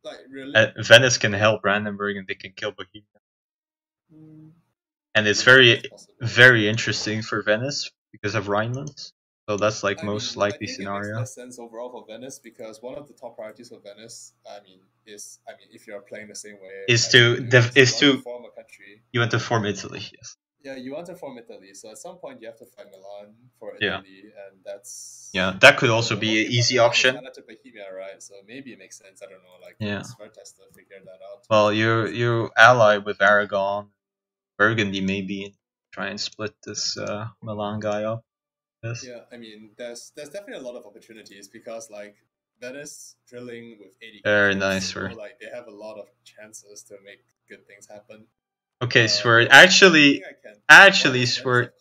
Like, really? Venice can help Brandenburg and they can kill Bohemia. And it's very interesting for Venice because of Rhineland. So that's like most likely scenario. It makes less sense overall for Venice because one of the top priorities for Venice, if you're playing the same way, is to form a country. You want to form Italy, yes. Yeah, you want to form Italy. So at some point you have to fight Milan for Italy, and that's that could also be an easy option. To Bohemia, right? So maybe it makes sense. I don't know. Like Svertes has to figure that out. Well, you ally with Aragon, Burgundy, maybe try and split this Milan guy up. Yes. Yeah, I mean, there's definitely a lot of opportunities because like Venice drilling with 80. Very nice. So, like they have a lot of chances to make good things happen. Okay, Sword. Actually, Sword.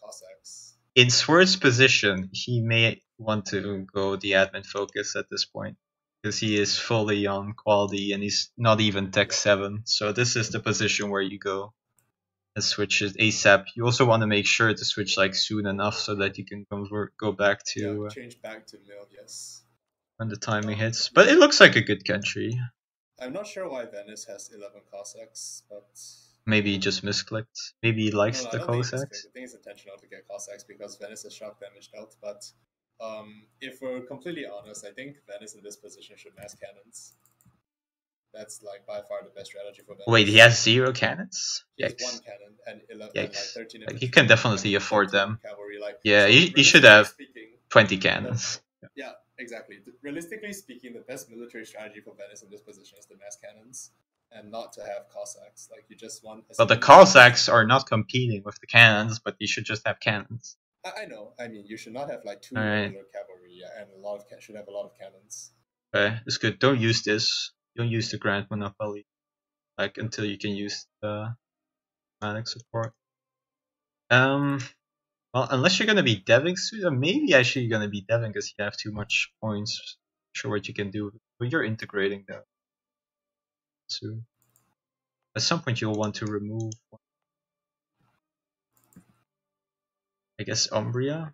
In Sword's position, he may want to go the admin focus at this point because he is fully on quality and he's not even tech 7. So this is the position where you go and switch it ASAP. You also want to make sure to switch like soon enough so that you can go back to change back to mil. Yes. When the timing hits, but it looks like a good country. I'm not sure why Venice has 11 Cossacks, but. Maybe he just misclicked. Maybe he likes the Cossacks. I think it's intentional to get Cossacks because Venice is shock damage dealt. But if we're completely honest, I think Venice in this position should mass cannons. That's like by far the best strategy for Venice. Wait, he has 0 cannons? He has 1 cannon and 11, and like 13. Like, you can definitely afford them. Cavalry, like, yeah, you should have 20 cannons. Yeah, exactly. Realistically speaking, the best military strategy for Venice in this position is the mass cannons. And not to have Cossacks, like you just want. But the Cossacks are not competing with the cannons, but you should just have cannons. I know. I mean, you should not have like 2 regular cavalry, and a lot of should have a lot of cannons. Okay, it's good. Don't use this. Don't use the Grand Monopoly, like until you can use the manic support. Well, unless you're gonna be deving soon, maybe actually you're gonna be deving because you have too much points. Not sure what you can do, but you're integrating though. Soon. At some point you'll want to remove I guess Umbria.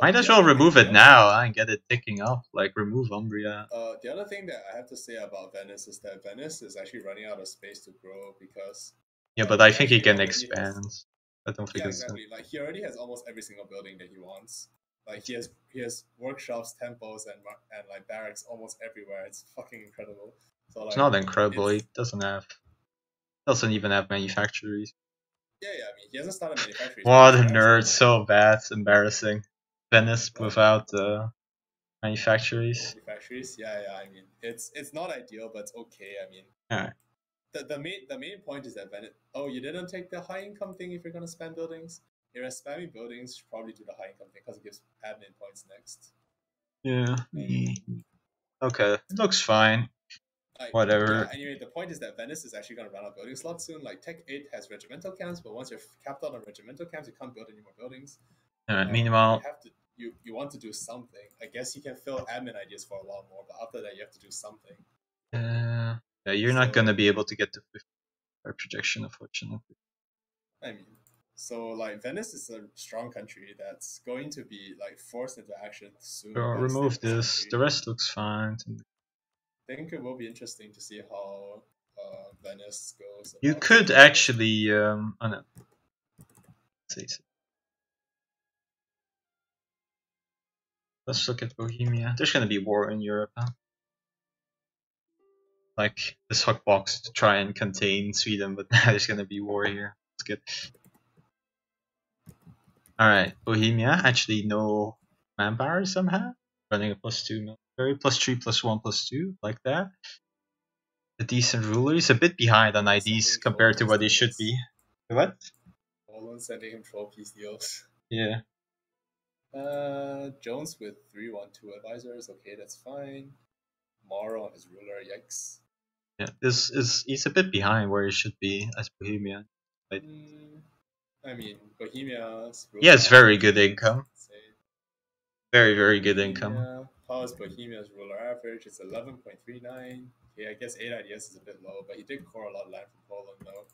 Might as well remove it now and get it ticking up. Like remove Umbria. The other thing that I have to say about Venice is that Venice is actually running out of space to grow because but I think he can expand. I don't think it's exactly. Like he already has almost every single building that he wants. Like he has workshops, temples, and like barracks almost everywhere. It's fucking incredible. So, like, it's not incredible. It doesn't even have manufactories. Yeah, I mean, he hasn't started manufacturing. What a nerd, so bad, it's embarrassing. Venice without manufactories. Manufactories, yeah. I mean, it's not ideal, but it's okay. I mean, Alright. the main point is that Venice. Oh, you didn't take the high income thing if you're gonna spam buildings. If you're spamming buildings, you should probably do the high income thing because it gives admin points next. Yeah. Okay, it looks fine. Whatever. Yeah, anyway, the point is that Venice is actually going to run out of building slots soon. Like Tech 8 has regimental camps, but once you're capped out on regimental camps, you can't build any more buildings. Meanwhile, you want to do something. I guess you can fill admin ideas for a lot more, but after that you have to do something. yeah, you're not gonna be able to get to 50 projection, unfortunately. I mean, so like Venice is a strong country that's going to be like forced into action soon. So remove this. The rest looks fine. I think it will be interesting to see how Venice goes. You could actually, oh no. Let's look at Bohemia. There's gonna be war in Europe, huh? Like this hot box to try and contain Sweden, but now there's gonna be war here. It's good. Alright, Bohemia, actually no manpower somehow. Running a +2 military, +3, +1, +2, like that. A decent ruler. He's a bit behind on IDs compared to what he should be. What? Poland sending him 12 peace deals. Yeah. Jones with 312 advisors. Okay, that's fine. Morrow on his ruler. Yikes. Yeah, he's a bit behind where he should be as Bohemia. But I mean, Bohemia's ruler. He has very good income. Very, very good income. How's Bohemia's ruler average? It's 11.39. Okay, I guess 8 ideas is a bit low, but he did core a lot of land from Poland, though.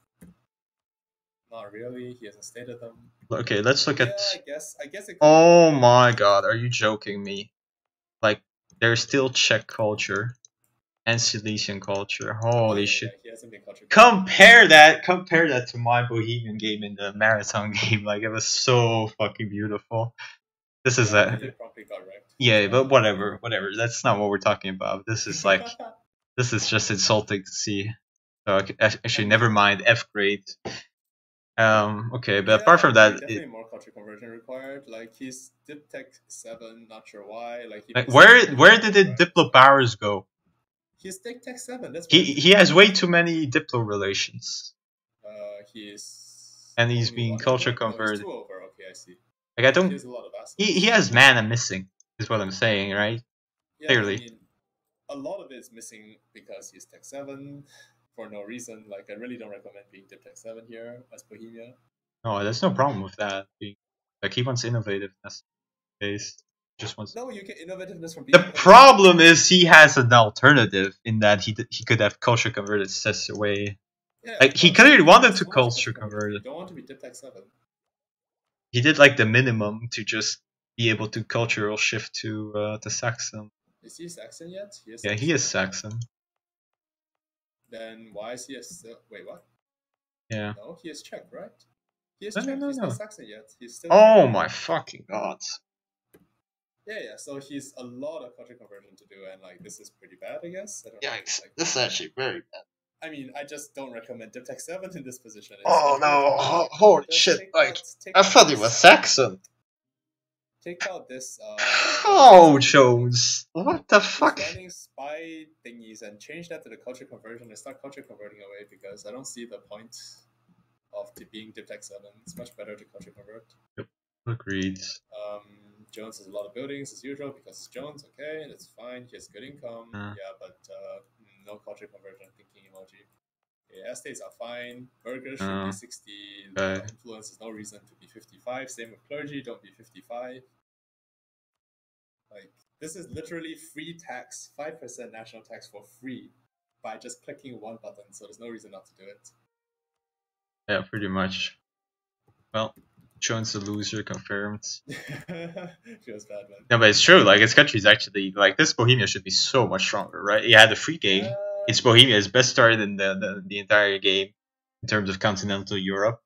Not really. He hasn't stated them. Okay, let's look at. I guess it. Oh my God! Are you joking me? Like, there's still Czech culture and Silesian culture. Holy shit! Yeah, he hasn't been culture. Compare that to my Bohemian game in the marathon game. Like, it was so fucking beautiful. This is yeah, but whatever. That's not what we're talking about. This is like, this is just insulting to see. So actually, never mind. F grade. Okay, but apart from that, definitely more culture conversion required. Like he's Dip Tech 7, not sure why. Like where did the Diplo powers go? He's Dip Tech 7. That's he has way too many Diplo relations. He's and he's being culture converted. No, over. Okay, I see. Like I don't. He has a lot of assets. He has mana missing, is what I'm saying, right? Yeah, clearly. I mean, a lot of it is missing because he's Tech 7. For no reason. Like, I really don't recommend being Dip Tech 7 here as Bohemia. No, there's no problem with that. Like, he wants innovativeness based. Just wants. No, you get innovativeness from being. The problem is he has an alternative in that he could have culture converted Cess away. Yeah, like, he clearly wanted to culture convert it. You don't want to be Dip Tech 7. He did like the minimum to just be able to cultural shift to Saxon. Is he Saxon yet? He is Saxon. Then why is he wait, what? Yeah. No, he is Czech, right? He is Czech. He's not Saxon yet. He's still. Oh Czech. my fucking god. Yeah. So he's a lot of culture conversion to do, and like this is pretty bad, I guess. I don't Yikes! Like, this is actually very bad. I mean, I just don't recommend Dip Tech 7 in this position. Oh no! Holy shit! Like, I thought he was Saxon. Take out this. Oh, Jones! What the fuck? Running spy thingies and change that to the culture conversion and start culture converting away because I don't see the point of being Dip Tech 7. It's much better to culture convert. Yep, agreed. Jones has a lot of buildings as usual because it's Jones. Okay, that's fine. He has good income. Yeah, but no culture conversion. Thinking emoji. Okay, estates are fine. Burgers should be 60. Influence is no reason to be 55. Same with clergy. Don't be 55. Like, this is literally free tax, 5% national tax for free by just clicking one button, so there's no reason not to do it. Yeah, pretty much. Well, Jones the loser confirmed. Feels bad, man. No, but it's true. Like, his country's actually, like, this Bohemia should be so much stronger, right? He had a free game. It's Bohemia's best start in the entire game in terms of continental Europe.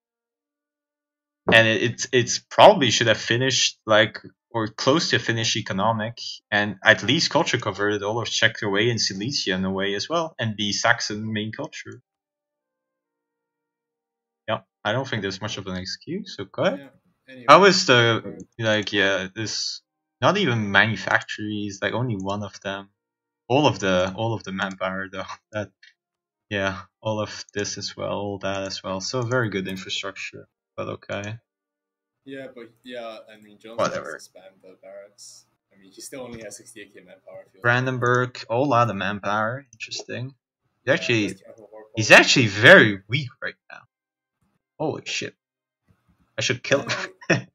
And it's probably should have finished, like, or close to finish economic, and at least culture converted all of Czech away and Silesia in a way as well, and be Saxon main culture. Yeah, I don't think there's much of an excuse. Okay. Yeah. Anyway, How is the like? Yeah, this not even manufactories. Like only one of them. All of the manpower though. That yeah, all of this as well, all that as well. So very good infrastructure. But okay, Yeah, but yeah, I mean, Jones has whatever. to spam the barracks. I mean, he still only has 68k manpower. Brandenburg, all lot of manpower. Interesting. Yeah, He's actually very weak right now. Holy shit! I should kill him. I mean,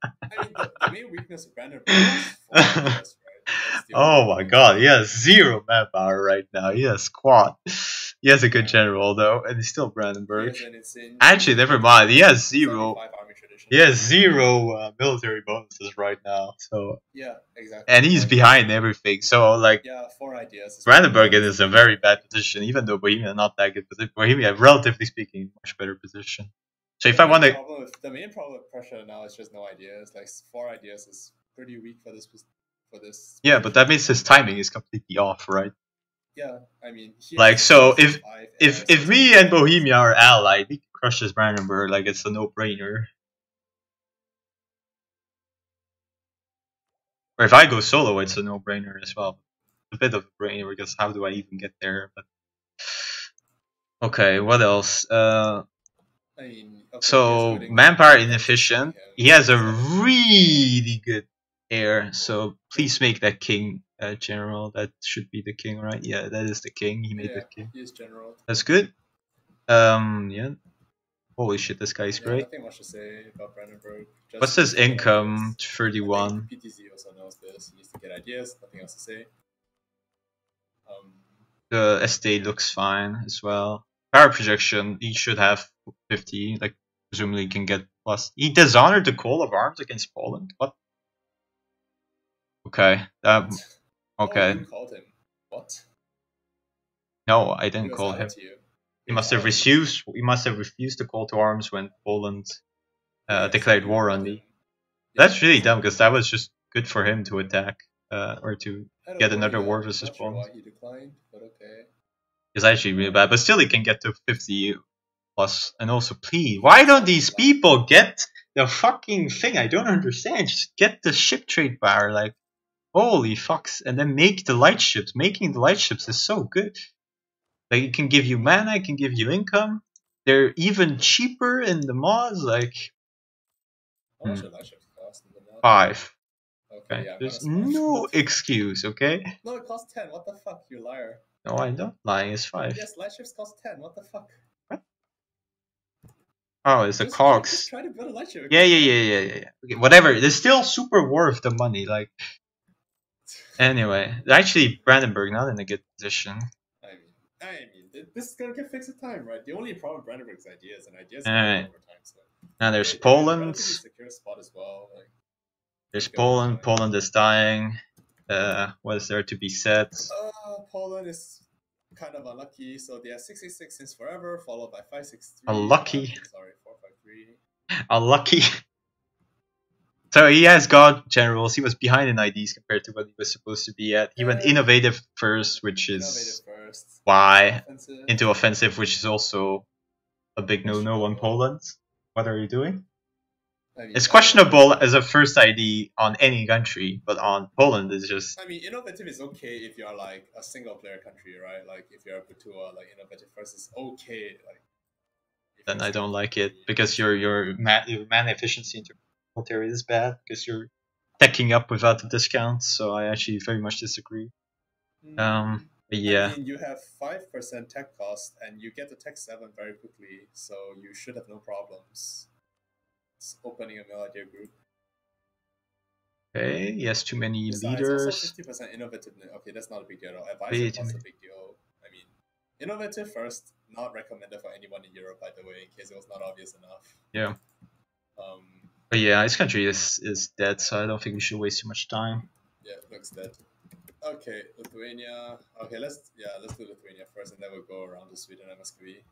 the main weakness of Brandenburg is 4 ideas, right? Oh my god, he has 0 manpower right now. He has squad. He has a good general though, and he's still Brandenburg. Actually, never mind. He has 0. He has 0 military bonuses right now. So yeah, exactly. And he's behind everything. So like, yeah, 4 ideas. Brandenburg is a very bad position, even though Bohemia not that good position. Bohemia, relatively speaking, much better position. So if I want to, the main problem with Prussia now is just no ideas. Like 4 ideas is pretty weak for this. Yeah, but that means his timing is completely off, right? Yeah, I mean, like so if me and Bohemia are allied, we can crush this Brandenburg. Like it's a no-brainer. Or if I go solo, it's a no-brainer as well. It's a bit of a brainer because how do I even get there? But okay, what else? I mean, so manpower inefficient. He has a really good heir. So please make that king general. That should be the king, right? Yeah, that is the king. He made the king. He is general. That's good. Yeah. Holy shit, this guy is great. Nothing much to say about Brandenburg. What's his income? 31. PTZ also knows this. He needs to get ideas. Nothing else to say. The estate looks fine as well. Power projection, he should have 50. Like, presumably he can get plus. He dishonored the call of arms against Poland. What? Okay. Okay. You called him. What? No, I didn't call him. He must have refused. He must have refused the call to arms when Poland declared war on me. That's really dumb because that was just good for him to attack or to get another war versus Poland. Why he declined, but okay. It's actually really bad, but still he can get to 50 plus. And also, please, why don't these people get the fucking thing? I don't understand. Just get the ship trade bar, like, holy fucks, and then make the light ships. Making the light ships is so good. Like, it can give you mana, it can give you income. They're even cheaper in the mods, like... How much do light ships cost in the mod? 5. Okay, yeah, there's no excuse, okay? No, it costs 10. What the fuck, you liar? No, I'm not lying. It's 5. Yes, light ships cost 10. What the fuck? What? Oh, it's the cogs. Just try to build a light ship. Yeah. Okay, whatever. It's still super worth the money. Like, anyway, actually, Brandenburg not in a good position. I mean, this is gonna get fixed in time, right? The only problem with Brandenburg's ideas and ideas All right. over time. So. Now there's Poland. Secure spot as well. Like, there's Poland. Poland is dying. What is there to be said? Poland is kind of unlucky. So they have 666 since forever, followed by 563. Unlucky. Sorry, 453. Unlucky. So he has got generals. He was behind in IDs compared to what he was supposed to be at. He went innovative first, which is why into offensive, which is also a big no-no on Poland. What are you doing? It's questionable as a first ID on any country, but on Poland it's just... I mean, innovative is okay if you're like a single-player country, right? Like if you're a Batua, like innovative first is okay. Like then I don't like it because your mana efficiency in military is bad because you're teching up without the discounts. So I actually very much disagree. Yeah. I mean, you have 5% tech cost and you get the tech 7 very quickly, so you should have no problems. Opening a mill idea group. Okay, he has too many Besides, leaders. Also 50% innovative. Okay, that's not a big deal. Advisor cost a big deal. I mean, innovative first, not recommended for anyone in Europe, by the way, in case it was not obvious enough. Yeah. But yeah, this country is dead, so I don't think we should waste too much time. Yeah, it looks dead. Okay, Lithuania. Okay, let's do Lithuania first, and then we'll go around to Sweden and Muscovy.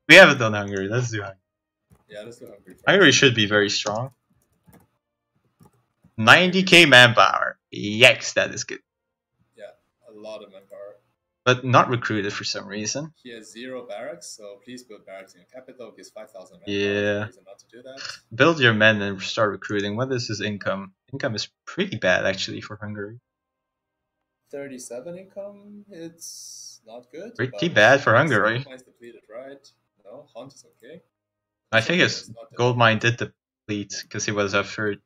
We haven't done Hungary. Let's do Hungary. Yeah, let's do Hungary first. Hungary should be very strong. 90k manpower. Yikes, that is good. Yeah, a lot of manpower. but not recruited for some reason. He has 0 barracks, so please build barracks in your capital. Gives 5,000 manpower. Yeah. There's no reason not to do that. Build your men and start recruiting. What is his income? Income is pretty bad actually for Hungary. 37 income. It's not good. Pretty but bad for his Hungary. gold mine's depleted, right? No, Hunt is okay. I That's think okay, his it's not gold depleted. mine did deplete because he was at third.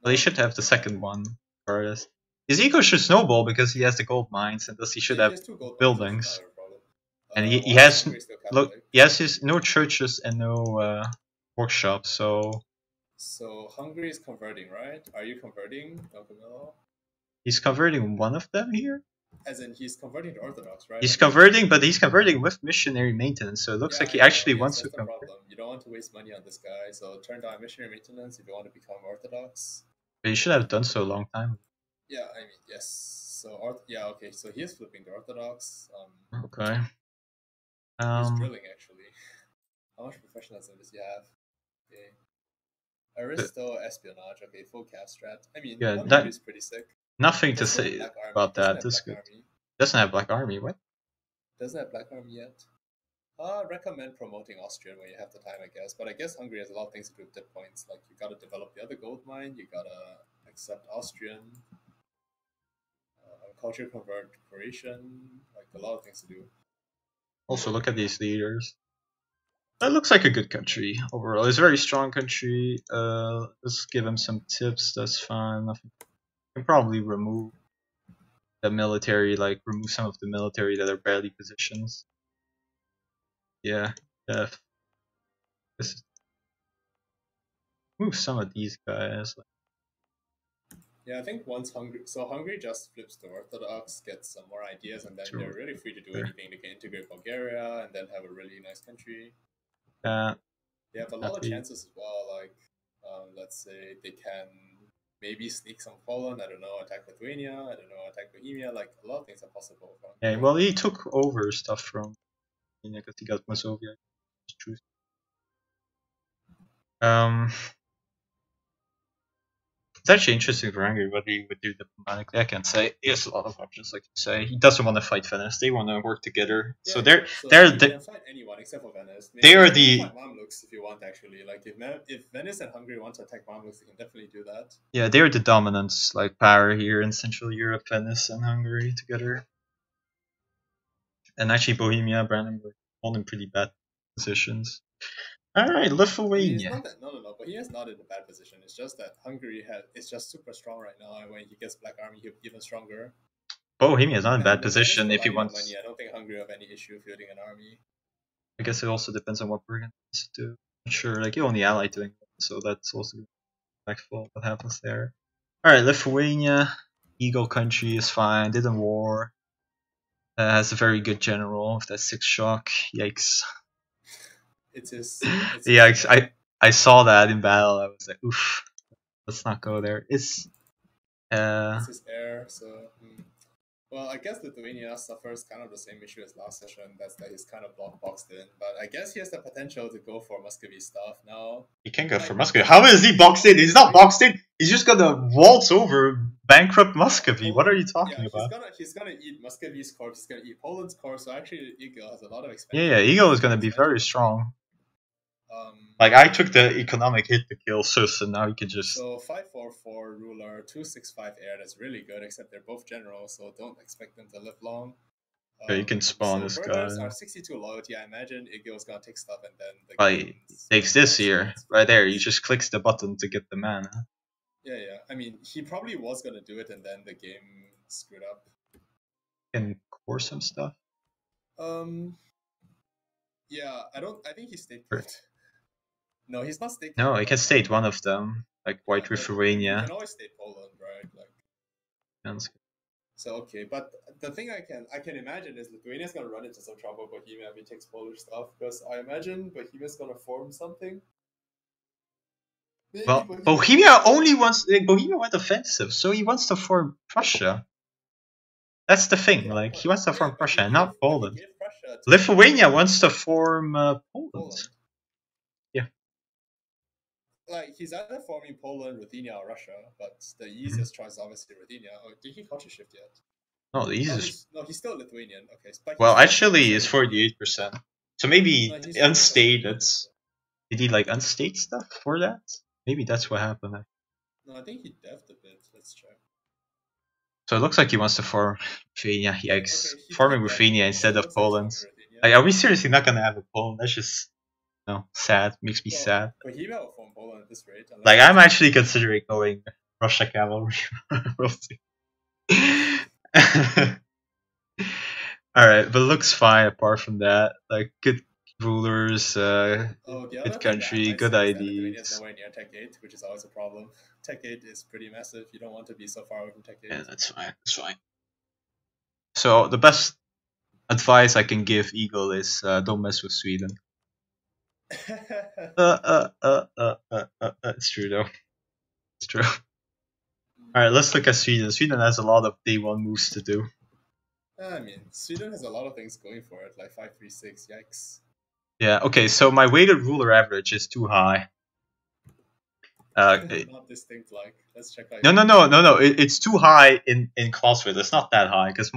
Well, he should have the second one first. His eco should snowball because he has the gold mines, and thus he should Yeah, have he has 2 gold mines, buildings. so it's not a problem. And he Why is has Hungary still look, Catholic? he has his no churches and no workshops. So Hungary is converting, right? Are you converting, Don Camillo? He's converting one of them here. As in, he's converting to Orthodox, right? He's converting, but he's converting with missionary maintenance. So it looks Yeah, like he I know, actually yes, wants to that's the convert. problem. You don't want to waste money on this guy, so turn down missionary maintenance if you want to become Orthodox. But he should have done so a long time. Yeah, I mean, yes. So, yeah, okay. So he is flipping to Orthodox. Okay. He's drilling actually. How much professionalism does he have? Okay. Aristo espionage. Okay, full cast strat. I mean, Yeah, Hungary is pretty sick. Nothing to Doesn't have say Black Army. about Doesn't that. have This Black good. Army. Doesn't have Black Army. What? Doesn't have Black Army yet. Recommend promoting Austrian when you have the time, I guess. But I guess Hungary has a lot of things to do with dip points. Like, you gotta develop the other gold mine, you gotta accept Austrian, culture convert Croatian, like a lot of things to do. Also, look at these leaders. That looks like a good country overall. It's a very strong country. Let's give him some tips. That's fine. Nothing. Can probably remove the military, like remove some of the military that are barely positions. Yeah, def. Move some of these guys. Yeah, I think once Hungary just flips to Orthodox, gets some more ideas, and then they're really free to do anything. They can integrate Bulgaria and then have a really nice country. They have a lot of chances as well. Like, let's say they can maybe sneak some Poland. I don't know, attack Lithuania. I don't know, attack Bohemia. Like, a lot of things are possible. Yeah, well, he took over stuff from because he got Mazovia. It's true. It's actually interesting for Hungary what he would do diplomatically. I can't say. He has a lot of options, like you say. He doesn't want to fight Venice. They want to work together. Yeah, so you can fight anyone except for Venice. Maybe they are you the can fight Mamluks if you want. Actually, like if Venice and Hungary want to attack Mamluks, they can definitely do that. Yeah, they're the dominant like power here in Central Europe. Venice and Hungary together. And actually, Bohemia, Brandenburg, all in pretty bad positions. All right, Lithuania. I mean, no. Bohemia's not in a bad position. It's just that Hungary is just super strong right now, and when he gets Black Army, he'll be even stronger. Bohemia's not in a bad position if he wants. Money. I don't think Hungary will have any issue fielding an army. I guess it also depends on what Bergen wants to do. I'm sure, like you only allied to England, so that's also impactful what happens there. All right, Lithuania, Eagle country is fine. Didn't war. Has a very good general. If that's 6 shock, yikes. Yikes! I saw that in battle. I was like, oof. Let's not go there. It's his heir, so. Well, I guess Lithuania suffers kind of the same issue as last session. That's that he's kind of boxed in. But I guess he has the potential to go for Muscovy stuff now. He can go for Muscovy. How is he boxed in? He's not boxed in. He's just gonna waltz over bankrupt Muscovy. What are you talking about? He's gonna eat Muscovy's corpse. He's gonna eat Poland's corpse. So actually, Eagle has a lot of expansion. Yeah, Eagle is gonna be very strong. Like I took the economic hit to kill Sus, and now he could just. So 544 ruler, 265 heir. That's really good. Except they're both generals, so don't expect them to live long. Yeah, you can spawn this guy. Are 62 loyalty. I imagine Eagle's gonna take stuff and then he takes this here, right there. He just clicks the button to get the mana. Yeah. I mean, he probably was gonna do it, and then the game screwed up. Can core some stuff. Yeah, I think he stayed put. No, he's not state. No, he can state one of them, like White Lithuania. You can always state Poland, right? Like. So okay, but the thing I can imagine is Lithuania's gonna run into some trouble with Bohemia if he takes Polish stuff, because I imagine Bohemia's gonna form something. Maybe well, Bohemia went offensive, so he wants to form Prussia. That's the thing, like he wants to form Prussia, not Poland. Lithuania wants to form Poland. Yeah. Like he's either forming Poland, Ruthenia, or Russia, but the easiest choice is obviously Ruthenia. Oh, did he culture shift yet? No, the east Oh, is. he's still Lithuanian. Okay, but Well, he's actually, it's Lithuanian. 48%. So maybe No, he's unstated. so. Did he like unstate stuff for that? Maybe that's what happened. No, I think he dev'd a bit. Let's check. So it looks like he wants to farm Ruthenia. Yikes. Okay, he Farming did dev Ruthenia Poland, instead so it of looks like he's Poland. farming Ruthenia. Like, are we seriously not gonna have a Poland? That's just sad. Makes me sad. But he will farm Poland at this rate. Like, I'm actually considering going Russia cavalry. We'll see. Alright, but looks fine apart from that. Like, good rulers, good country, good Lithuania is IDs. nowhere near Tech 8, which is always a problem. Tech 8 is pretty massive. You don't want to be so far away from Tech 8. Yeah, that's fine. That's fine. So, the best advice I can give Eagle is don't mess with Sweden. It's true though. It's true. Alright, let's look at Sweden. Sweden has a lot of day one moves to do. I mean, Sweden has a lot of things going for it, like 536. Yikes. Yeah. Okay. So my weighted ruler average is too high. Not distinct. Like, let's check. No. It's too high in CrossFit. It's not that high because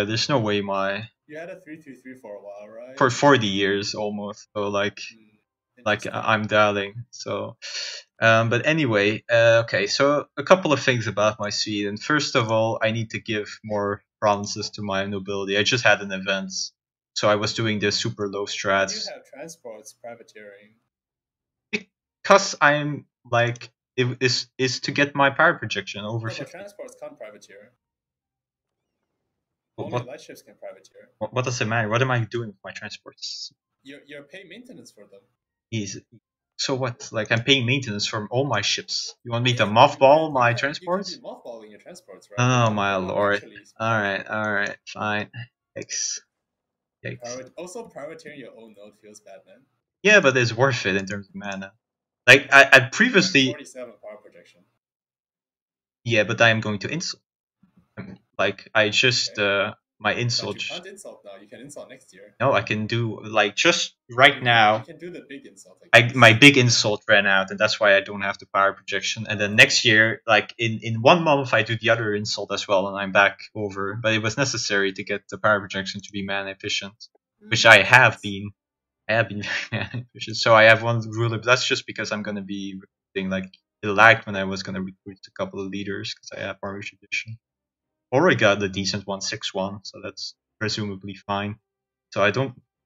there's no way my. You had a 323 for a while, right? For 40 years almost. So like I'm doubting. So. But anyway, okay, so a couple of things about my Sweden. First of all, I need to give more provinces to my nobility. I just had an event, so I was doing the super low strats. You have transports privateering. Because I'm like, it is to get my power projection over 50. But transports can't privateer. But Only light ships can privateer. What does it matter? What am I doing with my transports? You're paying maintenance for them. Easy. So what? Like, I'm paying maintenance from all my ships. You want me to mothball my transports? You can be mothballing your transports, right? Oh my lord. Alright, fine. Yikes. Also, privateering your own node feels bad, man. Yeah, but it's worth it in terms of mana. Like, I previously... 47 power projection. Yeah, but I am going to insult. Like, I just... Okay. My insult... But you can't insult now, you can insult next year. No, I can do, like, just right now... You can do the big insult. My big insult ran out, and that's why I don't have the power projection. And then next year, like, in 1 month, I do the other insult as well, and I'm back over. But it was necessary to get the power projection to be mana efficient. Which I have been. I have been very mana efficient. So I have one ruler, but that's just because I'm going to be recruiting, like, it lagged when I was going to recruit a couple of leaders, because I have Orange Edition. Already got the decent 1/6/1, so that's presumably fine. So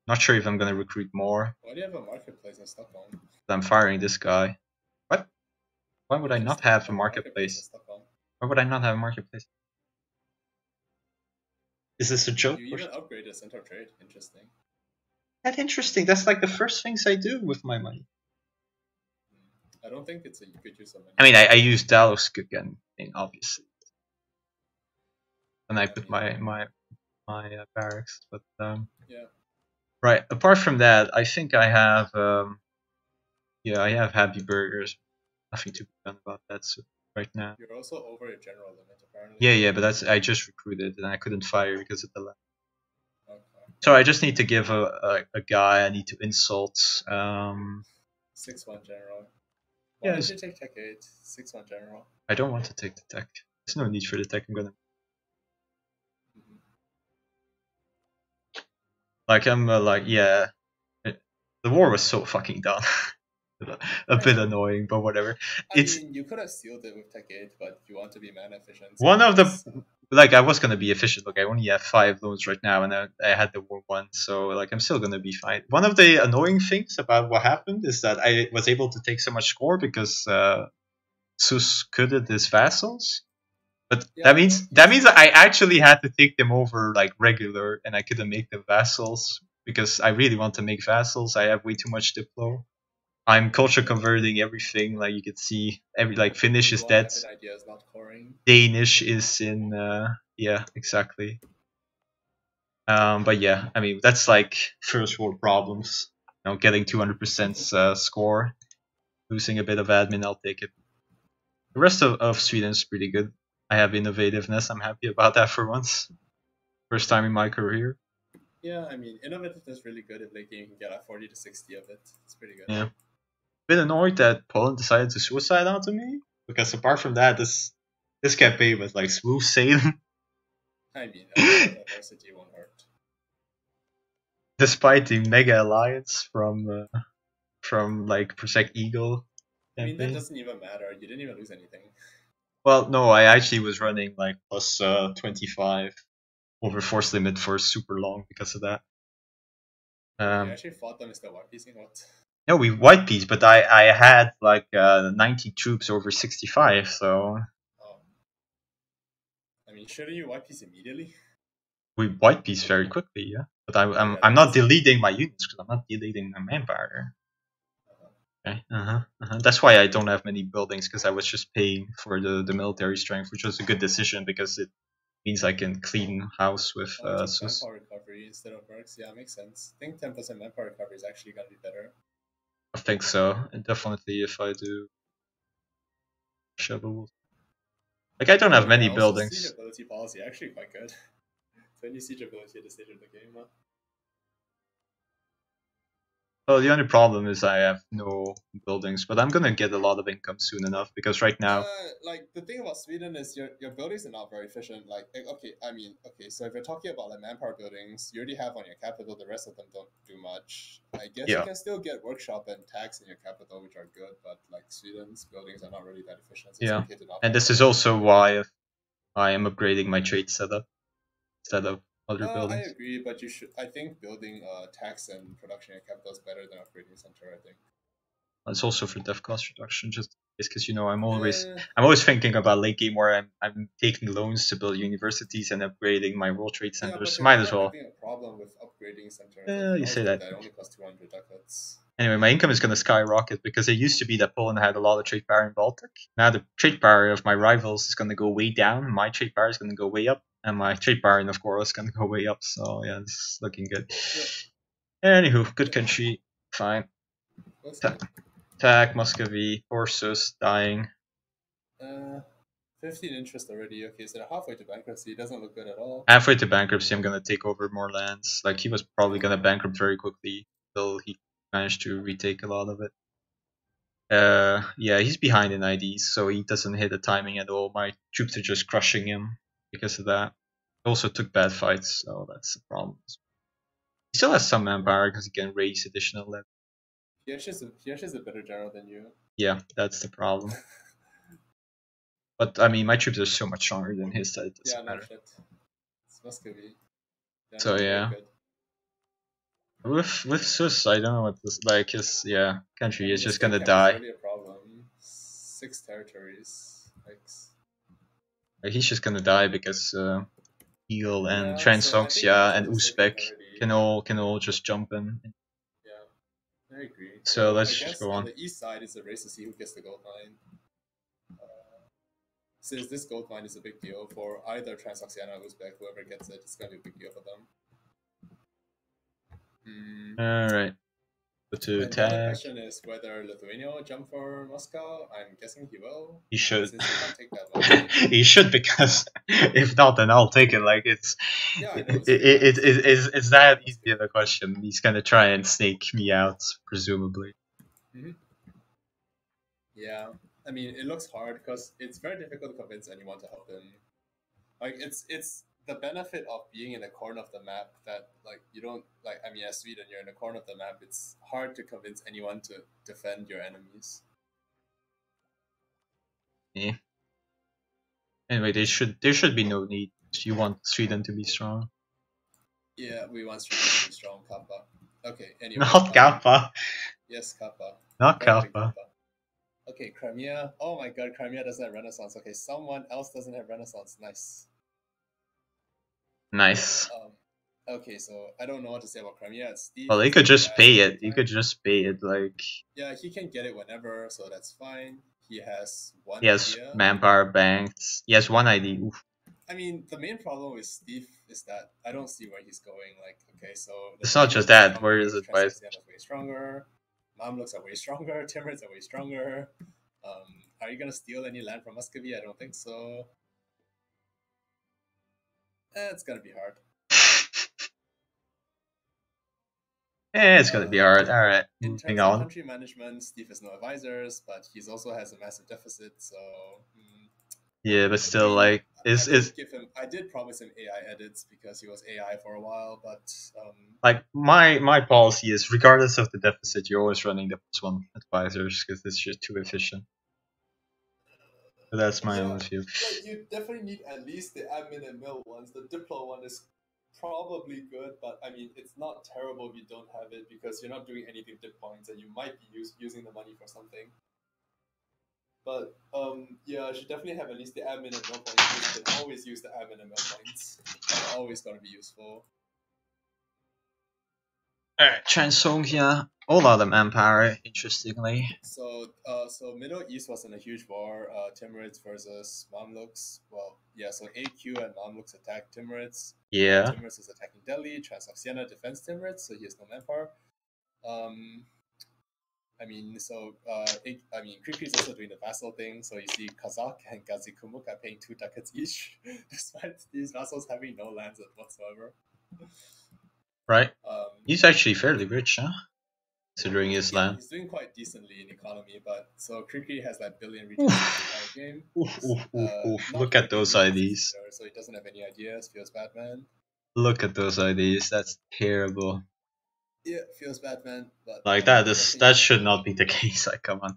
not sure if I'm gonna recruit more. Why do you have a marketplace in Stockholm? I'm firing this guy. What? Why would I not have a marketplace? Why would I not have a marketplace? Is this a joke? You even upgraded Center Trade. Interesting. That's interesting. That's like the first things I do with my money. I don't think it's a good use of money. I mean, I use Dalos again, obviously. And I put my barracks, but yeah. Right. Apart from that, I think I have I have Happy Burgers. Nothing to be done about that right now. You're also over your general limit apparently. Yeah, but I just recruited and I couldn't fire because of the lag. Okay. So I just need to give a guy. I need to insult. 6/1 general. Why did you take Tech 8? 6/1 general. I don't want to take the tech. There's no need for the tech. I'm gonna. Like I'm the war was so fucking done. a bit annoying, but whatever. I mean, you could have sealed it with Tech 8, but you want to be mana efficient. So one of the I was gonna be efficient. Look, I only have 5 loans right now, and I had the war 1, so like I'm still gonna be fine. One of the annoying things about what happened is that I was able to take so much score because Sus could his vassals. But that means I actually had to take them over like regular, and I couldn't make the vassals because I really want to make vassals. I have way too much Diplo. I'm culture converting everything. Like you can see, Finnish is dead. Danish is in. Yeah, exactly. But yeah, I mean that's like first world problems. You know, getting 200% score, losing a bit of admin. I'll take it. The rest of Sweden is pretty good. I have innovativeness. I'm happy about that for once. First time in my career. Yeah, I mean, innovative is really good if late game you can get a 40 to 60 of it. It's pretty good. Yeah. Bit annoyed that Poland decided to suicide onto me because apart from that, This campaign was like smooth sailing. I mean, a bit of adversity won't hurt. Despite the mega alliance from like Prosec Eagle I mean, that campaign. doesn't even matter. You didn't even lose anything. Well, no, I actually was running like plus 25 over force limit for super long because of that. You actually fought them instead of white piecing what? No, we white piece, but I had like 90 troops over 65, so. Oh. I mean, shouldn't you white piece immediately? We white piece very quickly, yeah. But Yeah, I'm not deleting my units because I'm not deleting my manpower. Okay. That's why I don't have many buildings because I was just paying for the military strength, which was a good decision because it means I can clean house with Sus. Manpower recovery instead of works. Yeah, makes sense. I think 10% manpower recovery is actually gonna be better. I think so. And definitely if I do shovel. Like I don't have many buildings. Siege ability policy actually quite good. 20 siege ability at the stage of the game, huh? Well, the only problem is I have no buildings, but I'm gonna get a lot of income soon enough because right now. Like the thing about Sweden is your buildings are not very efficient. Like okay, I mean okay, so if you're talking about like manpower buildings, you already have on your capital. The rest of them don't do much. I guess you can still get workshop and tax in your capital, which are good, but like Sweden's buildings are not really that efficient. So yeah, it's okay to not and this is also why I am upgrading my trade setup instead of other buildings. I agree, but you should. I think building tax and production in capital is better than upgrading center. I think it's also for dev cost reduction, just because I'm always thinking about late game where I'm taking loans to build universities and upgrading my World Trade Centers. Yeah, Might as well. Having a problem with upgrading centers. You say that. That only costs 200 ducats. Anyway, my income is going to skyrocket because it used to be that Poland had a lot of trade power in Baltic. Now the trade power of my rivals is going to go way down. My trade power is going to go way up, and my trade power in Novgorod is going to go way up. So yeah, it's looking good. Yeah. Anywho, good country, fine. Attack Muscovy, Ursus dying. 15 interest already. Okay, so they're halfway to bankruptcy. It doesn't look good at all. Halfway to bankruptcy, I'm gonna take over more lands. Like he was probably gonna bankrupt very quickly until he managed to retake a lot of it. Yeah, he's behind in IDs, so he doesn't hit the timing at all. My troops are just crushing him because of that. He also took bad fights, so that's the problem. He still has some manpower because he can raise additional level. Yash is a better general than you. Yeah, that's the problem. But I mean, my troops are so much stronger than his that it doesn't matter. Shit. It's Muscovy. So yeah. With Sus, I don't know what this like. His country is just gonna die. Really a problem. 6 territories. Like, he's just gonna die because Eagle and Transnoxia and Uzbek can all just jump in. Yeah, I agree. So let's just go on. On the east side is a race to see who gets the gold mine. Since this gold mine is a big deal for either Transnoxia or Uzbek, whoever gets it, it's gonna be a big deal for them. Alright. To attack. The question is whether Lithuania will jump for Moscow. I'm guessing he will. He should. Since he can't take that much. He should, because if not, then I'll take it. Like it's it's that easy of a question. He's gonna try and snake me out, presumably. Yeah, I mean it looks hard because it's very difficult to convince anyone to help him. Like it's the benefit of being in a corner of the map that like you don't like. I mean, as Sweden, you're in a corner of the map. It's hard to convince anyone to defend your enemies. Yeah. Anyway, there should be no need. You want Sweden to be strong. Yeah, we want Sweden to be strong, Kappa. Okay, anyway. Not Kappa. Yes, Kappa. Not Kappa. Okay, Crimea. Oh my god, Crimea doesn't have Renaissance. Okay, someone else doesn't have Renaissance. Nice. Nice. Okay, so I don't know what to say about Crimea. Steve. Well, you could just pay it. You could just pay it, like. Yeah, he can get it whenever, so that's fine. He has one. He has manpower banks. He has one ID. Oof. I mean, the main problem with Steve is that I don't see where he's going. Like, okay, so it's not just that. Where is it? Way stronger. Mamluks are way stronger. Timurids are way stronger. Are you gonna steal any land from Muscovy? I don't think so. It's gonna be hard. It's gonna be hard. All right, moving on. Country management, Steve has no advisors, but he also has a massive deficit. So Yeah, but still, I like, is I did promise him AI edits because he was AI for a while, but like my policy is regardless of the deficit, you're always running the +1 advisors because it's just too efficient. But that's my own view. like you definitely need at least the admin and mill ones. The Diplo one is probably good, but I mean it's not terrible if you don't have it because you're not doing anything with dip points and you might be using the money for something. But yeah, I should definitely have at least the admin and mill points because you can always use the admin and mill points. They're always going to be useful. Alright, Transongnia, a lot of manpower, interestingly. So Middle East was in a huge war. Timurids versus Mamluks. Well, yeah. So AQ and Mamluks attacked Timurids. Yeah. Timurids is attacking Delhi. Transoxiana defends Timurids, so he has no manpower. I mean, Krikri is also doing the vassal thing. So you see Kazakh and Gazi Kumuk are paying 2 ducats each, despite these vassals having no lands whatsoever. Right. He's actually fairly rich, huh? Considering his land. He's doing quite decently in economy, but so Krikri has like billion regions in the game. Look at those IDs. So he doesn't have any ideas. Feels Batman. Look at those IDs. That's terrible. Yeah, feels Batman, but like that should not be the case. Like, come on.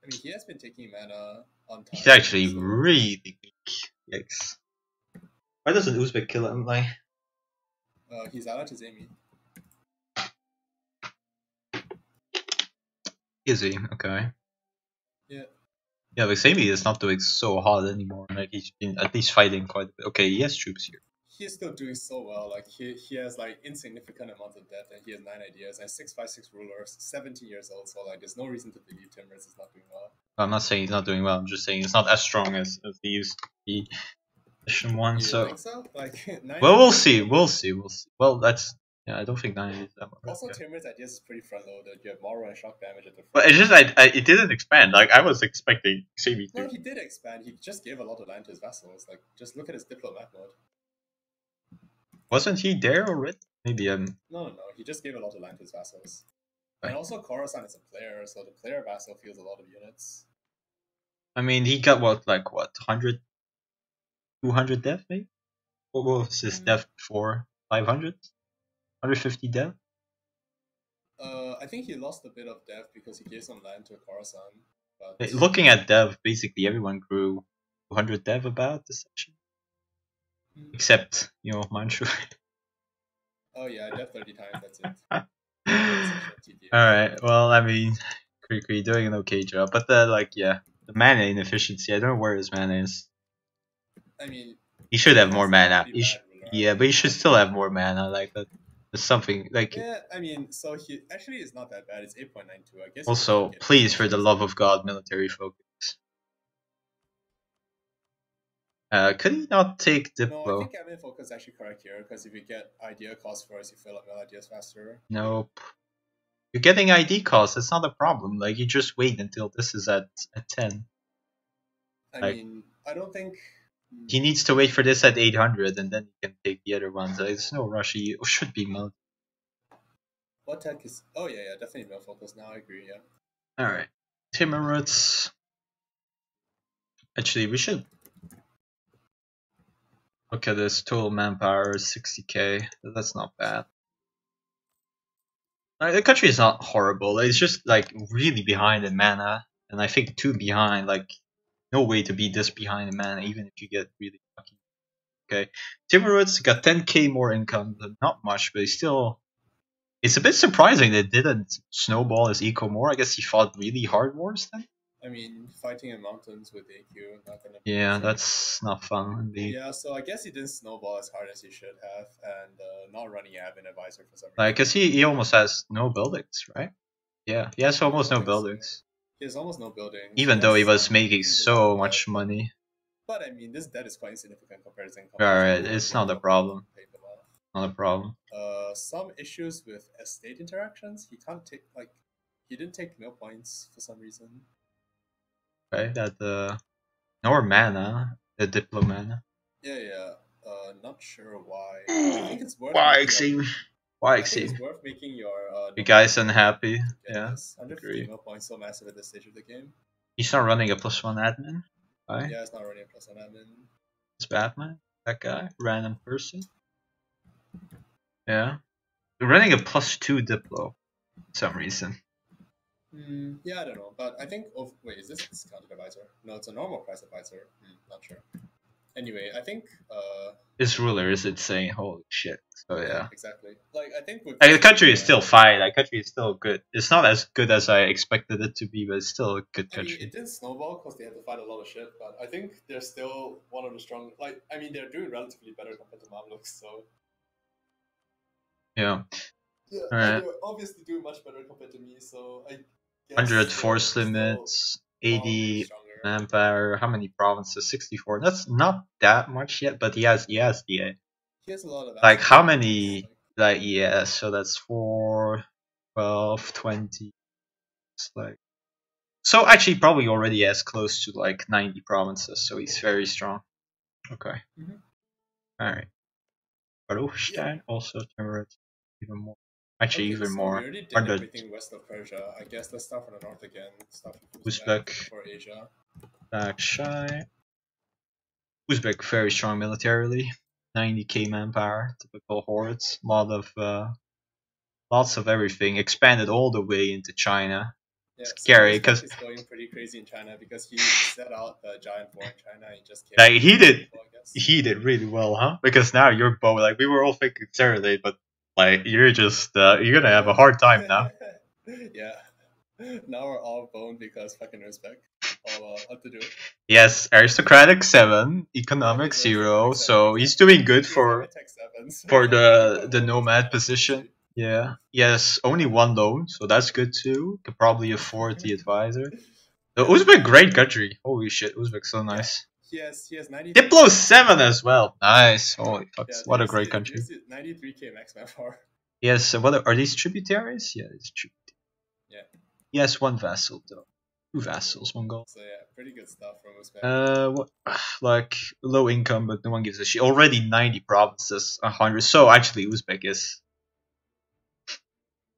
I mean, he has been taking mana on time. He's actually really weak. Yikes. Why doesn't Uzbek kill him? Like, he's out to Zami. Is he? Okay. Yeah. Yeah, but Zami is not doing so hot anymore. Like, he's been at least fighting quite a bit. Okay, he has troops here. He's still doing so well. Like he has like insignificant amounts of debt, and he has 9 ideas and 656 rulers, 17 years old. So like, there's no reason to believe Timurids is not doing well. I'm not saying he's not doing well. I'm just saying it's not as strong as he used to be. Edition 1. You so think so? Like, 9 well, we'll see. Well, that's I don't think 9 is that much. Also, Timurids ideas is pretty front loaded. You have Morrow and shock damage at the front. But it's just it didn't expand. Like, I was expecting Zami to. No, he did expand. He just gave a lot of land to his vassals. Like, just look at his diplomat mode. Wasn't he there already? Maybe No. He just gave a lot of land to his vassals. And also, Khorasan is a player, so the player vassal feels a lot of units. I mean, he got what 100, 200 death maybe? What was his death before? 500? 150 death? I think he lost a bit of death because he gave some land to Khorasan. But looking at dev, basically everyone grew 200 dev about this section. Except, Manchu. Oh yeah, I dev 30 times, that's it. Alright, well, I mean, Krikri doing an okay job. But the mana inefficiency, I don't know where his mana is. I mean, he should have more mana. Yeah, but he should still have more mana. Like, that's something, like... Yeah, I mean, so he actually is not that bad. It's 8.92, I guess. Also, please, for the love of God, military focus. Could he not take Diplo? No, I think admin focus is actually correct here, because if you get idea cost first, you fill up your ideas faster. Nope. You're getting ID cost, that's not a problem. Like, you just wait until this is at 10. I mean, I don't think... He needs to wait for this at 800, and then he can take the other ones. There's no rush, he should be milk. What tech is... Oh yeah, definitely milk focus now, I agree, yeah. Alright. Timurids. Actually, we should... Look at this, total manpower is 60k. That's not bad. The country is not horrible. It's just like really behind in mana, and I think 2 behind. Like, no way to be this behind in mana, even if you get really lucky. Okay, Timurids got 10k more income, not much, but still. It's a bit surprising they didn't snowball his eco more. I guess he fought really hard wars then. I mean, fighting in mountains with AQ, not gonna be yeah, that's not fun indeed. Yeah, so I guess he didn't snowball as hard as he should have, and not running admin advisor for some reason. Like, cause he almost has no buildings, right? Yeah, he has almost no buildings. So. He has almost no buildings. Even though he was making so much money. But I mean, this debt is quite insignificant compared to income. Alright, it's not a problem. Not a problem. Some issues with estate interactions. He can't take he didn't take mill points for some reason. Right, that nor mana, the Diplo mana. Yeah. Not sure why. I think it's worth. Why it's worth making your. You guys unhappy? Yeah. 150 mill points so massive at this stage of the game. He's not running a +1 admin. Right? Yeah, it's not running a +1 admin. It's Batman. That guy, random person. Yeah, running a +2 Diplo for some reason. Yeah, I don't know, but I think. Oh, wait, is this discounted advisor? No, it's a normal price advisor. Not sure. Anyway, I think. His ruler is insane. Holy shit. So yeah. Exactly. Like I think with the country is still fine. That country is still good. It's not as good as I expected it to be, but it's still a good country. I mean, it didn't snowball because they had to fight a lot of shit, but I think they're still one of the strong. Like, I mean, they're doing relatively better compared to Mamluks, so. Yeah. Yeah, Alright. they're obviously doing much better compared to me, so I guess 100 force limits, 80 manpower. How many provinces? 64. That's not that much yet, but he has the. He has a lot of. Like how many? Like yeah, so that's 4, 12, 20. It's like. So actually, probably already has close to like 90 provinces, so he's very strong. Okay. Alright. Baruchstein also temperate even more. Actually, Okay, even so more. we already did everything west of Persia. I guess let's start from the north again. Start from Uzbek for Asia. Back shy. Uzbek very strong militarily. 90k manpower, typical hordes. Lots of everything. Expanded all the way into China. Yeah, scary because he's going pretty crazy in China because he set out the giant war in China. And he just came like he did really well, huh? Because now you're both like we were all thinking Serenade, but like you're just you're gonna have a hard time now. Yeah, now we're all boned because fucking Uzbek. What to do? Yes, aristocratic 7, economic 0, so he's doing good for the nomad position. Yeah. Yes, only 1 loan, so that's good too. Could probably afford the advisor. The Uzbek, great country. Holy shit, Uzbek so nice. He has 90. Diplo 7 as well. Nice. Holy fuck. What a great country. 93k max manpower. Yes, what are these tributaries? Yeah, it's tributary. Yeah. He has 1 vassal though. 2 vassals, 1 gold. So yeah, pretty good stuff from Uzbek. What? Like low income, but no one gives a shit. Already 90 provinces, 100. So actually, Uzbek is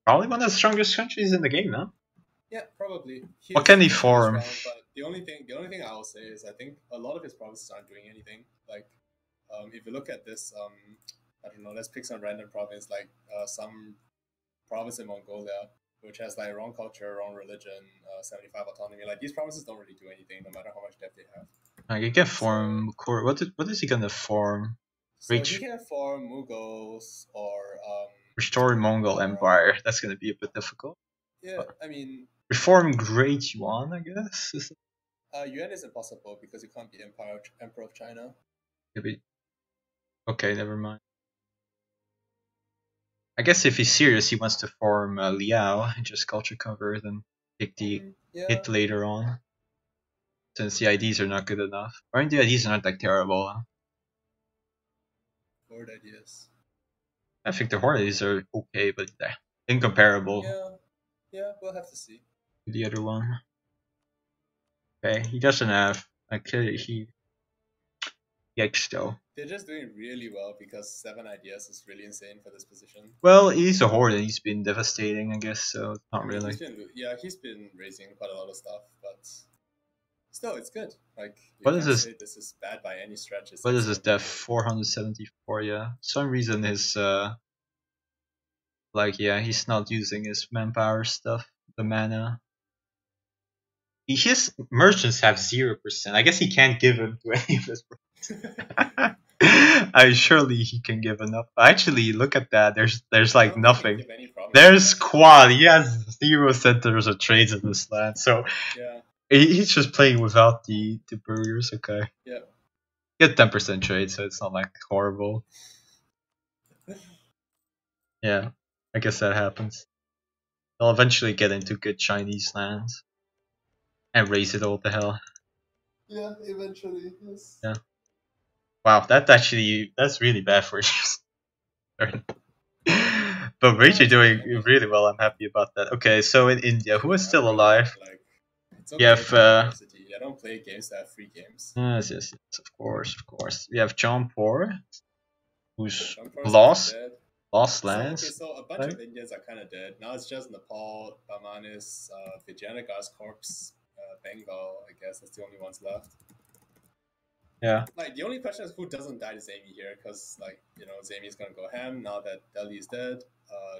probably one of the strongest countries in the game now. Yeah, probably. What can he form? Strong, but the only thing I will say is I think a lot of his provinces aren't doing anything. Like, if you look at this, I don't know. Let's pick some random province, like some province in Mongolia, which has like wrong culture, wrong religion, 75 autonomy. Like these provinces don't really do anything, no matter how much depth they have. Like, you can form. What is he gonna form? So he can form Mughals or restore Mongol Empire. That's gonna be a bit difficult. Yeah, I mean. Reform Great Yuan, I guess. Yuan is impossible because you can't be emperor of China. Maybe. Okay, never mind. I guess if he's serious, he wants to form Liao and just culture cover, then take the hit later on. Since the IDs are not good enough. Or the IDs are not like terrible. Huh? Horde ideas. I think the Horde IDs are okay, but they're incomparable. Yeah, we'll have to see. The other one. Okay, he doesn't have. Yikes though. They're just doing really well because 7 ideas is really insane for this position. Well, he's a horde and he's been devastating, I guess, so it's not really. He's been raising quite a lot of stuff, but still, it's good. Like, what is this? This is bad by any stretch. What is this def? 474, yeah. For some reason his he's not using his manpower stuff, the mana. His merchants have 0%. I guess he can't give him to any of his surely he can give enough. Actually, look at that. There's like nothing. There's quad. He has 0 centers of trades in this land. So yeah. He's just playing without the barriers. Okay. Yeah. Get 10% trade, so it's not like horrible. Yeah, I guess that happens. They'll eventually get into good Chinese lands and raise it all to hell. Yeah, eventually. Yes. Yeah. Wow, that's really bad for you. But Rachel doing really well. I'm happy about that. Okay, so in India, who is still alive? You have I don't play games that have free games. Yes, of course. We have Jampur, who's lost lands. So a bunch of Indians are kind of dead. Now it's just Nepal, Bamanis, Vijayanagar's corpse, Bengal. I guess that's the only ones left. Yeah. Like the only question is who doesn't die to Zami here, because like Zami's gonna go ham now that Delhi is dead.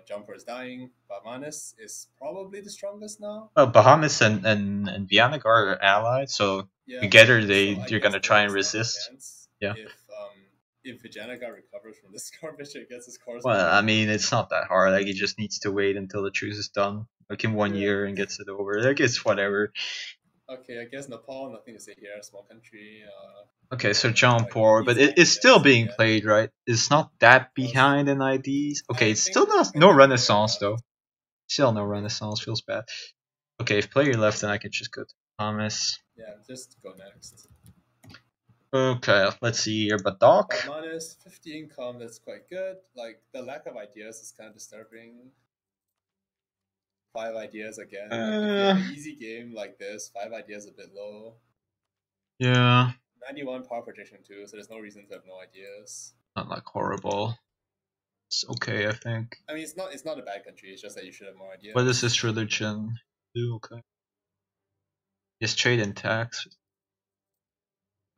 Jumper is dying. Bamanis is probably the strongest now. Well, Bahamas and Vianagar are allied, so Yeah, together so they're gonna try and resist. Yeah. If Vijayanagar recovers from this garbage and gets his cores Well, back. I mean, it's not that hard. Like, he just needs to wait until the truce is done, like in 1 year, and gets it over. Like, it's whatever. Okay, I guess Nepal, nothing to say here. Small country. Okay, so Jampur, but it's still being played, right? It's not that behind in IDs. Okay, it's still no Renaissance though. Still no Renaissance. Feels bad. Okay, if player left, then I can just go to Thomas. Yeah, just go next. Okay, let's see here. Badok. Minus 50 income, that's quite good. Like, the lack of ideas is kind of disturbing. 5 ideas again. Like, if you have an easy game like this, 5 ideas a bit low. Yeah. 91 power projection too, so there's no reason to have no ideas. Not like horrible. It's okay, I think. I mean, it's not a bad country. It's just that you should have more ideas. What is this religion? Okay. Just trade and tax.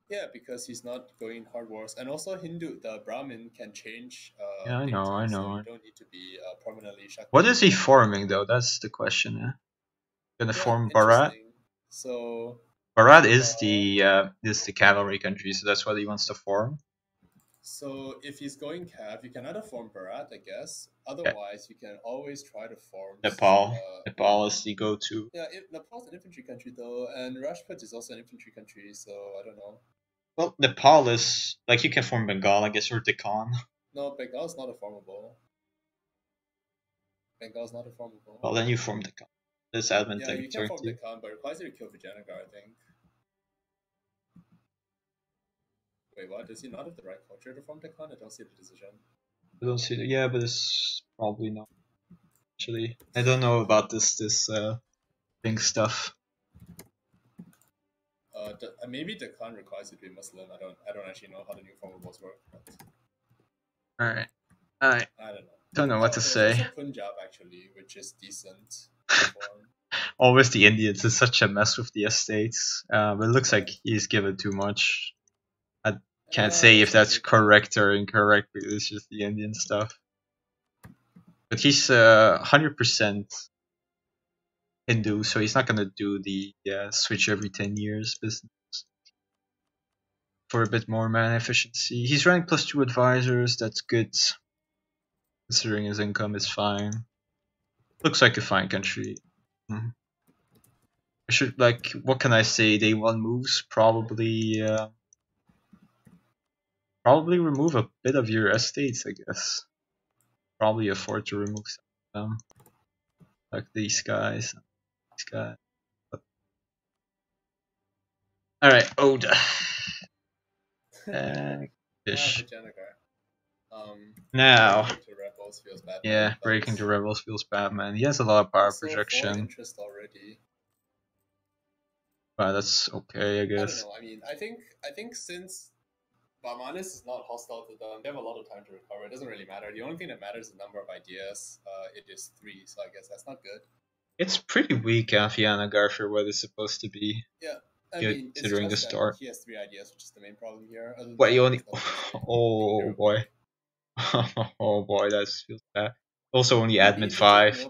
Yeah, because he's not going hard wars, and also the Brahmin can change. Yeah, I know. So you don't need to be permanently shut. What is he forming though? That's the question. Yeah. Gonna form Bharat. So Bharat is the cavalry country, so that's what he wants to form. So if he's going cav, you can either form Bharat, I guess. Otherwise, you can always try to form Nepal. Nepal is the go-to. Yeah, Nepal's an infantry country though, and Rajput is also an infantry country, so I don't know. Well, Nepal is like you can form Bengal, I guess, or Deccan. No, Bengal's not a formable. Bengal's not a formable. Well, then you form Deccan. This admin thing. Yeah, you can form Deccan, but it requires you to kill Vijayanagar, I think. Wait, what? Does he not have the right culture to form Deccan? I don't see the decision. I don't see it. Yeah, but it's probably not. Actually, I don't know about this thing stuff. Maybe Deccan requires you to be Muslim. I don't actually know how the new formables work. All right. I don't know what to say. Also Punjab actually, which is decent. Always the Indians is such a mess with the estates. But it looks like he's given too much. I can't say if that's correct or incorrect because it's just the Indian stuff. But he's 100% Hindu, so he's not gonna do the switch every 10 years business for a bit more mana efficiency. He's running +2 advisors. That's good, considering his income is fine. Looks like a fine country. I should what can I say? Day 1 moves probably remove a bit of your estates, I guess. Probably afford to remove some of them, like these guys. All right, Oda. Fish. Now, breaking to rebels feels bad, man. He has a lot of power projection. Interest already. Wow, that's okay, I guess. I don't know. I mean, I think since Bamanis is not hostile to them, they have a lot of time to recover. It doesn't really matter. The only thing that matters is the number of ideas. It is 3, so I guess that's not good. It's pretty weak, Vijayanagar, for what it's supposed to be. Yeah. I mean, considering the start. He has 3 ideas, which is the main problem here. What, you only... Oh boy. Oh boy, that feels bad. Also only admin 5.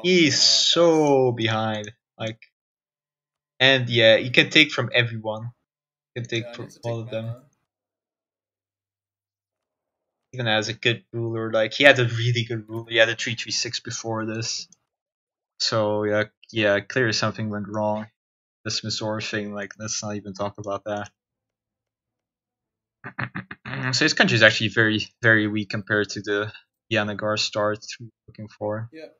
He's so behind. And yeah, you can take from everyone. You can take from all of them. Even as a good ruler, he had a really good ruler. He had a 336 before this. So yeah, clearly something went wrong. This Misor thing, let's not even talk about that. So his country is actually very, very weak compared to the Yanagar start we're looking for. Yeah.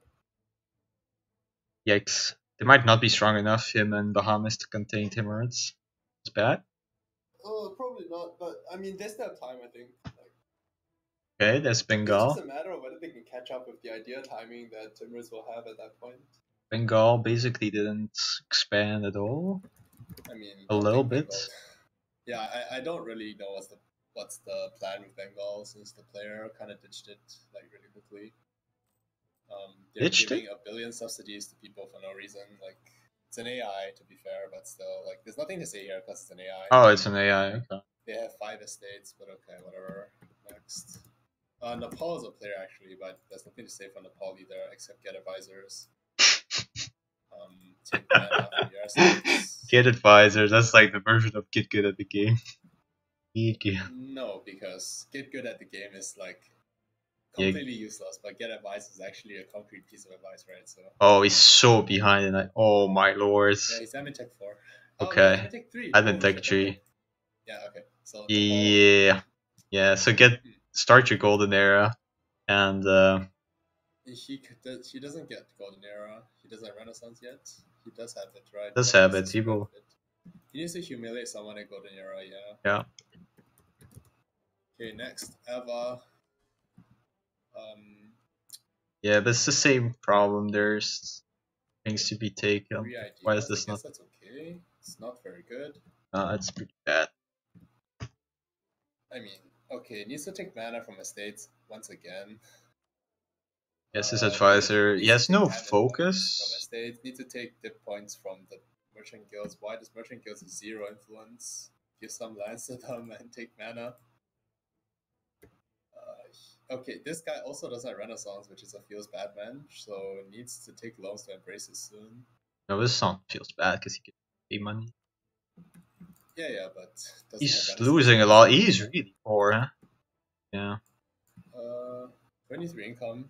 Yikes. They might not be strong enough, him and Bahamas, to contain Timurids. It's bad. Oh, probably not, but I mean, they still have time, I think. Okay, that's Bengal. It's just a matter of whether they can catch up with the idea timing that Timurids will have at that point. Bengal basically didn't expand at all. I mean, a little bit. Bengal. Yeah, I don't really know what's the plan with Bengal since the player kind of ditched it really quickly. They're giving $1 billion subsidies to people for no reason. It's an AI, to be fair, but still, like, there's nothing to say here because it's an AI. Oh, it's an AI. Okay. They have 5 estates, but okay, whatever. Next. Nepal is a player, actually, but there's nothing to say for Nepal either, except get advisors. Take mana from your estates. Get advisors. That's like the version of get good at the game. No, because get good at the game is like completely useless, but get advice is actually a concrete piece of advice, right? So. Oh, he's so behind, and oh my lords. Yeah, he's admin tech 4. Okay. Oh, tech 3. Admin tech 3. Okay. Yeah. Okay. So. Yeah. So start your golden era, and he doesn't get golden era. He doesn't have renaissance yet. He does have it, right? Does have it. He will. He needs to humiliate someone at golden era. Yeah. Yeah. Okay. Next, Eva. Yeah, but it's the same problem. There's things to be taken. Why is this not? That's okay. It's not very good. It's pretty bad. I mean, okay, it needs to take mana from estates once again. Yes, his advisor. He has no focus. From estates, need to take dip points from the merchant guilds. Why does merchant guilds have 0 influence? Give some lands to them and take mana. Okay, this guy also doesn't have renaissance, which is a feels bad man, so needs to take loans to embrace it soon. No, this song feels bad because he can pay money. Yeah, but he's losing a lot. He's really poor, huh? Yeah. 23 income.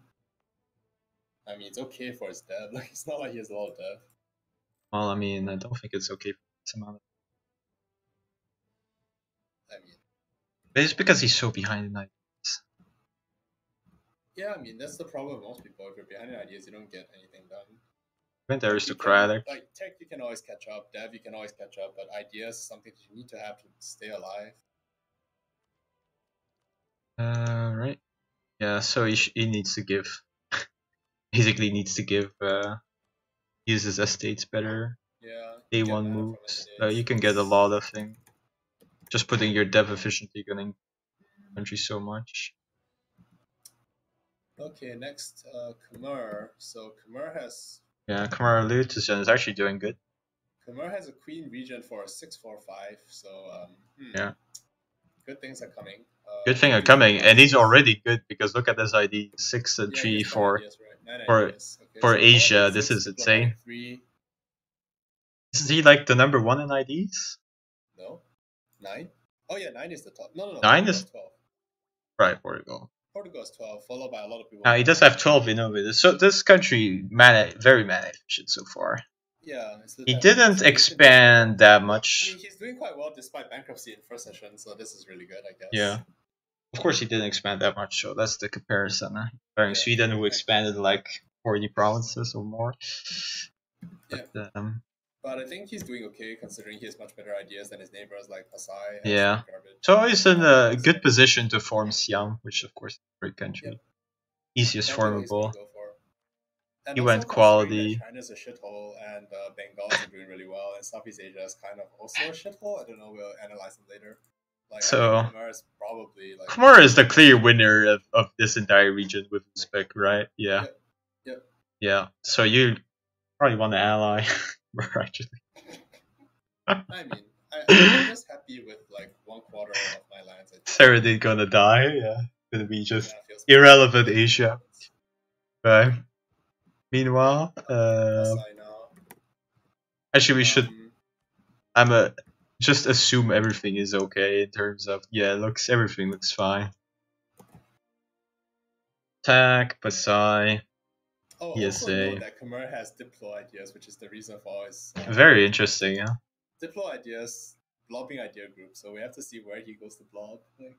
I mean, it's okay for his dev. Like, it's not like he has a lot of dev. Well, I mean, I don't think it's okay for this amount. I mean, but it's because he's so behind in ideas. Yeah, I mean, that's the problem with most people. If you're behind in ideas, you don't get anything done. Went aristocratic. Like tech, you can always catch up. Dev, you can always catch up. But ideas is something that you need to have to stay alive. Right. Yeah. So he needs to give. Basically, needs to give. Use his estates better. Yeah. A1 moves. You can get a lot of things. Just putting your dev efficiency going country so much. Okay, next, Khmer. So Khmer has. Yeah, Khmer Lutejan is actually doing good. Khmer has a queen region for a 6/4/5. So yeah. Good things are coming. Good things are coming, and he's already good because look at this ID 6 and 3 for ideas, right? for Asia. This is insane. Is he like the number 1 in IDs? No, 9. Oh yeah, 9 is the top. No. 9 is 12. Right, Portugal. Portugal is 12, followed by a lot of people. Now he does have 12 innovators. So this country very mana efficient so far. Yeah, he didn't expand that much. I mean, he's doing quite well despite bankruptcy in first session, so this is really good, I guess. Yeah. Of course, he didn't expand that much, so that's the comparison. Comparing Sweden, who expanded like 40 provinces or more. But, but I think he's doing okay considering he has much better ideas than his neighbors like Pasai. Yeah. So he's in a good position to form Siam, which of course is a great country. Yep. Easiest formable. And he went quality. China's a shithole and Bengals are doing really well, and Southeast Asia is kind of also a shithole. I don't know. We'll analyze them later. Like, so Khmer is probably like. Khmer is the clear winner of this entire region with Uzbek, right? Yeah. Yep. Yeah. So you probably want to ally, actually. I mean, I'm just happy with like 1/4 of my lands. Serenade gonna die. Yeah. Gonna be just irrelevant Asia. Right. Meanwhile, actually we should. Just assume everything is okay in terms of everything looks fine. Attack, Pasai, ESA. Also note that Khmer has Diplo ideas, which is the reason for his. Very interesting, yeah. Diplo ideas, blobbing idea group. So we have to see where he goes to blob. Like.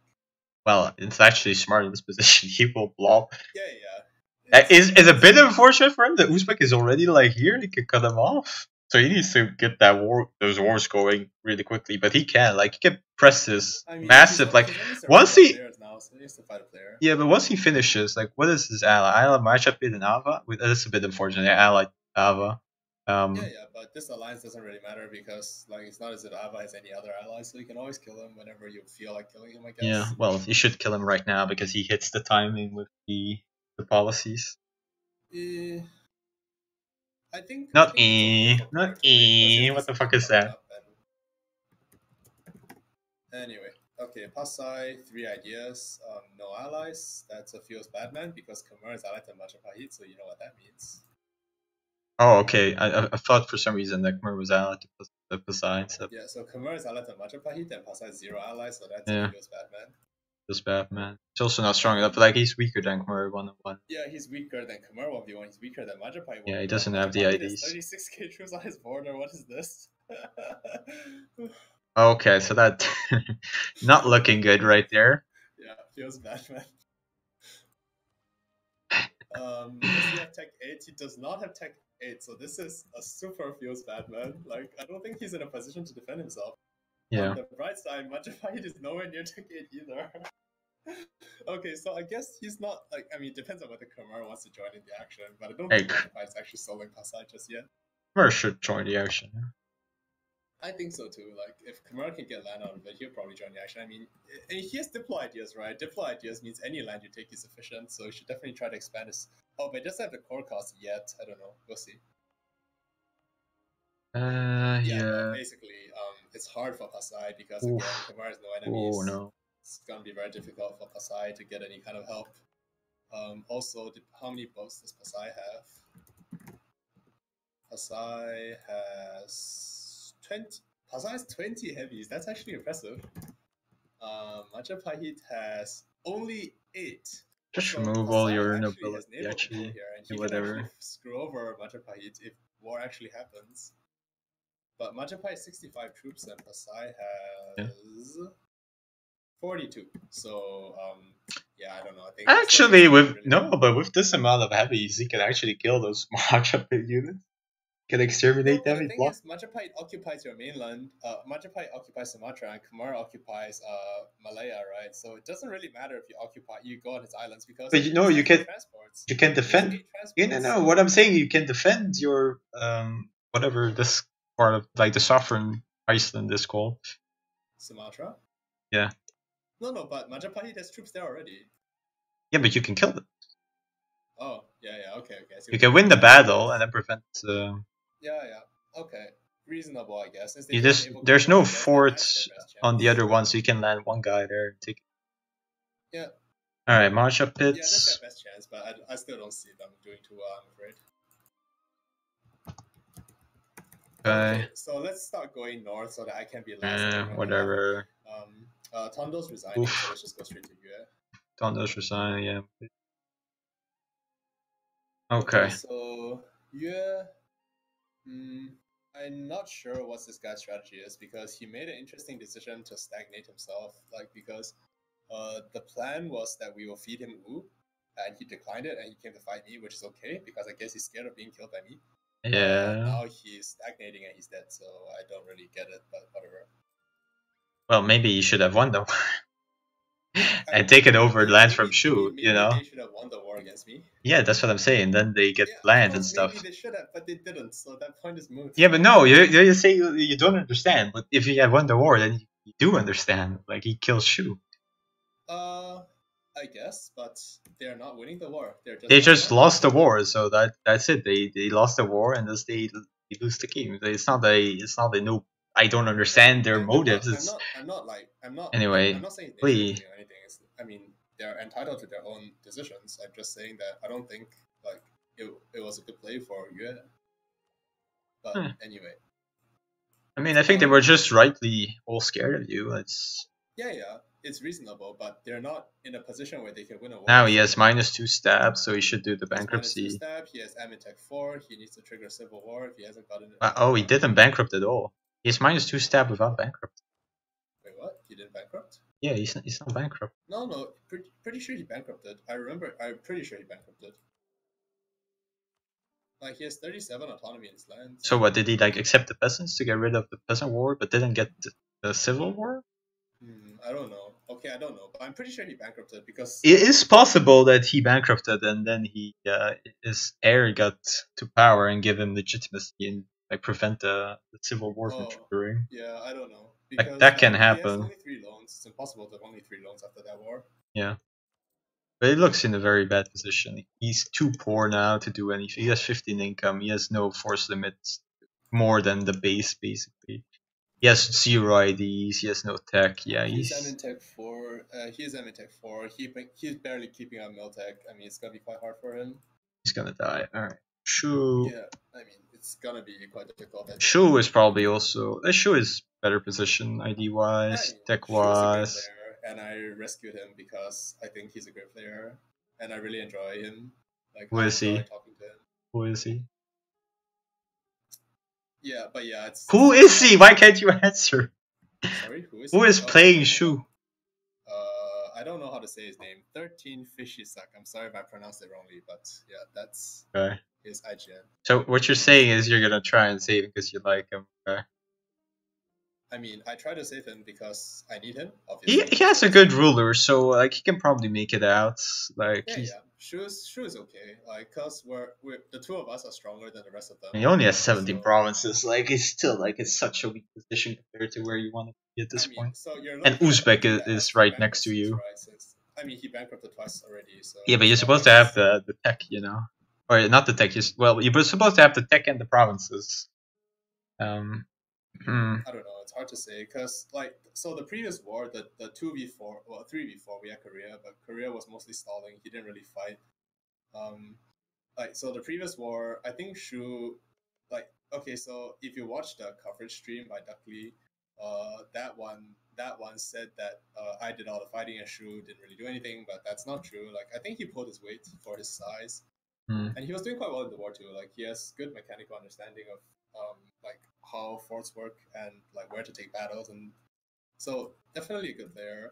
Well, it's actually smart in this position. He will blob. Yeah. Is a bit unfortunate for him that Uzbek is already like here. He could cut him off. So he needs to get those wars going really quickly, but he can. Like, he can press this massive. Like, once he. Yeah, but once he finishes, like, what is his ally? Ally matchup with an Ava? That's a bit unfortunate. Ally Ava. But this alliance doesn't really matter because, like, it's not as if Ava has any other allies, so you can always kill him whenever you feel like killing him, I guess. Yeah, well, you should kill him right now because he hits the timing with the policies. I think Not it's okay for not Khmer to wait, because if what the there's fuck something is coming that? up, anyway, okay, Pasai, 3 ideas, no allies. That's a feels bad man because Khmer is allied to Majapahit, so you know what that means. Oh, okay. I thought for some reason that Khmer was allied to the Pasai. So Yeah, so Khmer is allied to Majapahit and Pasai is 0 allies, so that's yeah, a feels bad man. feels bad, man. He's also not strong enough. Like he's weaker than Khmer 1-1. Yeah, he's weaker than Khmer 1v1, he's weaker than Majapahit 1v1. Yeah, he doesn't have the Majapahit has IDs. 36k troops on his border, what is this? Okay, so that not looking good right there. Yeah, feels bad, man. Does he have tech 8? He does not have tech 8, so this is a super feels bad, man. Like, I don't think he's in a position to defend himself. Yeah. On the bright side, Majapahit is nowhere near tech 8 either. Okay, so I guess he's not, like, I mean, it depends on whether Khmer wants to join in the action, but I don't think Majapahit is actually soloing Pasai just yet. Khmer should join the action. I think so too. Like, if Khmer can get land out of it, he'll probably join the action. I mean, he has Diplo ideas, right? Diplo ideas means any land you take is efficient, so he should definitely try to expand his. Oh, but it doesn't have the core cost yet. I don't know. We'll see. Yeah. But basically, it's hard for Pasai because again, Khmer has no enemies. Oh no. It's gonna be very difficult for Pasai to get any kind of help. Also, how many boats does Pasai have? Pasai has 20. Pasai has 20 heavies. That's actually impressive. Majapahit has only 8. Just so remove Pasai all your actually nobility, has naval actually. control here, and he Whatever. can actually screw over Majapahit if war actually happens. But Majapahit has 65 troops, and Pasai has 42. So, yeah, I don't know. I think actually, with really but with this amount of heavies, he can actually kill those Majapahit units. Can exterminate them. The thing is, Majapahit occupies your mainland. Majapahit occupies Sumatra, and Khmer occupies Malaya, right? So it doesn't really matter if you go on his islands because. But you can transports. You can defend. No. What I'm saying, you can defend your whatever this part of like the sovereign Iceland is called. Sumatra. Yeah. No, but Majapahit has troops there already. Yeah, but you can kill them. Oh, yeah, okay. You can win the battle and then prevent. Yeah, okay, reasonable, I guess. There's no forts on the other one, so you can land one guy there and take it. Yeah. All right, Majapahit. Yeah, that's their best chance, but I still don't see them doing too well, I'm afraid. Okay, so let's start going north so that I can be last. Whatever. Tondo's resigning, so let's just go straight to Yue. Tondo's resigning, yeah. Okay. So Yue, I'm not sure what this guy's strategy is because he made an interesting decision to stagnate himself. Like because the plan was that we will feed him Wu, and he declined it, and he came to fight me, which is okay because I guess he's scared of being killed by me. Yeah. Now he's stagnating and he's dead, so I don't really get it, but whatever. Well, maybe you should have won though. And taken over land from Shu, maybe they should have won the war against me. Yeah, that's what I'm saying. Then they get land and stuff. Maybe they should have, but they didn't, so that point is moot. Yeah, but no, you say you don't understand. But if you have won the war, then you do understand. Like, he kills Shu. I guess, but they're not winning the war. They just lost the war, so that's it. They lost the war, and thus they lose the game. It's not a no. I don't understand their motives. I'm not Anyway, I'm not saying they shouldn't do anything. I mean, they're entitled to their own decisions. I'm just saying that I don't think like it was a good play for Yue. But anyway. I mean, I think they were just rightly all scared of you. It's reasonable, but they're not in a position where they can win a war. Now he has -2 stab, so he should do the bankruptcy. He has -2 stab, he has Amitech 4, he needs to trigger Civil War if he hasn't gotten it. Oh, he didn't bankrupt at all. He has -2 stab without bankrupt. Wait, what? He didn't bankrupt? Yeah, he's not bankrupt. No, pretty sure he bankrupted. I'm pretty sure he bankrupted. Like, he has 37 autonomy in his land. So what, did he like accept the peasants to get rid of the peasant war, but didn't get the civil war? I don't know. Okay, I don't know, but I'm pretty sure he bankrupted because it is possible that he bankrupted and then his heir got to power and give him legitimacy and like prevent the civil war from triggering. Yeah, I don't know. Because, that can happen. He has only 3 loans. It's impossible to have only 3 loans after that war. Yeah. But it looks in a very bad position. He's too poor now to do anything. He has 15 income. He has no force limits more than the base, basically. He has 0 IDs. He has no tech. Yeah, he's in Tech 4. He's in Tech 4. He's barely keeping up Miltech. I mean, it's gonna be quite hard for him. He's gonna die. All right. Shu. Yeah, I mean, it's gonna be quite difficult. Shu is probably also. Shu is better position ID wise, tech wise. And I rescued him because I think he's a great player, and I really enjoy him. Like, Who is he? Talking to him. Who is he? Yeah, but yeah, it's. Who is he? Why can't you answer? Sorry, who is? Who is playing Shu? I don't know how to say his name. 13 Fishy Suck. I'm sorry if I pronounced it wrongly, but yeah, that's his IGN. So what you're saying is you're gonna try and save him because you like him. Okay. I mean, I try to save him because I need him. Obviously, he has a good ruler, so like he can probably make it out. Like yeah. Shu is okay. Like, cause we're the two of us are stronger than the rest of them. He only has 17 provinces. Like it's still like it's such a weak position compared to where you want to be at this point. So and Uzbek is right next to you. I mean, he bankrupted twice already. So yeah, but you're supposed to have the tech, you know, or not the tech. You're supposed to have the tech and the provinces. I don't know. It's hard to say because, like, so the previous war, the 2v4, well, 3v4, we had Korea, but Korea was mostly stalling. He didn't really fight. Like, so the previous war, I think Shu, like, okay, so if you watch the coverage stream by Duckley, that one said that I did all the fighting and Shu didn't really do anything, but that's not true. Like, I think he pulled his weight for his size, and he was doing quite well in the war too. Like, he has good mechanical understanding of like how forts work and like where to take battles, and so definitely a good player.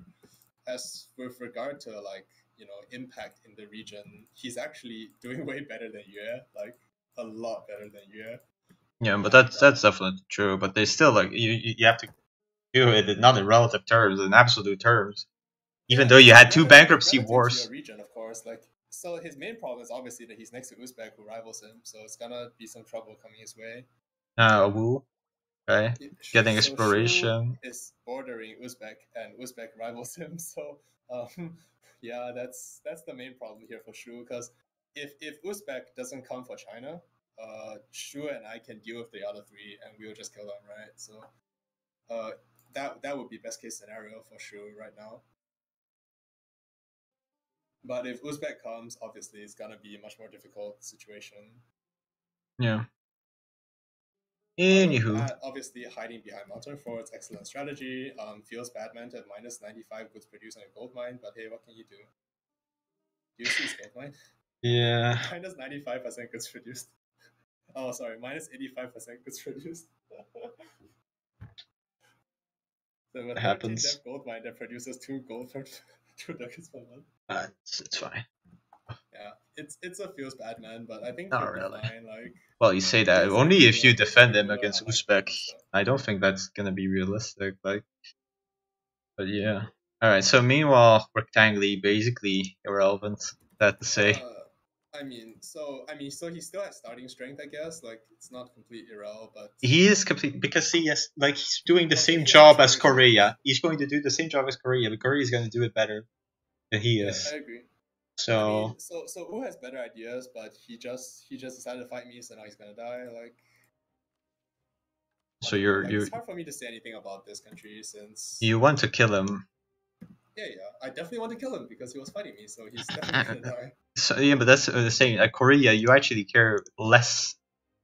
As with regard to like, you know, impact in the region, he's actually doing way better than Yue, like a lot better than Yue. Yeah, but that's definitely true. But they still like you have to do it not in relative terms, in absolute terms. Even though you had two bankruptcy wars. To your region, of course, like. So his main problem is obviously that he's next to Uzbek, who rivals him. So it's gonna be some trouble coming his way. Wu, okay, getting exploration. Shu is bordering Uzbek, and Uzbek rivals him. So yeah, that's the main problem here for Shu. Because if Uzbek doesn't come for China, Shu and I can deal with the other three, and we'll just kill them, right? So that would be best case scenario for Shu right now. But if Uzbek comes, obviously it's gonna be a much more difficult situation. Yeah. Anywho. Obviously, hiding behind mountain forts, excellent strategy. Feels Batman to minus 95 goods produced on a gold mine, but hey, what can you do? Do you see his gold mine? Yeah. Minus 95% goods produced. Oh, sorry, minus 85% goods produced. So it happens. Gold mine that produces 2 gold for 2 nuggets per month. It's fine. Yeah, it's a feels Batman, but I think not really. Fine, like, well, you say that only if you defend him against Uzbek. I don't think that's gonna be realistic. Like, but yeah. All right. So meanwhile, Rectangly basically irrelevant. That to say. I mean, so he still has starting strength, I guess. Like, it's not complete irrel, but he is complete because he's doing the same job as Korea. He's going to do the same job as Korea, but Korea is going to do it better than he is. I agree. So I mean, so who has better ideas? But he just decided to fight me, so now he's gonna die. Like, so it's hard for me to say anything about this country since you want to kill him. Yeah, I definitely want to kill him because he was fighting me, so he's definitely gonna die. So yeah, but that's the same. At Korea, you actually care less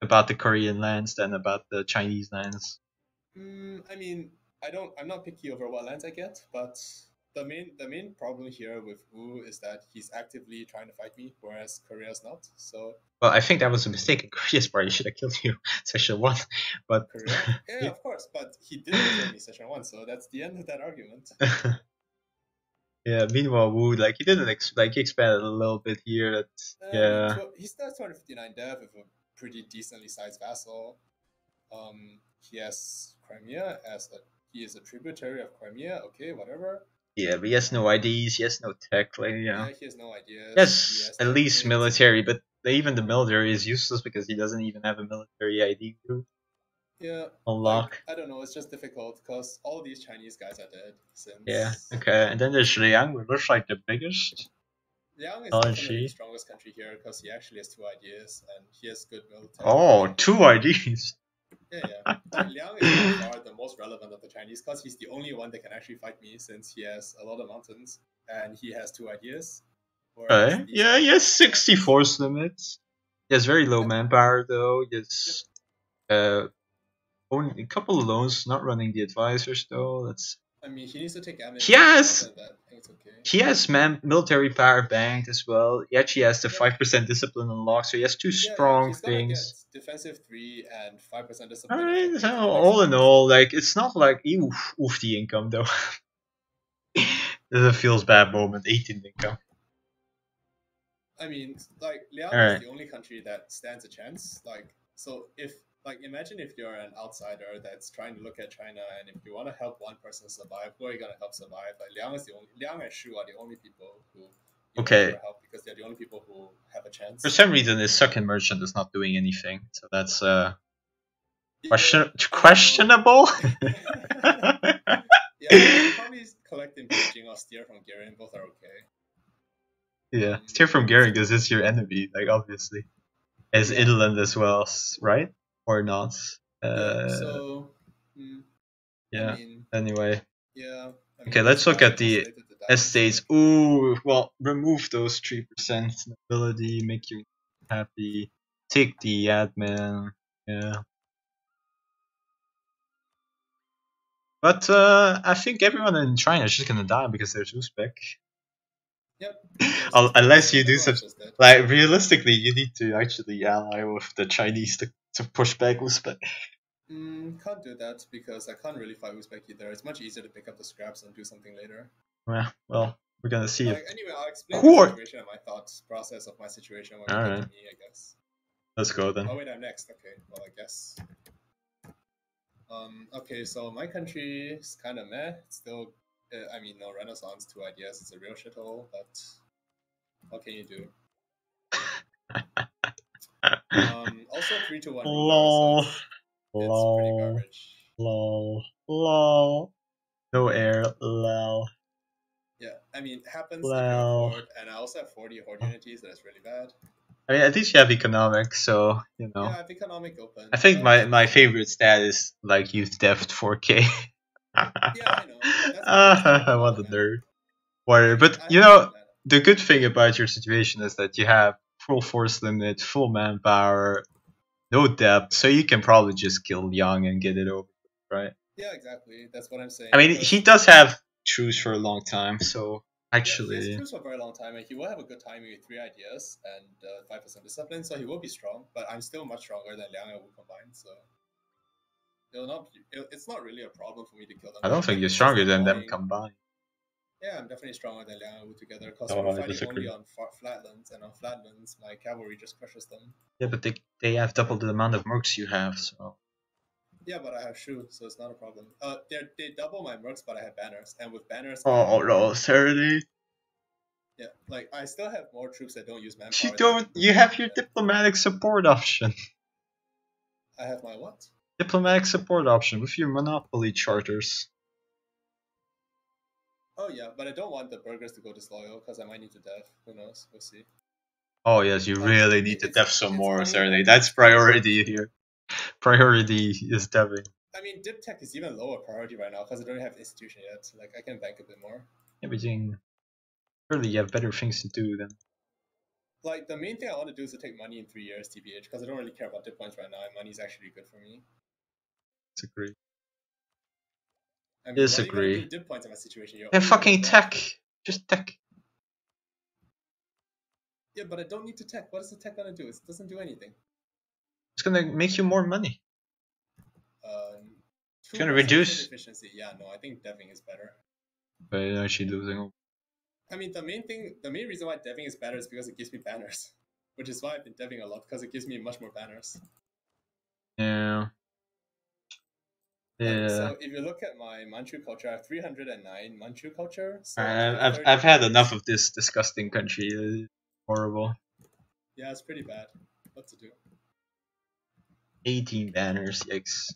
about the Korean lands than about the Chinese lands. I mean, I'm not picky over what lands I get, but the main problem here with Wu is that he's actively trying to fight me, whereas Korea's not. So. Well, I think that was a mistake on Korea's part. He should have killed you, Session 1. But Korea? Yeah, of course. But he didn't kill me, Session 1. So that's the end of that argument. Yeah. Meanwhile, Wu he didn't he expanded a little bit here. Yeah. He still has 259 dev with a pretty decently sized vassal. He has Crimea he is a tributary of Crimea. Okay, whatever. Yeah, but he has no IDs. He has no tech. Yeah, he has no ideas. He has at least military, but even the military is useless because he doesn't even have a military ID group. Yeah. Unlock. I don't know. It's just difficult because all these Chinese guys are dead since. Yeah. Okay. And then there's Liang, which looks like the biggest. Liang is LNG. definitely the strongest country here because he actually has 2 ideas and he has good military. Oh, 2 IDs. Yeah. Like Liang is by far the most relevant of the Chinese because he's the only one that can actually fight me since he has a lot of mountains and he has 2 ideas. Okay. Yeah, he has 60 force limits. He has very low manpower though. He has only a couple of loans, not running the advisors though. That's. I mean, he needs to take damage. He has. Other than that, I think it's okay. He has military power banked as well. He actually has the 5% discipline unlocked, so he has 2 strong he's things. Get defensive 3 and 5% discipline. Alright, so all in all, like it's not like oof the income though. This is a feels bad moment. 18 income. I mean, like Liang is the only country that stands a chance. Like, so if imagine if you're an outsider that's trying to look at China, and if you want to help one person survive, who are you gonna help survive? Like Liang and Shu are the only people who you want to help because they're the only people who have a chance. For some reason, this second merchant is not doing anything, so that's questionable. Yeah, probably collect in Beijing or steer from Garen. Both are okay. Yeah, steer from Garen because it's your enemy, like obviously, as inland as well, right? Or not? So. Yeah. I mean, anyway. Yeah. I mean, okay, let's look at the estates. Ooh, well, remove those 3% nobility, make you happy. Take the admin. Yeah. But I think everyone in China is just gonna die because there's Uzbek. Yep. Unless you do such, like realistically, you need to actually ally with the Chinese to push back Uzbek. Can't do that because I can't really fight Uzbek either. It's much easier to pick up the scraps and do something later. Yeah, well, we're gonna see. Anyway, I'll explain my situation and my thoughts process of my situation when we get to me, I guess. Let's go then. Oh wait, I'm next. Okay, well I guess. Okay, so my country is kind of meh. It's still, I mean, no Renaissance, 2 ideas. It's a real shithole, but what can you do? Also 3 to 1 ruler, so it's pretty garbage. Lol. No air, lol. Yeah, I mean, happens if you're a horde, and I also have 40 horde unities, that's really bad. I mean, at least you have economic, so, you know. Yeah, I have economic open. I think my favorite stat is, like, youth deft 4k. Yeah, I know. What a nerd. Whatever. But, you know, the good thing about your situation is that you have full force limit, full manpower, no depth, so you can probably just kill Young and get it over, right? Yeah, exactly. That's what I'm saying. I mean, he does have truce for a long time, so actually... Yeah, he has truce for a very long time, and he will have a good timing with 3 ideas and 5% discipline, so he will be strong, but I'm still much stronger than Liang and Wu combined, so... It's not really a problem for me to kill them. I don't think you're stronger than them combined. Yeah, I'm definitely stronger than Liang and Wu together, because we're fighting only on flatlands, and on flatlands, my cavalry just crushes them. Yeah, but they have double the amount of mercs you have, so... Yeah, but I have Shu, so it's not a problem. They double my mercs, but I have banners, and with banners... Oh no, seriously? Yeah, like, I still have more troops that don't use manpower. You don't... You have your diplomatic support option. I have my what? Diplomatic support option with your monopoly charters. Oh yeah, but I don't want the burghers to go disloyal, because I might need to dev. Who knows? We'll see. Oh yes, you really need to dev some more, certainly. That's priority here. Priority is deving. I mean, dip tech is even lower priority right now, because I don't have institution yet. Like, I can bank a bit more. Yeah, but surely you have better things to do then. Like, the main thing I want to do is to take money in 3 years, TBH, because I don't really care about dip points right now, and money is actually good for me. Disagree. I mean, what are you gonna do with dip points in my situation? Yeah, fucking tech. Just tech. Yeah, but I don't need to tech. What is the tech gonna do? It doesn't do anything. It's gonna make you more money. It's gonna reduce efficiency. Yeah, no, I think deving is better. But you're actually losing. I mean, the main reason why deving is better is because it gives me banners, which is why I've been deving a lot, because it gives me much more banners. Yeah. Yeah. So if you look at my Manchu culture, I have 309 Manchu culture. So I've had enough of this disgusting country. It's horrible. Yeah, it's pretty bad. What to do? 18 banners, yikes.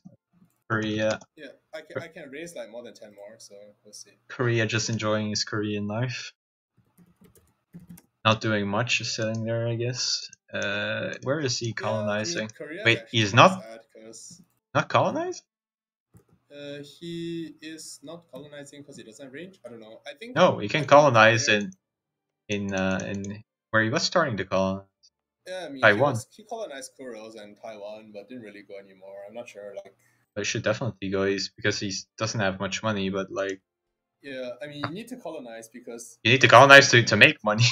Korea. Yeah, I can raise like more than 10 more, so we'll see. Korea just enjoying his Korean life. Not doing much, just sitting there, I guess. Where is he colonizing? Korea Wait, actually he's kind of not sad because colonizing? he is not colonizing because he doesn't have range. I don't know. I think No, he can colonize in where he was starting to colonize. Yeah, I mean Taiwan. he colonized Kuros and Taiwan, but didn't really go anymore. I'm not sure. Like, But it should definitely go because he doesn't have much money. But like, yeah, I mean you need to colonize because you need to that's colonize the to make money.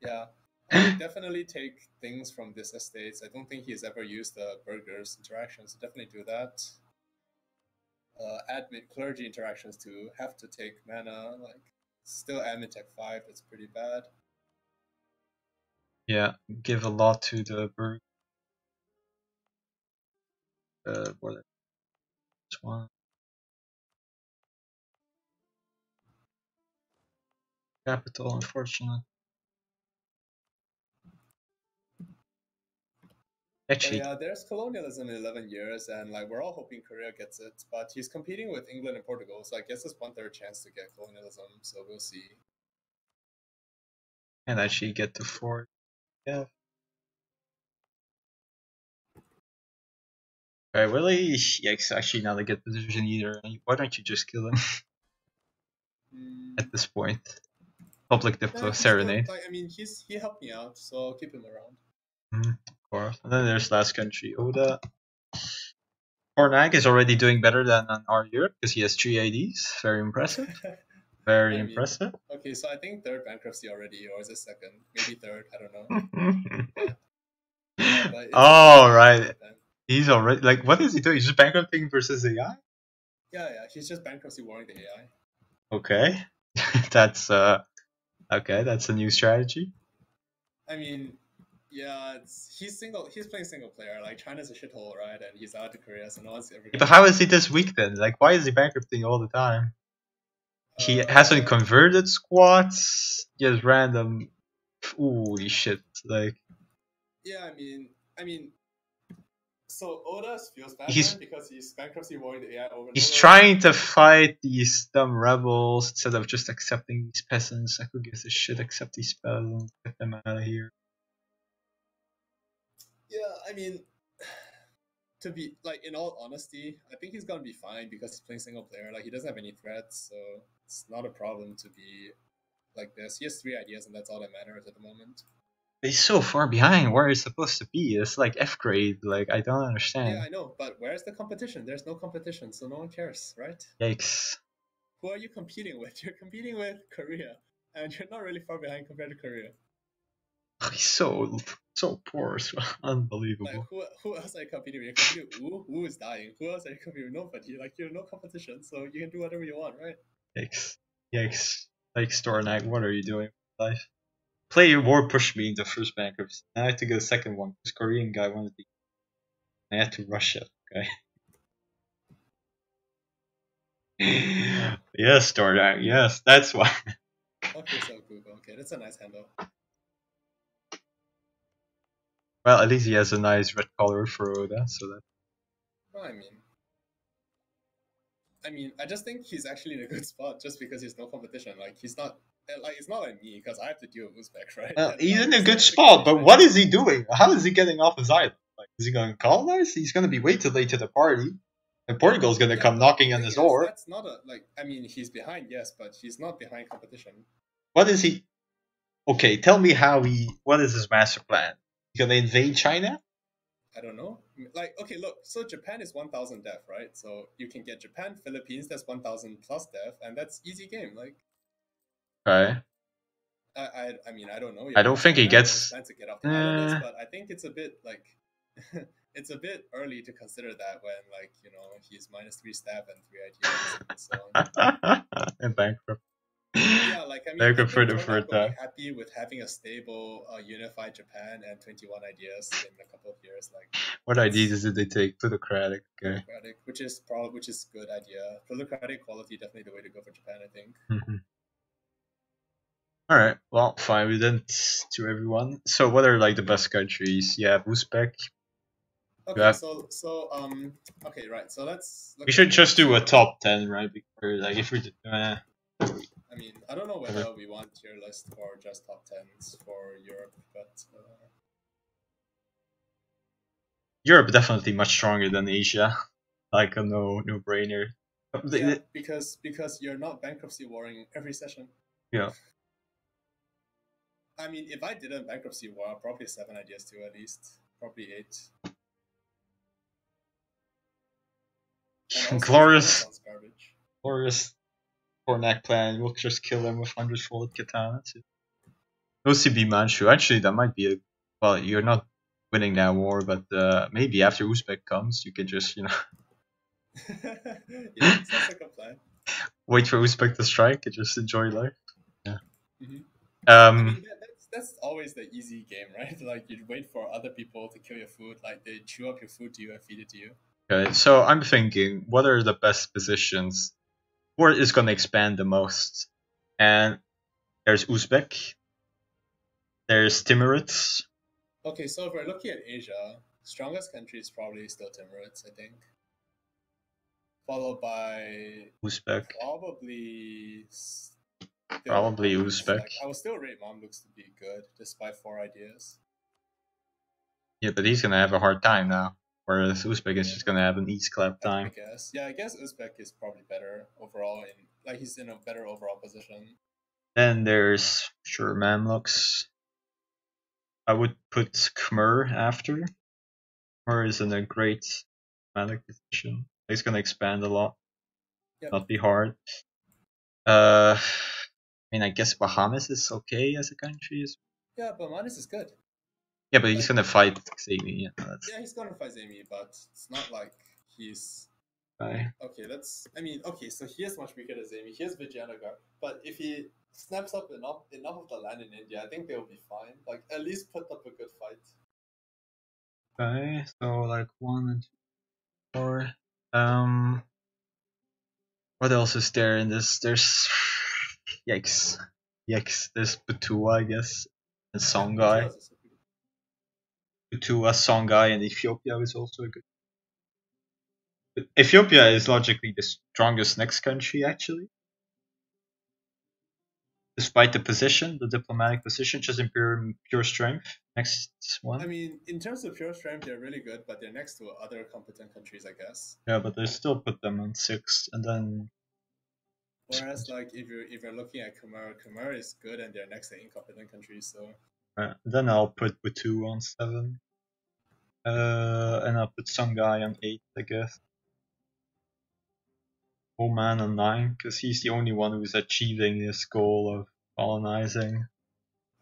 Yeah, I would definitely take things from this estates. I don't think he's ever used the burgers interactions. So definitely do that. Admin clergy interactions too. Have to take mana. Like, still admin tech 5. That's pretty bad. Yeah, give a lot to the bird. What this one? Capital, unfortunate. But Actually, yeah, there's colonialism in 11 years, and like we're all hoping Korea gets it. But he's competing with England and Portugal, so I guess it's 1/3 chance to get colonialism. So we'll see. and actually get to 4. Yeah. Alright, Willie. Yeah, it's actually not a good position either. Why don't you just kill him at this point? Public Diplo Serenade. Like, I mean, he helped me out, so I'll keep him around. Of course. And then there's last country, Oda. Hornag is already doing better than on our Europe because he has 3 IDs. Very impressive. Very impressive. Okay, so I think 3rd bankruptcy already, or is it 2nd? Maybe 3rd, I don't know. but oh, right. He's already, like, what is he doing? He's just bankrupting versus AI? Yeah, he's just bankruptcy warring the AI. Okay. That's, okay, that's a new strategy. I mean, yeah, he's playing single player. Like, China's a shithole, right? And he's out to Korea, so no one's ever. But how is he this weak then? Like, why is he bankrupting all the time? He hasn't converted squats. He has random. Holy shit! Like. Yeah, I mean. So Oda feels bad because he's bankruptcy warring the AI over. He's trying to fight these dumb rebels instead of just accepting these peasants. Like, who gives a shit? Accept these peasants. Get them out of here. Yeah, I mean, to be like, in all honesty, I think he's gonna be fine because he's playing single player. Like, he doesn't have any threats, so it's not a problem to be like this. He has 3 ideas, and that's all that matters at the moment. He's so far behind where he's supposed to be. It's like F grade. Like, I don't understand. Yeah, I know, but where's the competition? There's no competition, so no one cares, right? Yikes. Who are you competing with? You're competing with Korea, and you're not really far behind compared to Korea. He's so poor. So unbelievable. Like, who else are you competing with? You're competing with who is dying? Who else are you competing with? Nobody. Like, you're no competition, so you can do whatever you want, right? Yikes. Like, Stornak, what are you doing with life? Play EUBoar pushed me into first bankruptcy. I had to go second one. This Korean guy wanted to. I had to rush it. Okay. Yes, Stornak. Yes, that's why. Okay, so Google. Okay, that's a nice handle. Well, at least he has a nice red color for Oda, so that. Well, I mean, I just think he's actually in a good spot just because he's no competition. Like, he's not. Like, it's not like me because I have to deal with Uzbek, right? Well, he's in a good spot, but what is he doing? How is he getting off his island? Like, is he going to colonize? He's going to be way too late to the party, and Portugal's going to come knocking on his door. That's not a I mean, he's behind, yes, but he's not behind competition. What is he? Okay, tell me what is his master plan? He's going to invade China? I don't know. Like, okay, look. So Japan is 1,000 def, right? So you can get Japan, Philippines. That's 1,000 plus def, and that's easy game. Like. Okay. I mean, I don't know. I don't think he gets. To get off the island, but I think it's a bit like. It's a bit early to consider that when, like, you know, he's -3 stab and 3 ideas and so on. And bankrupt. Yeah, like, I mean, bankrupt for the first time. Happy with having a stable, unified Japan and 21 ideas in a couple of years. Like, what ideas did they take? Plutocratic, okay. Plutocratic, which is a good idea. Plutocratic quality definitely the way to go for Japan, I think. All right, well, fine. We didn't to everyone. So, what are like the best countries? You have Uzbek. Okay, okay, right. So let's. We should just do a top 10, right? Because, like, if we. I mean, I don't know whether we want tier list or just top 10s for Europe, but Europe definitely much stronger than Asia. Like a no-brainer. yeah, because you're not bankruptcy warring every session. Yeah. I mean, if I didn't bankruptcy war, probably 7 ideas too, at least. Probably 8. Glorious, garbage. glorious Cornac plan. We'll just kill them with 100-fold katanas. OCB Manchu. Actually, that might be a. Well, you're not winning that war, but maybe after Uzbek comes, you can just, yeah, sounds like a plan. Wait for Uzbek to strike and just enjoy life. Yeah. Mm-hmm. I mean, that's always the easy game, right? Like, you wait for other people to kill your food, like they chew up your food to you and feed it to you. Okay, so I'm thinking, what are the best positions? Where is going to expand the most? And there's Uzbek. There's Timurids. Okay, so if we're looking at Asia, strongest country is probably still Timurids, I think. Followed by Uzbek. Probably Uzbek. Like, I would still rate Mamluks to be good, despite 4 ideas. Yeah, but he's gonna have a hard time now. Whereas Uzbek is just gonna have an easy clap time. I guess. Yeah, I guess Uzbek is probably better overall. He's in a better overall position. Then there's sure Mamluks. I would put Khmer after. Khmer is in a great Mamluk position. He's gonna expand a lot. Yep. Not be hard. I mean, I guess Bahamas is okay as a country. Yeah, Bahamas is good. Yeah, but he's gonna fight Xami. Yeah, he's gonna fight Xami, but it's not like he's. Okay. Okay, so he is much weaker than Xami. He is Vijayanagar, but if he snaps up enough of the land in India, I think they'll be fine. Like, at least put up a good fight. Okay, so like 1 and 2, 4. What else is there in this? There's yikes. There's Batua, I guess, and Songhai. Batua, Songhai, and Ethiopia is also a good. But Ethiopia is logically the strongest next country, actually. Despite the position, the diplomatic position, just in pure strength. Next one. I mean, in terms of pure strength, they're really good, but they're next to other competent countries, I guess. Yeah, but they still put them on 6th, and then. Whereas, like, if you're looking at Khmer is good, and they're next to incompetent countries, so. Then I'll put Batu on 7. And I'll put Songhai on 8, I guess. Oman on 9, because he's the only one who's achieving this goal of colonizing.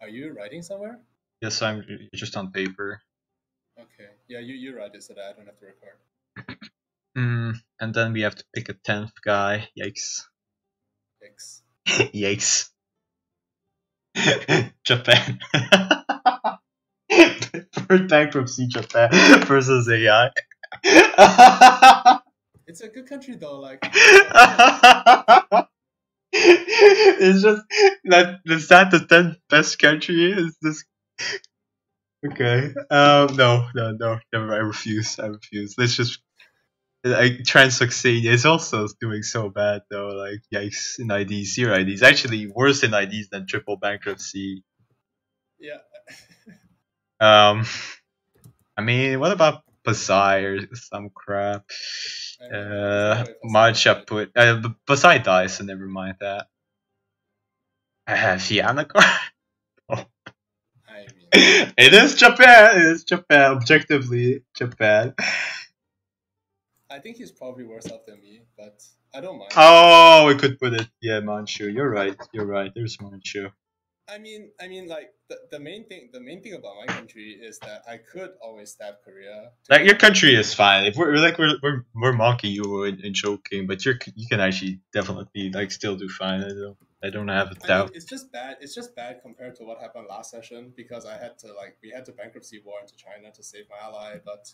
Are you writing somewhere? Yes, I'm just on paper. Okay. Yeah, you write it so that I don't have to record. And then we have to pick a 10th guy. Yikes. Yikes. Japan. First bankruptcy, Japan versus AI. It's a good country though, like. It's just that is that the 10th best country? Is this okay? No. Never. I refuse. Let's just. Transuxania is also doing so bad though. Like yikes in IDs, 0 IDs. Actually worse in IDs than triple bankruptcy. Yeah. I mean, what about Pasai or some crap? Macha put Pasai dies, so never mind that. Fianakar. Oh. I mean, It is Japan. Objectively, Japan. I think he's probably worse off than me, but I don't mind. Oh, we could put it. Yeah, Manchu. You're right. There's Manchu. I mean, like the main thing about my country is that I could always stab Korea. Like your country is fine. If we're mocking you and joking, but you can actually definitely like still do fine. I don't have a doubt. I mean, it's just bad. It's just bad compared to what happened last session because we had to bankruptcy war into China to save my ally, but.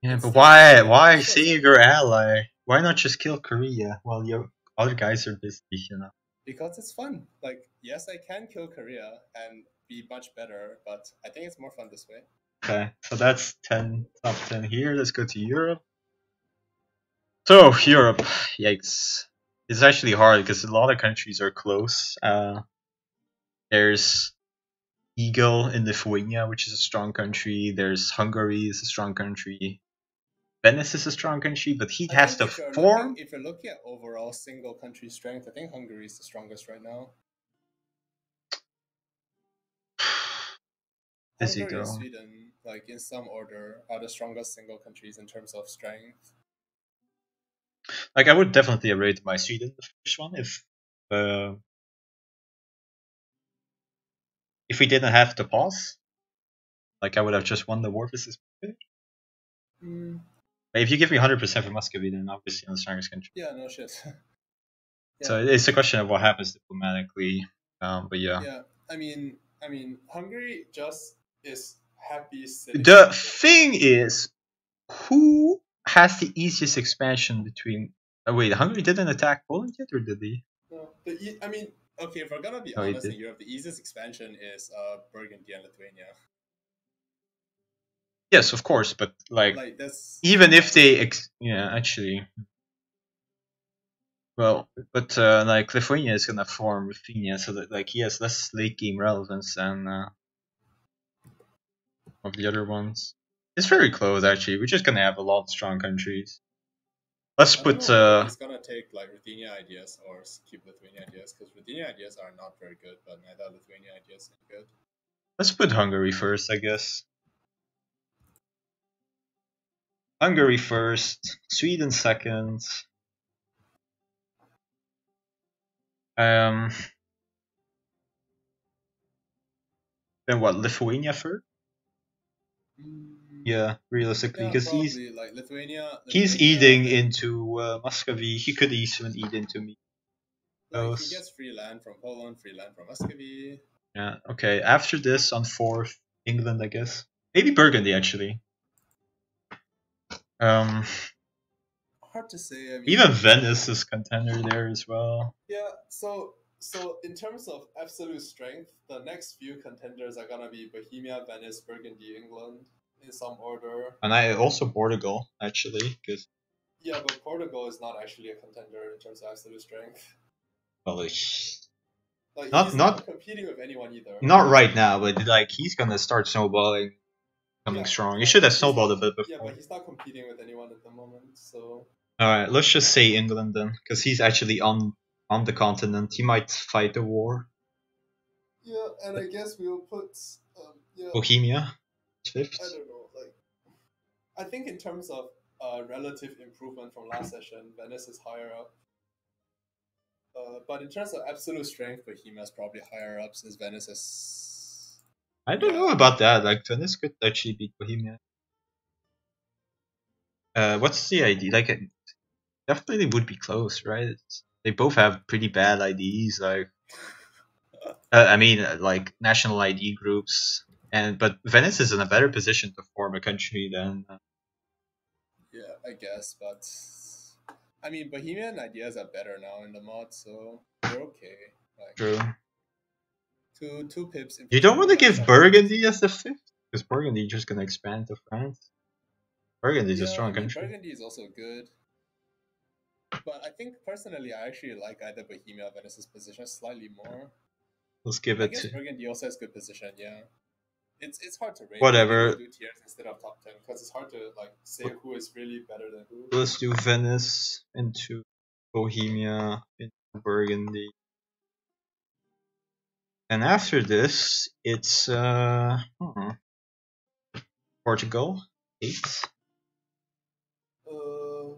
Yeah, but why save your ally? Why not just kill Korea while your other guys are busy, Because it's fun. Like, yes, I can kill Korea and be much better, but I think it's more fun this way. Okay, so that's top 10 here. Let's go to Europe. So, Europe. Yikes. it's actually hard because a lot of countries are close. There's Eagle in Lithuania, which is a strong country. There's Hungary is a strong country. Venice is a strong country, but he has the form. If you're looking at overall single country strength, I think Hungary is the strongest right now. Hungary and Sweden, like in some order, are the strongest single countries in terms of strength. Like I would definitely rate my Sweden the first one if we didn't have to pause. Like I would have just won the war versus Muscovy. If you give me 100% for Muscovy, then obviously I'm the strongest country. Yeah, no shit. Yeah. So it's a question of what happens diplomatically. But yeah. Yeah, I mean, Hungary just is happy sitting. The thing is, who has the easiest expansion between? Wait, Hungary didn't attack Poland yet, or did he? No, I mean, okay, if we're gonna be honest, in Europe, the easiest expansion is Burgundy and Lithuania. Yes, of course, but like even if they, actually. Well, but like Lithuania is gonna form Ruthenia, so that like he has less late game relevance than of the other ones. It's very close actually. We're just gonna have a lot of strong countries. Let's put. He's gonna take like Ruthenia ideas or keep Lithuania ideas because Ruthenia ideas are not very good, but neither Lithuania ideas are good. Let's put Hungary first, I guess. Hungary first, Sweden second. Then what? Lithuania first? Yeah, realistically, because he's like Lithuania. He's eating into Muscovy. He could even eat into me. Like he gets free land from Poland, free land from Muscovy. Yeah. Okay. After this, on fourth, England, I guess. Maybe Burgundy actually. Hard to say. I mean, even Venice is contender there as well. Yeah. So in terms of absolute strength, the next few contenders are gonna be Bohemia, Venice, Burgundy, England, in some order. And I also Portugal actually, because. Yeah, but Portugal is not actually a contender in terms of absolute strength. Well, like not he's not competing with anyone either. Not right now, but like he's gonna start snowballing, coming strong. He should have snowballed a bit before. Yeah, but he's not competing with anyone at the moment, so. All right, let's just say England then, because he's actually on the continent. He might fight a war. Yeah, and I guess we'll put Bohemia fifth. I don't know, like I think in terms of relative improvement from last session, Venice is higher up. But in terms of absolute strength, Bohemia is probably higher up since Venice is. I don't know about that. Like Venice could actually beat Bohemia. What's the idea? Like, definitely would be close, right? They both have pretty bad IDs. Like, I mean, like national ID groups, but Venice is in a better position to form a country than. Yeah, I guess, but. I mean, Bohemian ideas are better now in the mod, so they're okay. Like, true. Two pips. You don't want to give Burgundy as the fifth, because Burgundy is just gonna expand to France. Burgundy is a strong country. Burgundy is also good, but I think personally, I actually like either Bohemia or Venice's position slightly more. Let's give it to Burgundy also has good position. Yeah, it's hard to rate. Whatever. Do tiers instead of top 10 because it's hard to like say who is really better than who. Let's do Venice into Bohemia into Burgundy, and after this it's Portugal 8.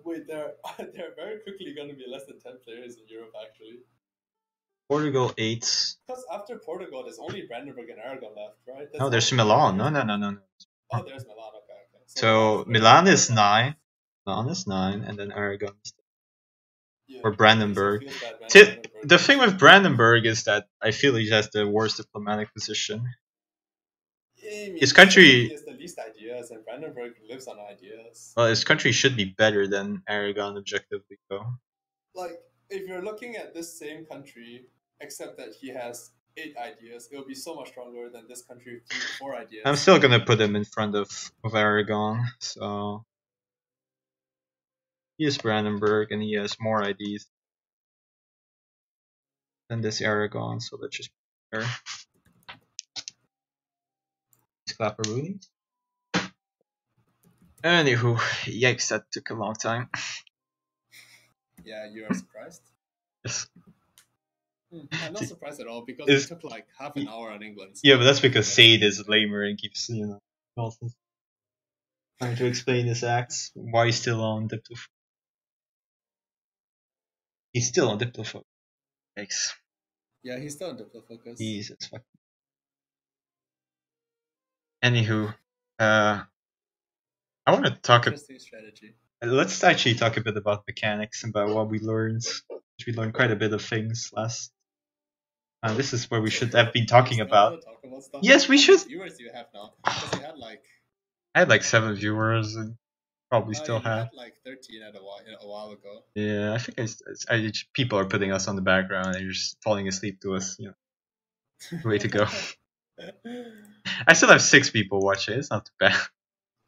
Wait, they're very quickly going to be less than 10 players in Europe actually. Portugal 8. Because after Portugal, there's only Brandenburg and Aragon left, right? No, there's Milan. No. Oh, there's Milan. Okay. So Milan is 9. Milan is 9, and then Aragon is 10. Or Brandenburg. The thing with Brandenburg is that I feel he has the worst diplomatic position. His country has the least ideas, and Brandenburg lives on ideas. Well, his country should be better than Aragon objectively, though. Like, if you're looking at this same country, except that he has 8 ideas, it will be so much stronger than this country with 4 ideas. I'm still gonna put him in front of Aragon, so he is Brandenburg and he has more IDs. Then this Aragon, so let's just put her. Clapperoni. Anywho, yikes, that took a long time. Yeah, you are surprised? Yes. I'm not surprised at all because Is- it took like half an hour on England. Yeah, but that's because Sade is lamer and keeps, nonsense. Trying to explain his acts. Why he's still on Diplo. He's still on Diplo. Yikes. Yeah, he's still on Diplofocus. Jesus fuck. Anywho, I want to talk. Interesting strategy. Let's actually talk a bit about mechanics and about what we learned. We learned quite a bit of things last. This is where we should have been talking about. Talk about stuff. Yes, we should. How many viewers do you have now? Because you had like. I had like 7 viewers and probably still you have. had like 13 a while ago. Yeah, I think people are putting us on the background and just falling asleep to us. Way to go. I still have 6 people watching. It's not too bad.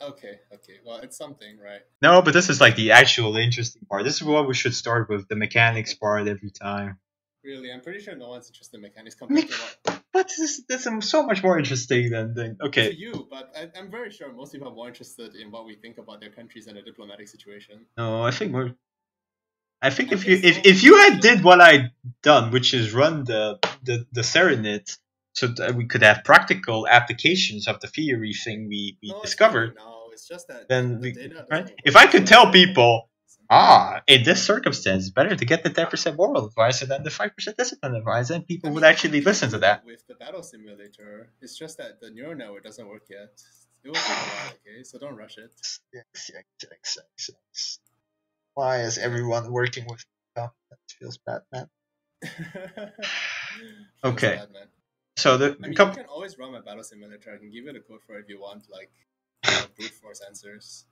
Okay. Well, it's something, right? No, but this is like the actual interesting part. This is what we should start with, the mechanics part every time. Really, I'm pretty sure no one's interested in mechanics compared to what. But this is so much more interesting than okay. To you, but I'm very sure most people are more interested in what we think about their countries and the diplomatic situation. No, I think if you had did what I done, which is run the Serenit, so that we could have practical applications of the theory thing we discovered. No, it's just that then the data right? doesn't If I could tell people, in this circumstance, it's better to get the 10% moral advisor than the 5% discipline advisor, and people would actually listen to that. With the battle simulator, it's just that the neural network doesn't work yet. It will take a while, okay? So don't rush it. Yes. Why is everyone working with that feels bad, man? Okay. Bad, man. So you can always run my battle simulator. I can give you the code for it if you want, like brute force answers.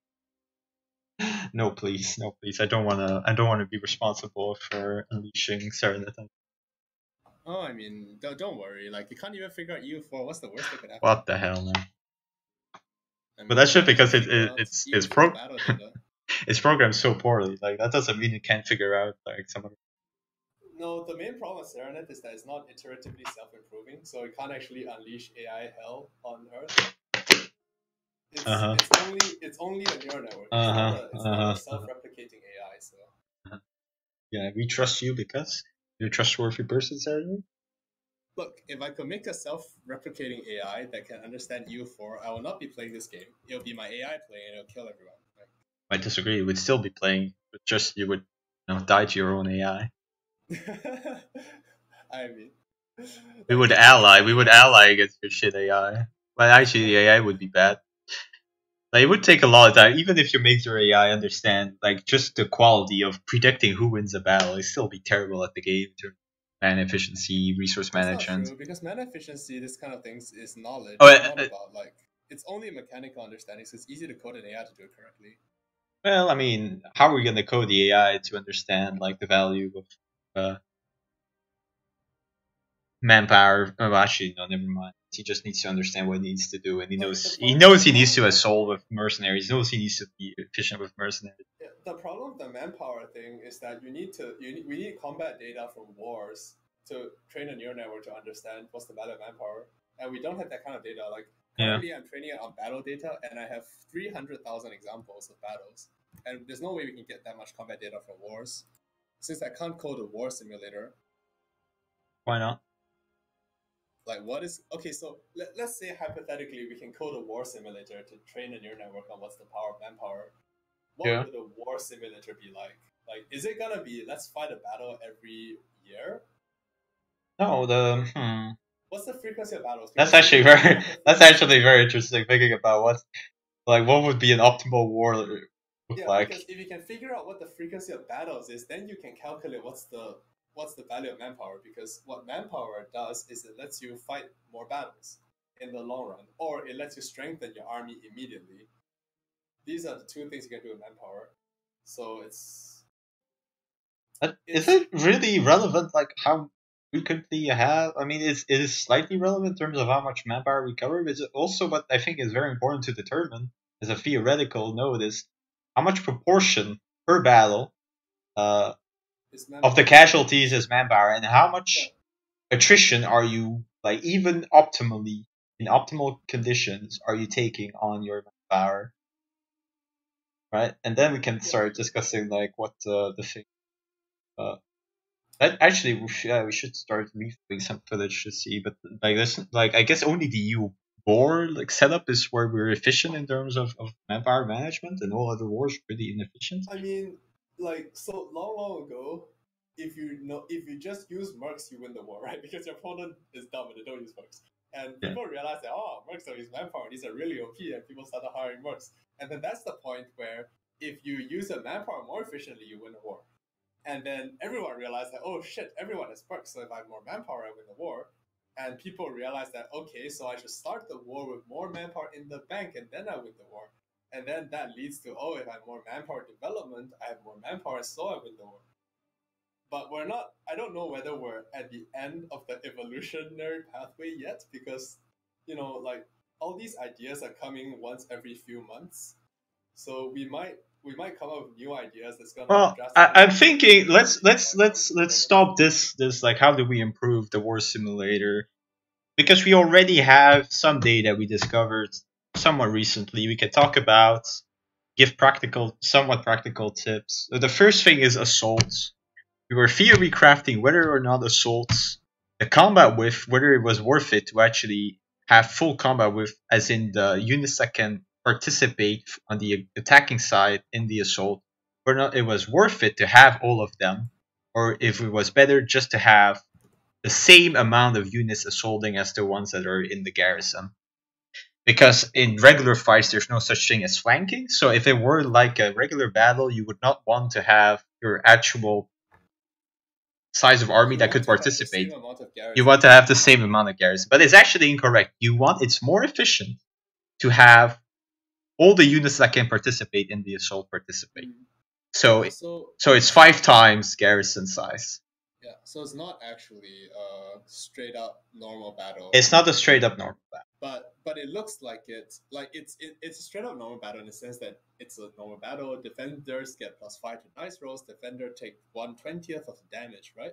No, please. I don't wanna be responsible for unleashing Serenity. Oh, I mean, don't worry. Like, you can't even figure out EU4. What's the worst that could happen? What the hell, man? But that's just because it's programmed so poorly. Like, that doesn't mean it can't figure out like some of it. No, the main problem with Serenet is that it's not iteratively self-improving, so it can't actually unleash AI hell on Earth. It's only a neural network. It's not a self-replicating AI. So. Yeah, we trust you because you're a trustworthy person, Serenet. Look, if I could make a self-replicating AI that can understand EU4, I will not be playing this game. It'll be my AI playing and it'll kill everyone. Right? I disagree. You would still be playing, but just you would die to your own AI. I mean, we would ally against your shit AI. But actually, the AI would be bad. Like, it would take a lot of time, even if you make your AI understand like just the quality of predicting who wins a battle. It'd still be terrible at the game in terms of mana efficiency, resource management. Not true, because mana efficiency, this kind of things is knowledge. It's not about like it's only mechanical understanding, so it's easy to code an AI to do it correctly. Well, I mean, how are we going to code the AI to understand like the value of manpower? Oh, actually, no, never mind. He just needs to understand what he needs to do, and he knows he needs to assault with mercenaries. He knows he needs to be efficient with mercenaries. Yeah, the problem with the manpower thing is that we need combat data from wars to train a neural network to understand what's the value of manpower, and we don't have that kind of data. Like currently, I'm training it on battle data, and I have 300,000 examples of battles, and there's no way we can get that much combat data from wars, since I can't code a war simulator. Why not? Like, what is okay? So let's say hypothetically we can code a war simulator to train a neural network on what's the power of manpower. What would a war simulator be like? Like, is it gonna be let's fight a battle every year? No, What's the frequency of battles? That's actually very interesting. Thinking about what would be an optimal war look like. Because if you can figure out what the frequency of battles is, then you can calculate what's the value of manpower, because what manpower does is it lets you fight more battles in the long run, or it lets you strengthen your army immediately. These are the two things you can do with manpower. So is it really relevant, like how frequently you have? I mean, it is slightly relevant in terms of how much manpower we cover, but it's also what I think is very important to determine as a theoretical note is how much proportion per battle of the casualties is manpower, and how much attrition are you, like, even optimally in optimal conditions, are you taking on your manpower, right? And then we can start discussing like what the thing. Actually, we should start reviewing some footage to see, but like this, like I guess only the EUBoar like setup is where we're efficient in terms of manpower management, and all other wars are pretty inefficient. I mean, like, so long ago, if you just use mercs, you win the war, right? Because your opponent is dumb and they don't use mercs. And people realize that, mercs don't use manpower, these are really OP, and people started hiring mercs. And then that's the point where if you use your manpower more efficiently, you win the war. And then everyone realized that, oh shit, everyone has mercs, so if I have more manpower, I win the war. And people realize that, okay, so I should start the war with more manpower in the bank, and then I win the war. And then that leads to, oh, if I have more manpower development, I have more manpower, so I win the war. But we're not, I don't know whether we're at the end of the evolutionary pathway yet, because, like, all these ideas are coming once every few months. So we might come up with new ideas that's gonna. Well, I'm thinking let's stop this like how do we improve the war simulator, because we already have some data we discovered somewhat recently. We can talk about, give somewhat practical tips. The first thing is assaults. We were theory crafting whether or not assaults, the combat with, whether it was worth it to actually have full combat with, as in the units that can participate on the attacking side in the assault, whether or not it was worth it to have all of them, or if it was better just to have the same amount of units assaulting as the ones that are in the garrison. Because in regular fights, there's no such thing as flanking. So if it were like a regular battle, you would not want to have your actual size of army that could participate. You want to have the same amount of garrison. But it's actually incorrect. It's more efficient to have all the units that can participate in the assault participate. So it's 5 times garrison size. Yeah, so it's not actually a straight up normal battle. It's not a straight up normal battle. But it looks like it's a straight up normal battle in the sense that it's a normal battle. Defenders get +5 to dice rolls. Defender take 1/20th of the damage, right?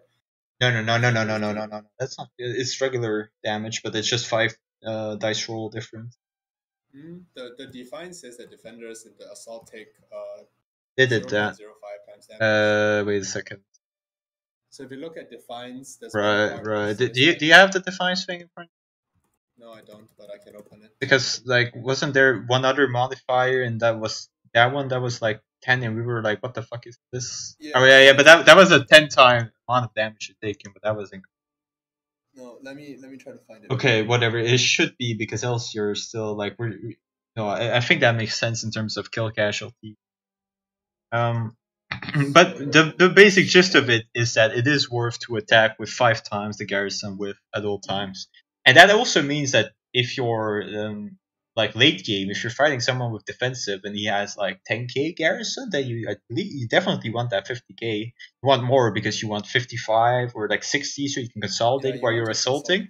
No. That's not. It's regular damage, but it's just 5 dice roll difference. The Define says that defenders in the assault take they did that. 0.05 times damage. Wait a second. So if you look at Defines, there's right. Do you have the Defines thing in front? No, I don't, but I can open it. Because like, wasn't there one other modifier, and that one that was like 10, and we were like, what the fuck is this? Yeah. Oh yeah, but that was a 10 time amount of damage you're taking, but that was incorrect. No, let me try to find it. Okay, whatever. It should be, because else you're still like I think that makes sense in terms of kill casualty. But the basic gist of it is that it is worth to attack with 5 times the garrison width at all times, and that also means that if you're like late game, if you're fighting someone with defensive and he has like 10k garrison, then you definitely want that 50k. You want more because you want 55 or like 60, so you can consolidate while you're assaulting.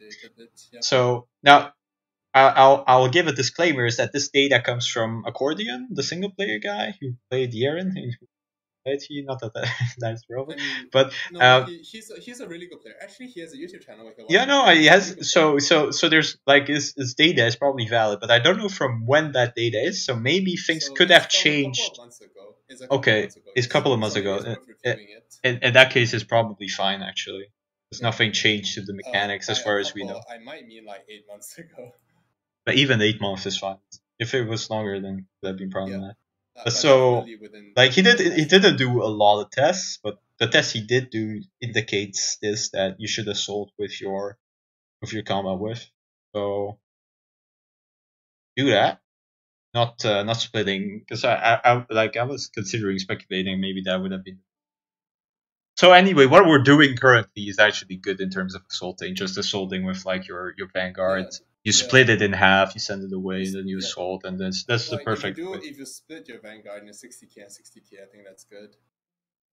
So now I'll give a disclaimer: is that this data comes from Accordion, the single player guy who played Yeren. Not that that's relevant, but he's a really good player. Actually, he has a YouTube channel. He has. So there's like his data is probably valid, but I don't know from when that data is. So maybe things could have changed. It's a couple of months ago. In that case, it's probably fine actually. There's nothing changed to the mechanics as far as we know. I might mean like 8 months ago. But even 8 months is fine. If it was longer, then that'd be problematic. So, like, he didn't do a lot of tests, but the test he did do indicates that you should assault with your combat with. So do that, not splitting, because I was considering speculating maybe that would have been. So anyway, what we're doing currently is actually good in terms of assaulting, just assaulting with like your vanguard. Yeah. You split it in half, you send it away, then you assault, and that's the perfect way. If you split your vanguard into 60k and 60k, I think that's good.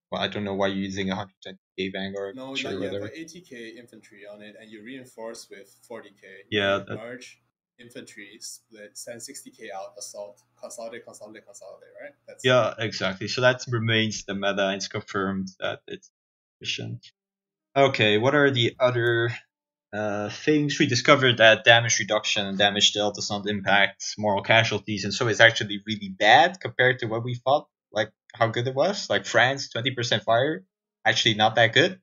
Well, I don't know why you're using 110k vanguard. No, sure, you have 80k infantry on it, and you reinforce with 40k. Yeah. Merge infantry, split, send 60k out, assault, consolidate, right? Yeah, exactly. So that remains the meta. It's confirmed that it's efficient. Okay, what are the other things? We discovered that damage reduction and damage dealt does not impact moral casualties, and so it's actually really bad compared to what we thought, like how good it was. Like France, 20% fire, actually not that good.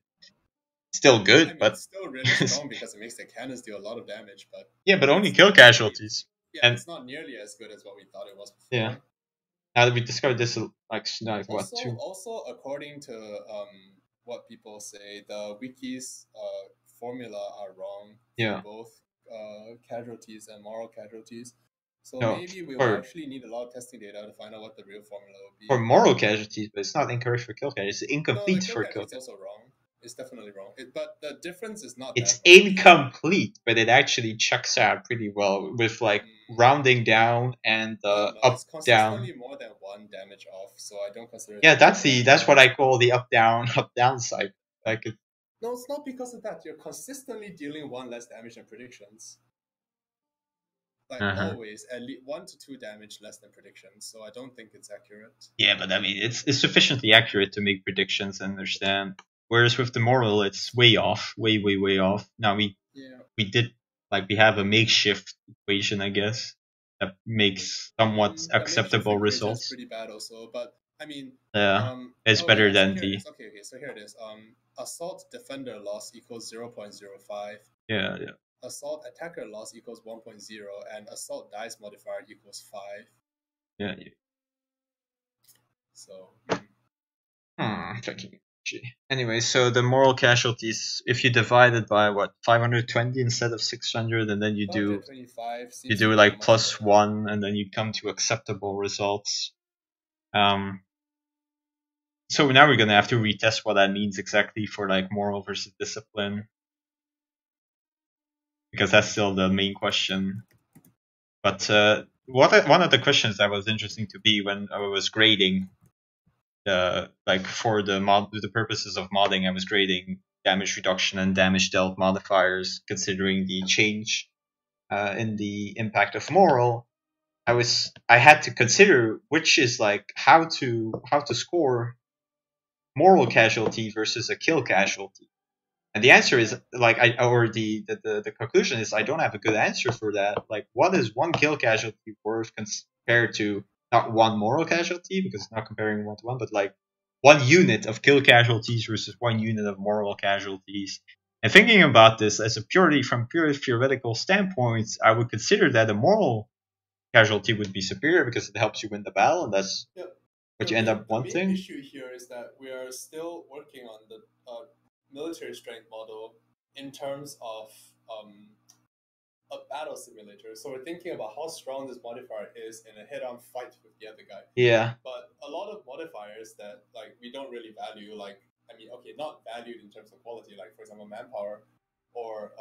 Still good, I mean, but it's still really strong because it makes the cannons deal a lot of damage, but yeah, but only it's kill not nearly, casualties. yeah, And it's not nearly as good as what we thought it was before. yeah, now that we discovered this, like what Also, two? also according to what people say, the wiki's formula are wrong Yeah, for both casualties and moral casualties. So no, maybe we will for actually need a lot of testing data to find out what the real formula will be. for moral casualties, but it's not incorrect for kill casualties. It's No, the incomplete kill for casualty kill is casualties. also wrong. It's definitely wrong. But the difference is not It's that much. incomplete, but it actually checks out pretty well with like rounding down and No, up it's down. consistently more than one damage off, so I don't consider it. Yeah, that's what I call the up down side. Like no, it's not because of that. You're consistently dealing one less damage than predictions. Like always, at least 1 to 2 damage less than predictions. So I don't think it's accurate. Yeah, but I mean, it's sufficiently accurate to make predictions and understand. Whereas with the moral, it's way off, way off. Now we did we have a makeshift equation, I guess, that makes somewhat acceptable results. Is pretty bad also, but I mean, it's better than so the. Okay, so here it is. Assault defender loss equals 0.05. Yeah. Assault attacker loss equals 1.0, and assault dice modifier equals 5. Yeah. So. Checking. Anyway, so the moral casualties, if you divide it by 520 instead of 600, and then you do like +1, and then you come to acceptable results. So now we're gonna have to retest what that means exactly for like moral versus discipline, because that's still the main question. But one of the questions that was interesting to me when I was grading, for the purposes of modding, I was grading damage reduction and damage dealt modifiers, considering the change in the impact of moral. I had to consider which is like how to score moral casualty versus a kill casualty. And the answer is the conclusion is I don't have a good answer for that. Like, what is one kill casualty worth compared to not one moral casualty, because it's not comparing 1 to 1, but like 1 unit of kill casualties versus 1 unit of moral casualties. And thinking about this from pure theoretical standpoints, I would consider that a moral casualty would be superior because it helps you win the battle, and that's what you end up wanting. The main issue here is that we are still working on the military strength model in terms of a battle simulator. So we're thinking about how strong this modifier is in a head-on fight with the other guy. Yeah. But a lot of modifiers that we don't really value, not valued in terms of quality, like for example manpower or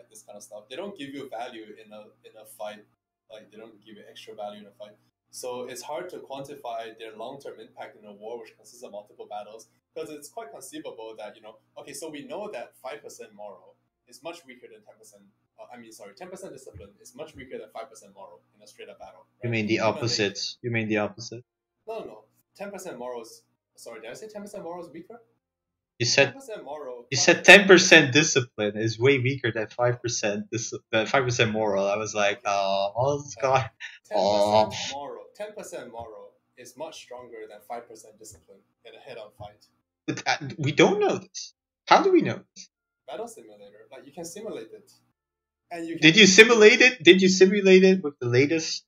this kind of stuff. They don't give you value in a fight. Like they don't give you extra value in a fight. So it's hard to quantify their long-term impact in a war which consists of multiple battles, because it's quite conceivable that, so we know that 5% moral is much weaker than 10%. 10% discipline is much weaker than 5% moral in a straight-up battle. Right? You mean the opposite? No. 10% moral is... Sorry, did I say 10% moral is weaker? You said 10% moral. You said 10% discipline is way weaker than 5% moral. I was like, oh, God. 10% moral. 10% moral is much stronger than 5% discipline in a head-on fight. But we don't know this. How do we know this? Battle simulator. Like you can simulate it. And Did you simulate it? Did you simulate it with the latest?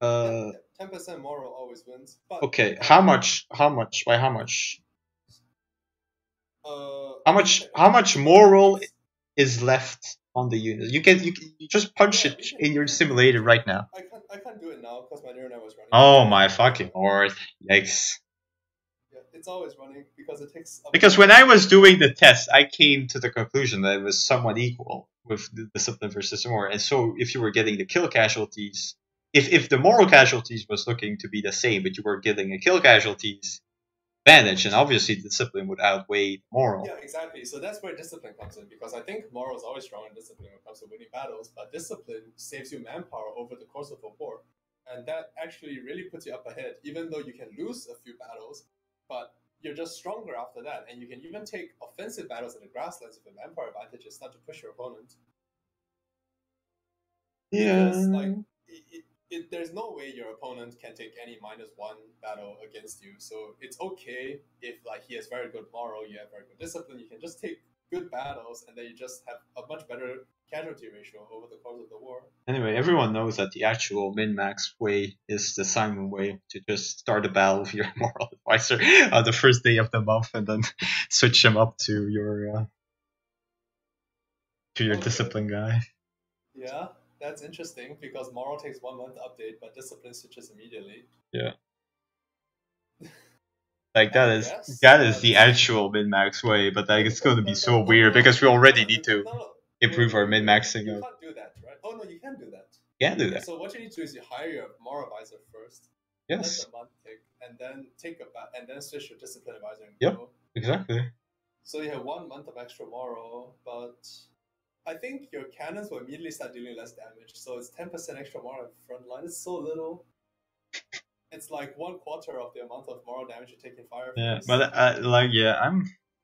10% moral always wins. But, okay, how much? By how much? How much moral is left on the unit? You just punch it in your simulator right now. I can't do it now because my neural net was running. Oh my fucking lord! Yikes! Yeah, it's always running because it takes. Because when I was doing the test, I came to the conclusion that it was somewhat equal with the discipline versus moral. And so, if you were getting the kill casualties, if the moral casualties was looking to be the same, but you were getting a kill casualties advantage, and obviously discipline would outweigh moral. Yeah, exactly. So that's where discipline comes in, because I think moral is always strong in discipline when it comes to winning battles, but discipline saves you manpower over the course of a war, and that actually really puts you up ahead, even though you can lose a few battles. But you're just stronger after that, and you can even take offensive battles in the grasslands with a manpower advantage and start to push your opponent. Because like there's no way your opponent can take any -1 battle against you. So it's okay if like he has very good moral, you have very good discipline. You can just take good battles, and then you just have a much better casualty ratio over the course of the war. Anyway, everyone knows that the actual min-max way is the Simon way, to just start a battle with your moral advisor on the first day of the month, and then switch him up to your discipline guy. Yeah, that's interesting because moral takes 1 month to update, but discipline switches immediately. Yeah. Like that is the actual min-max way, but like it's going to be so weird because we already need to improve our min-maxing. You can't do that, right? Oh no, you can do that. You can do that. So what you need to do is you hire your moral advisor first. Yes. Let the month tick, and then and then switch your discipline advisor. And yep. Go. Exactly. So you have 1 month of extra moral, but I think your cannons will immediately start dealing less damage. So it's 10% extra moral at the front line. It's so little. It's like 1/4 of the amount of moral damage you take in fire. Yeah, but I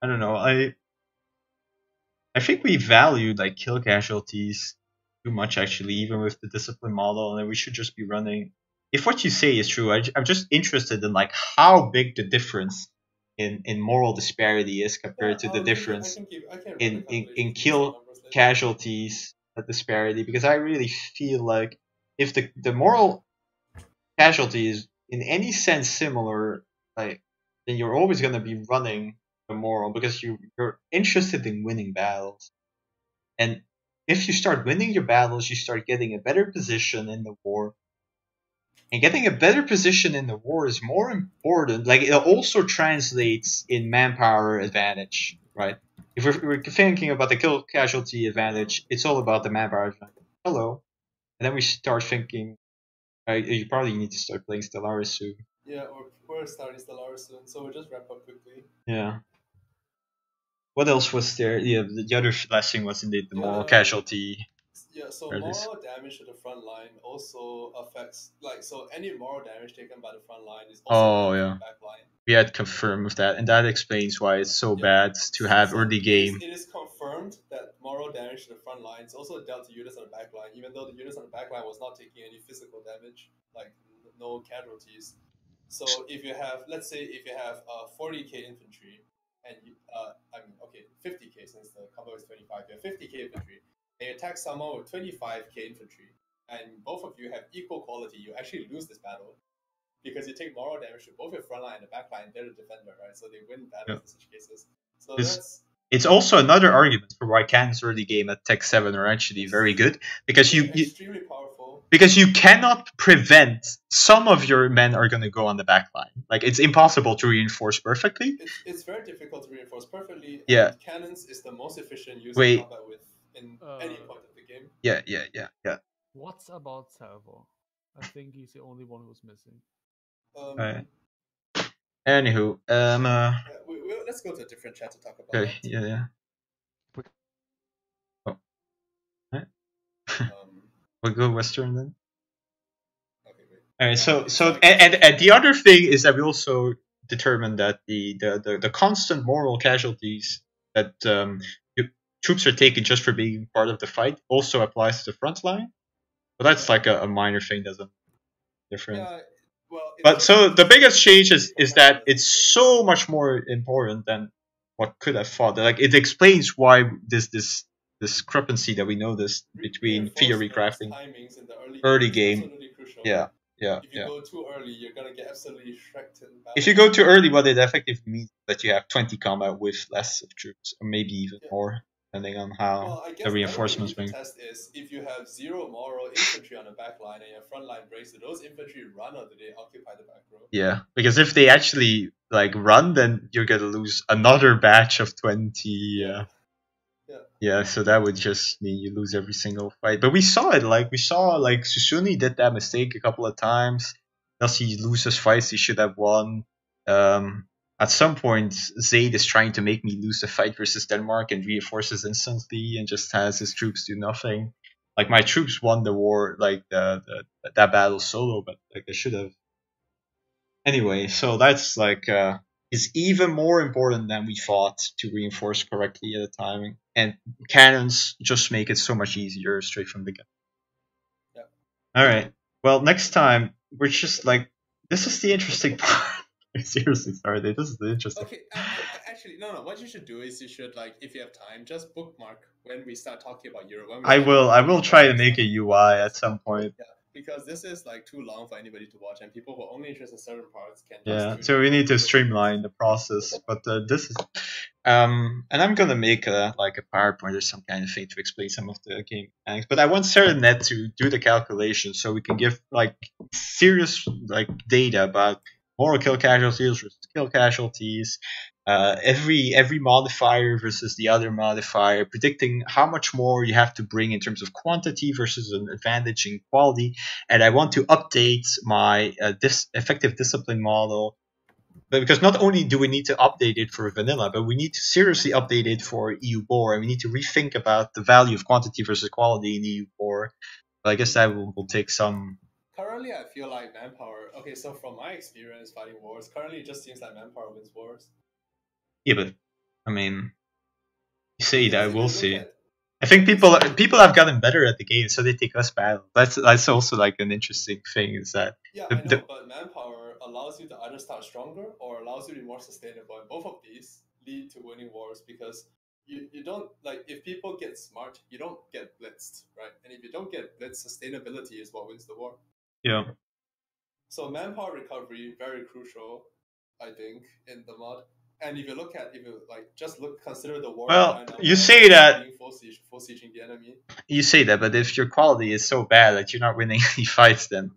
don't know. I think we value like kill casualties too much actually, even with the discipline model, and we should just be running. If what you say is true, I'm just interested in like how big the difference in moral disparity is compared to the difference in kill casualties disparity, because I really feel like if the moral casualty is in any sense similar, like, then you're always going to be running the moral because you're interested in winning battles. And if you start winning your battles, you start getting a better position in the war. And getting a better position in the war is more important. Like, it also translates in manpower advantage, right? If we're thinking about the kill casualty advantage, it's all about the manpower advantage. Hello. And then we start thinking, you probably need to start playing Stellaris soon. Yeah, we're starting Stellaris soon, so we'll just wrap up quickly. Yeah. What else was there? Yeah, the other last thing was indeed the moral casualty. Yeah, so moral damage to the front line also affects, like, so any moral damage taken by the front line is also the back line. We had confirmed with that, and that explains why it's so bad to have early game. It is confirmed that moral damage to the front line is also dealt to units on the back line, even though the units on the back line was not taking any physical damage, like no casualties. So if you have, let's say, if you have 40k infantry, and 50k since the combo is 25, you have 50k infantry, and you attack someone with 25k infantry, and both of you have equal quality, you actually lose this battle. Because you take moral damage to both your front line and the back line, they're the defender, right? So they win battles in such cases. So it's also another argument for why cannons early game at Tech 7 are actually very good, because you extremely powerful. Because you cannot prevent some of your men are going to go on the back line. Like, it's impossible to reinforce perfectly. It's very difficult to reinforce perfectly. Yeah. And cannons is the most efficient use of combat with in any point of the game. Yeah. What's about Salvo? I think he's the only one who's missing. Anywho, let's go to a different chat to talk about that. Yeah. Oh. We'll go Western then. Okay, great. Alright, so and the other thing is that we also determined that the constant moral casualties that troops are taking just for being part of the fight also applies to the front line. But that's like a minor thing, doesn't different. Yeah. Well, but so the biggest change is that it's so much more important than what could have thought. Like, it explains why this discrepancy that we noticed between theory crafting timings in the early game. Yeah. If you go too early, you're gonna get absolutely shreked in battle. If you go too early, what it effectively means is that you have 20 combat with less of troops, or maybe even more, depending on how the reinforcements the test is if you have 0 moral infantry on the back line and your front line breaks, do those infantry run or do they occupy the back row? Yeah, because if they actually like run, then you're gonna lose another batch of 20. Yeah, so that would just mean you lose every single fight. But we saw it, like Susuni did that mistake a couple of times. Thus he loses fights he should have won. At some point, Zaid is trying to make me lose the fight versus Denmark and reinforces instantly and just has his troops do nothing. Like, my troops won the war, like that battle solo, but like they should have. Anyway, so that's like is even more important than we thought to reinforce correctly at the timing. And cannons just make it so much easier straight from the get. Yeah. All right. Well, next time we're just like, this is the interesting part. Seriously, sorry, this is the interesting. Okay, actually, no. What you should do is you should, like, if you have time, just bookmark when we start talking about Europe. I will try to make a UI at some point. Yeah, because this is like too long for anybody to watch, and people who are only interested in certain parts can. Yeah, so we need to streamline the process. But this is, and I'm gonna make a PowerPoint or some kind of thing to explain some of the game mechanics. But I want SerDNet to do the calculation so we can give like serious data about moral kill casualties versus kill casualties, every modifier versus the other modifier, predicting how much more you have to bring in terms of quantity versus an advantage in quality. And I want to update my effective discipline model, but because not only do we need to update it for vanilla, but we need to seriously update it for EUBoar, and we need to rethink about the value of quantity versus quality in EUBoar. But I guess that will take some. Currently, I feel like manpower. Okay, so from my experience fighting wars, currently it just seems like manpower wins wars. Yeah, but I mean, you say Because that, we'll see. at, I think people have gotten better at the game, so they take less battle. That's also like an interesting thing. Is that yeah, I know, but manpower allows you to either start stronger or allows you to be more sustainable, and both of these lead to winning wars because you don't, like, if people get smart, you don't get blitzed, right? And if you don't get blitzed, sustainability is what wins the war. Yeah. So manpower recovery, very crucial, I think, in the mod. And if you consider the war. Well, you say that. Full sieging the enemy. You say that, but if your quality is so bad that you're not winning any fights, then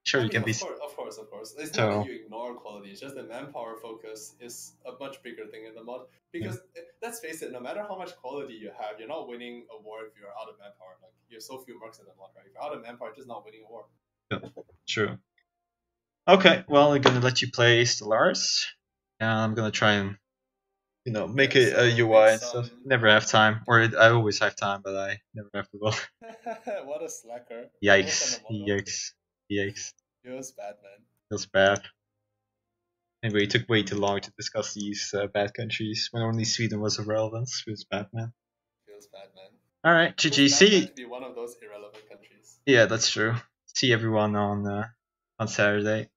sure, you can be. Of course. It's not that you ignore quality. It's just that manpower focus is a much bigger thing in the mod. Because let's face it, no matter how much quality you have, you're not winning a war if you're out of manpower. Like, you have so few marks in the mod, right? If you're out of manpower, you're just not winning a war. Yeah, true. Okay, well, I'm gonna let you play Stellaris. I'm gonna try and make a UI and stuff. Never have time, or I always have time, but I never have to go. What a slacker! Yikes! Feels bad, man. Feels bad. Anyway, it took way too long to discuss these bad countries when only Sweden was of relevance. Feels bad, man. Feels bad, man. All right, GG. To be one of those irrelevant countries. Yeah, that's true. See everyone on Saturday.